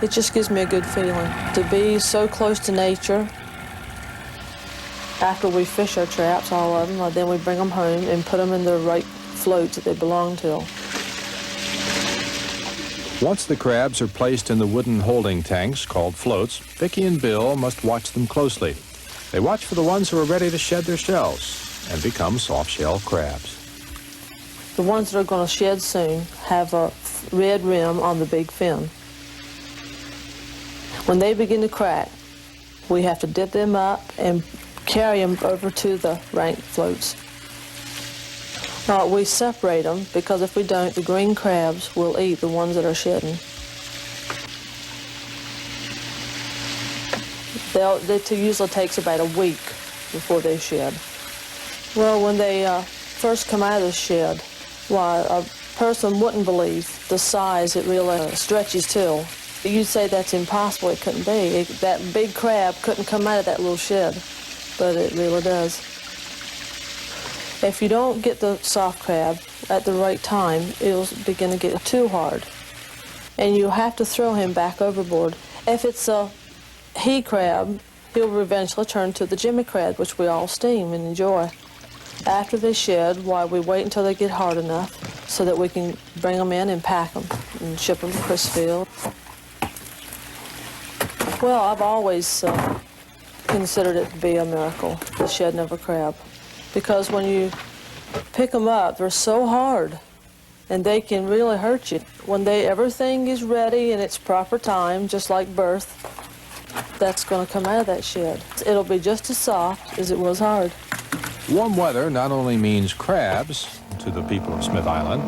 It just gives me a good feeling to be so close to nature. After we fish our traps, all of them, then we bring them home and put them in the right floats that they belong to. Once the crabs are placed in the wooden holding tanks called floats, Vicki and Bill must watch them closely. They watch for the ones who are ready to shed their shells and become soft-shell crabs. The ones that are going to shed soon have a red rim on the big fin. When they begin to crack, we have to dip them up and carry them over to the rank floats. We separate them because if we don't, the green crabs will eat the ones that are shedding. It usually takes about a week before they shed. Well, when they first come out of the shed, why, a person wouldn't believe the size it really stretches to. You'd say that's impossible. It couldn't be. That big crab couldn't come out of that little shed, but it really does. If you don't get the soft crab at the right time, it'll begin to get too hard, and you have to throw him back overboard. If it's a he crab, he'll eventually turn to the Jimmy crab, which we all steam and enjoy. After they shed, we wait until they get hard enough so that we can bring them in and pack them and ship them to Chrisfield. Well, I've always considered it to be a miracle, the shedding of a crab, because when you pick them up, they're so hard, and they can really hurt you. When everything is ready in its proper time, just like birth, that's going to come out of that shed. It'll be just as soft as it was hard. Warm weather not only means crabs to the people of Smith Island,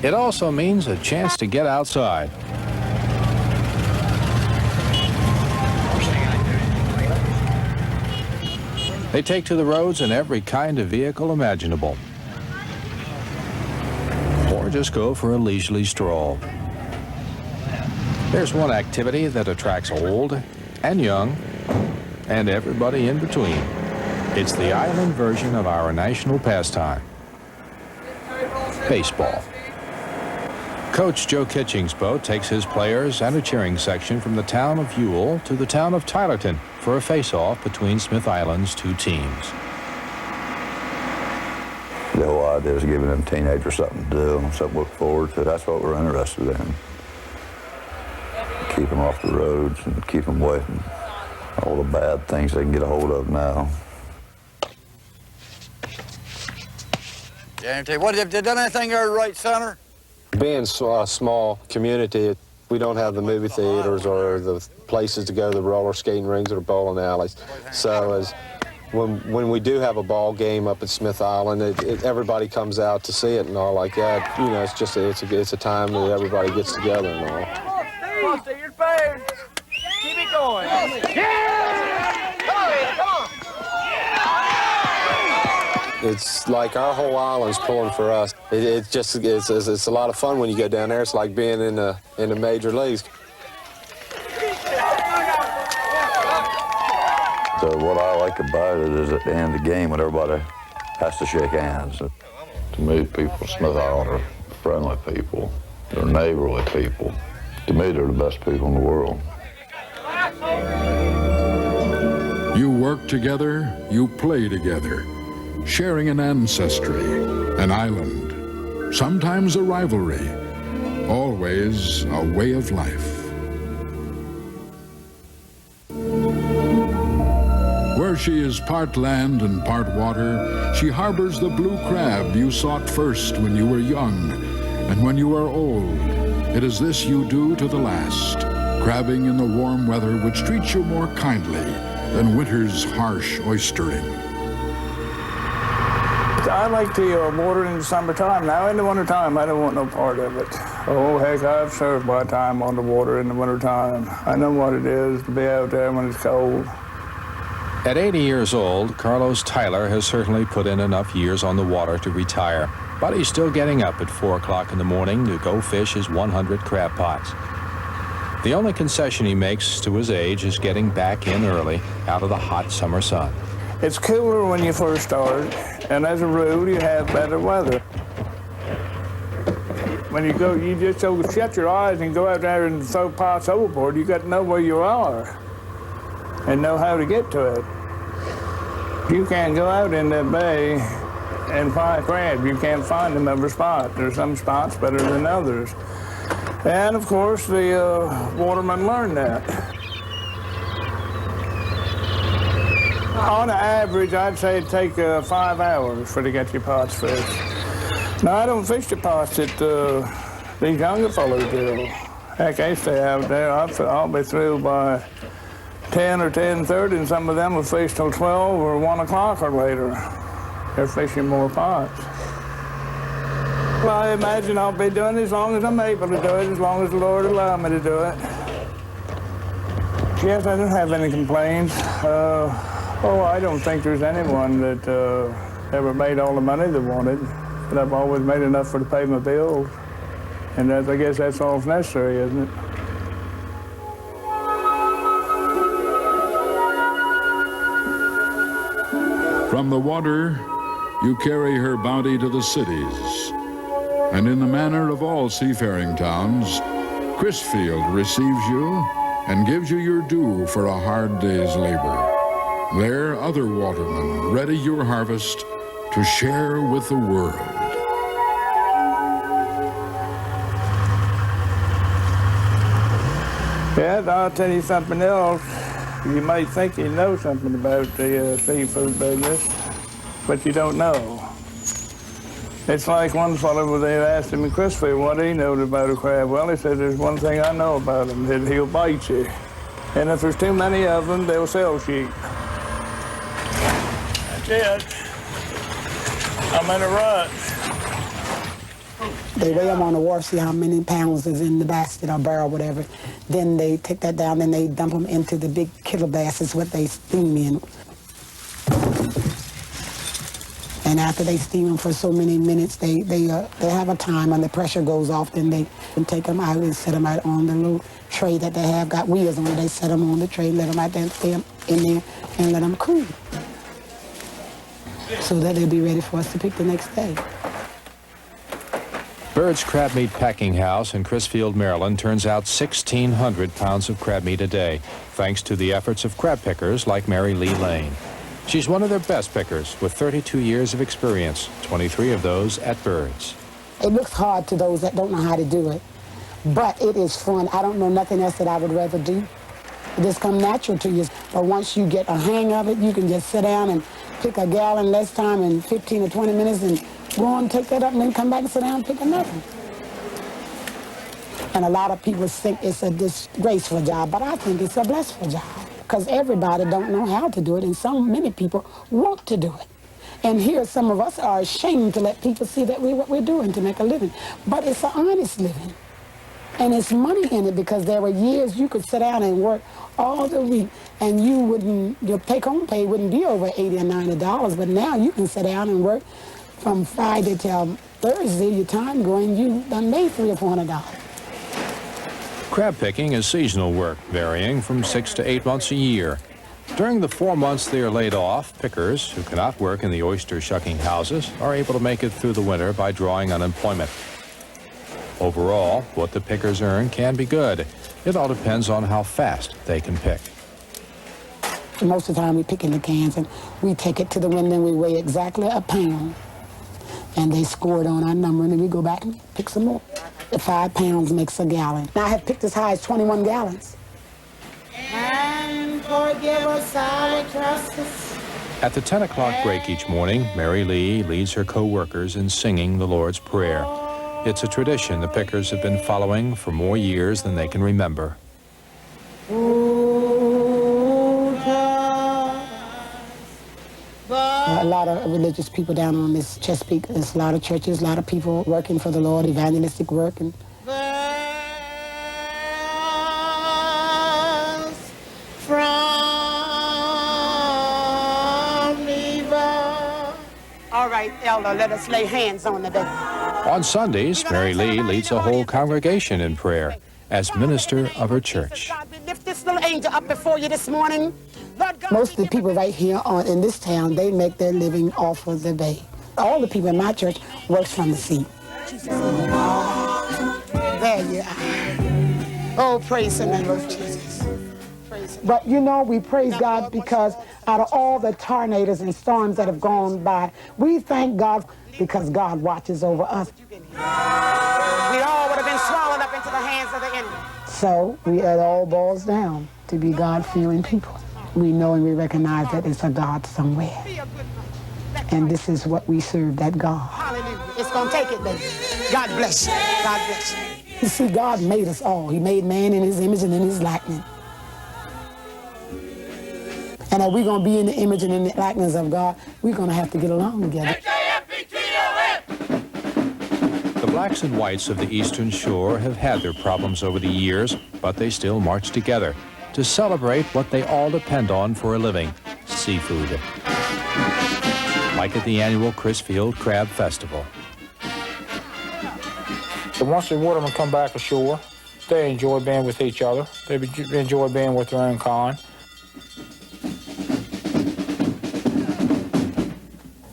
it also means a chance to get outside. They take to the roads in every kind of vehicle imaginable, or just go for a leisurely stroll. There's one activity that attracts old and young and everybody in between. It's the island version of our national pastime, baseball. Coach Joe Kitching's boat takes his players and a cheering section from the town of Ewell to the town of Tylerton for a face-off between Smith Island's two teams. The whole idea is giving them teenagers something to do, something to look forward to. That's what we're interested in. Keep them off the roads and keep them away from all the bad things they can get a hold of now. Guarantee. What, have they done anything there to right center? Being a small community, we don't have the movie theaters or the places to go, the roller skating rings or the bowling alleys. So when we do have a ball game up at Smith Island, everybody comes out to see it and all like that. You know, it's a time that everybody gets together and all. Come on, Steve, you're fired. Keep it going. Yeah! Come on. It's like our whole island's pulling for us. It's a lot of fun when you go down there. It's like being in the major leagues. So what I like about it is at the end of the game when everybody has to shake hands. To me, people from Smith Island are friendly people. They're neighborly people. To me, they're the best people in the world. You work together, you play together, sharing an ancestry, an island, sometimes a rivalry, always a way of life. Where she is part land and part water, she harbors the blue crab you sought first when you were young, and when you are old, it is this you do to the last, crabbing in the warm weather which treats you more kindly than winter's harsh oystering. I like the water in the summertime. Now in the wintertime, I don't want no part of it. Oh, heck, I've served my time on the water in the wintertime. I know what it is to be out there when it's cold. At 80 years old, Carlos Tyler has certainly put in enough years on the water to retire, but he's still getting up at 4 o'clock in the morning to go fish his 100 crab pots. The only concession he makes to his age is getting back in early out of the hot summer sun. It's cooler when you first start, and as a rule, you have better weather. When you go, you just shut your eyes and go out there and throw pots overboard. You got to know where you are and know how to get to it. You can't go out in that bay and find crab. You can't find them every spot. There's some spots better than others. And of course, the watermen learned that. On average, I'd say it'd take 5 hours to get your pots fished. Now, I don't fish the pots that these younger fellows do. Heck, they stay out there. I'll be through by 10 or 10:30, and some of them will fish till 12 or 1 o'clock or later. They're fishing more pots. Well, I imagine I'll be doing it as long as I'm able to do it, as long as the Lord allows me to do it. Yes, I don't have any complaints. I don't think there's anyone that ever made all the money they wanted, but I've always made enough to pay my bills. And I guess that's all that's necessary, isn't it? From the water, you carry her bounty to the cities. And in the manner of all seafaring towns, Chrisfield receives you and gives you your due for a hard day's labor. There, other watermen ready your harvest to share with the world. Yeah, I'll tell you something else. You might think you know something about the seafood business, but you don't know. It's like one fellow, they asked him in Chrisfield what he knows about a crab. Well, he said, there's one thing I know about him, that he'll bite you. And if there's too many of them, they'll sell sheep. That's it. I'm in a rut. They weigh them on the wharf, see how many pounds is in the basket or barrel, whatever. Then they take that down, then they dump them into the big killer baskets, what they steam in. And after they steam them for so many minutes, they have a time, and the pressure goes off, then they can take them out and set them out on the little tray that they have, got wheels on it. They set them on the tray, let them out there, stay in there, and let them cool, so that they'll be ready for us to pick the next day. Byrd's Crab Meat Packing House in Chrisfield, Maryland turns out 1,600 pounds of crab meat a day, thanks to the efforts of crab pickers like Mary Lee Lane. She's one of their best pickers with 32 years of experience, 23 of those at Byrd's. It looks hard to those that don't know how to do it, but it is fun. I don't know nothing else that I would rather do. It just comes natural to you. But once you get a hang of it, you can just sit down and pick a gallon less time in 15 or 20 minutes and go on and take that up and then come back and sit down and pick another. And a lot of people think it's a disgraceful job, but I think it's a blissful job, because everybody don't know how to do it, and so many people want to do it. And here some of us are ashamed to let people see that what we're doing to make a living. But it's an honest living. And it's money in it, because there were years you could sit down and work all the week and your take-home pay wouldn't be over $80 or $90, but now you can sit down and work from Friday till Thursday, your time going, you done made $300 or $400. Crab picking is seasonal work, varying from 6 to 8 months a year. During the 4 months they are laid off, pickers who cannot work in the oyster shucking houses are able to make it through the winter by drawing unemployment. Overall, what the pickers earn can be good. It all depends on how fast they can pick. Most of the time we pick in the cans and we take it to the window and we weigh exactly a pound. And they score it on our number, and then we go back and pick some more. 5 pounds makes a gallon. Now I have picked as high as 21 gallons. And forgive us our trespasses. At the 10 o'clock break each morning, Mary Lee leads her co-workers in singing the Lord's Prayer. It's a tradition the pickers have been following for more years than they can remember. A lot of religious people down on this Chesapeake. There's a lot of churches, a lot of people working for the Lord, evangelistic work. And all right, Elder, let us lay hands on the baby. On Sundays, Mary Lee leads a whole congregation in prayer as minister of her church. We lift this little angel up before you this morning. Most of the people right here in this town, they make their living off of the bay. All the people in my church works from the sea. There you are. Oh, praise the name of Jesus. But you know, we praise God because out of all the tornadoes and storms that have gone by, we thank God because God watches over us. We all would have been swallowed up into the hands of the enemy. So it all boils down to be God-fearing people. We know and we recognize that it's a God somewhere. And this is what we serve, that God. Hallelujah. It's going to take it, baby. God bless you. God bless you. You see, God made us all. He made man in his image and in his likeness. And if we're going to be in the image and in the likeness of God, we're going to have to get along together. The blacks and whites of the Eastern Shore have had their problems over the years, but they still march together. to celebrate what they all depend on for a living, seafood. Like at the annual Crisfield Crab Festival. So once the watermen come back ashore, they enjoy being with each other. They enjoy being with their own kind.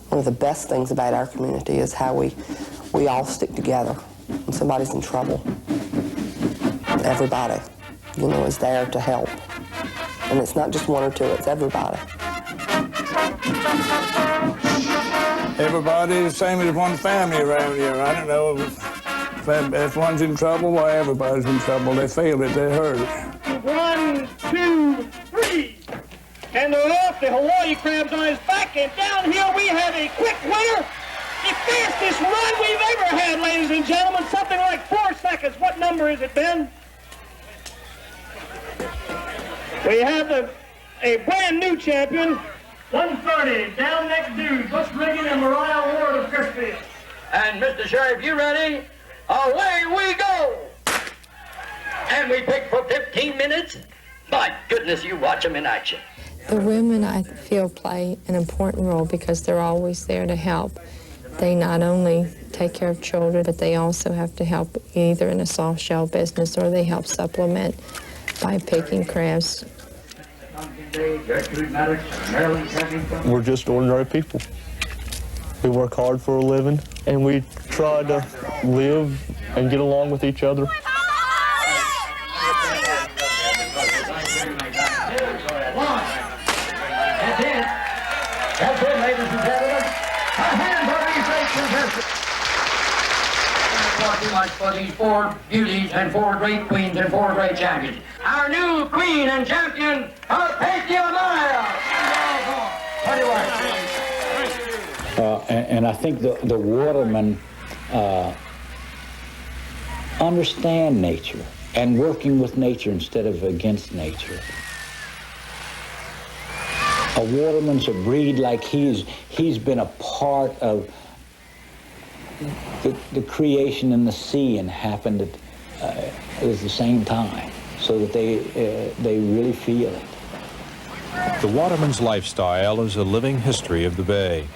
One of the best things about our community is how we all stick together. When somebody's in trouble, everybody, is there to help. And it's not just one or two, it's everybody. Everybody's the same as one family around here. I don't know if one's in trouble, why everybody's in trouble. They feel it, they hurt it. 1, 2, 3. And they're off. The Hawaii crab's on his back, and downhill we have a quick winner. The fastest run we've ever had, ladies and gentlemen. Something like 4 seconds. What number is it, Ben? We have a brand new champion. 130, down next dude, Butch Riggin and Mariah Ward of Crisfield. And Mr. Sheriff, you ready? Away we go! And we pick for 15 minutes. My goodness, you watch them in action. The women, I feel, play an important role because they're always there to help. They not only take care of children, but they also have to help either in a soft shell business or they help supplement by picking crabs. We're just ordinary people. We work hard for a living, and we try to live and get along with each other. That's it, ladies and gentlemen. A hand for these great contestants. Too much for these 4 beauties and 4 great queens and 4 great champions. Our new queen and champion, Arpegia Maya. And I think the watermen understand nature and working with nature instead of against nature. A waterman's a breed like he's been a part of the creation in the sea and happened at the same time, so that they really feel it. The waterman's lifestyle is a living history of the Bay,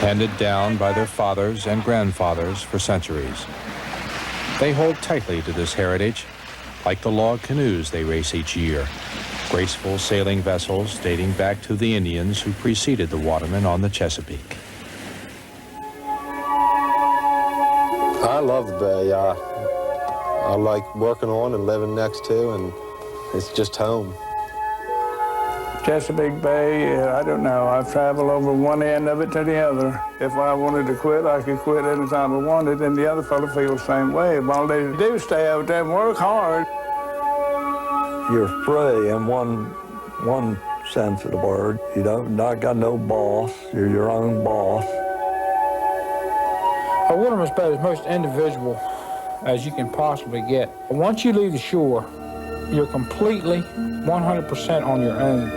handed down by their fathers and grandfathers for centuries. They hold tightly to this heritage, like the log canoes they race each year, graceful sailing vessels dating back to the Indians who preceded the watermen on the Chesapeake. I love the Bay. I like working on and living next to, and it's just home. Chesapeake Bay, I don't know. I've traveled over one end of it to the other. If I wanted to quit, I could quit anytime I wanted, and the other fellow feels the same way. All they do is stay out there and work hard. You're free in one sense of the word. You not got no boss. You're your own boss. A waterman's boat is most individual as you can possibly get. Once you leave the shore, you're completely 100% on your own.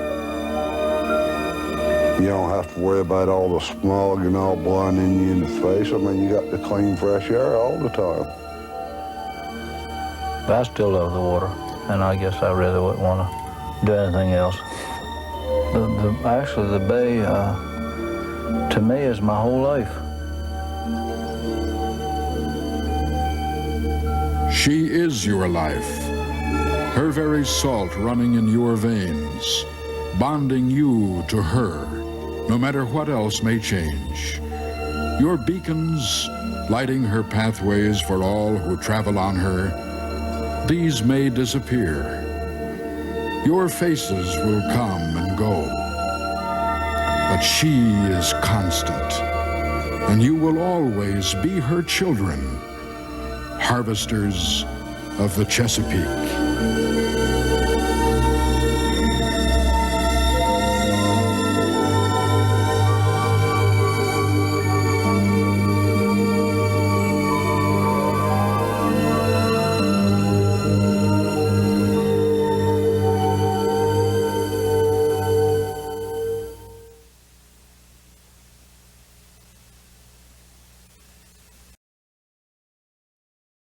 You don't have to worry about all the smog and all blinding you in the face. I mean, you got the clean, fresh air all the time. But I still love the water, and I guess I really wouldn't want to do anything else. Actually, the Bay, to me, is my whole life. She is your life, her very salt running in your veins, bonding you to her, no matter what else may change. Your beacons lighting her pathways for all who travel on her, these may disappear. Your faces will come and go, but she is constant, and you will always be her children, harvesters of the Chesapeake.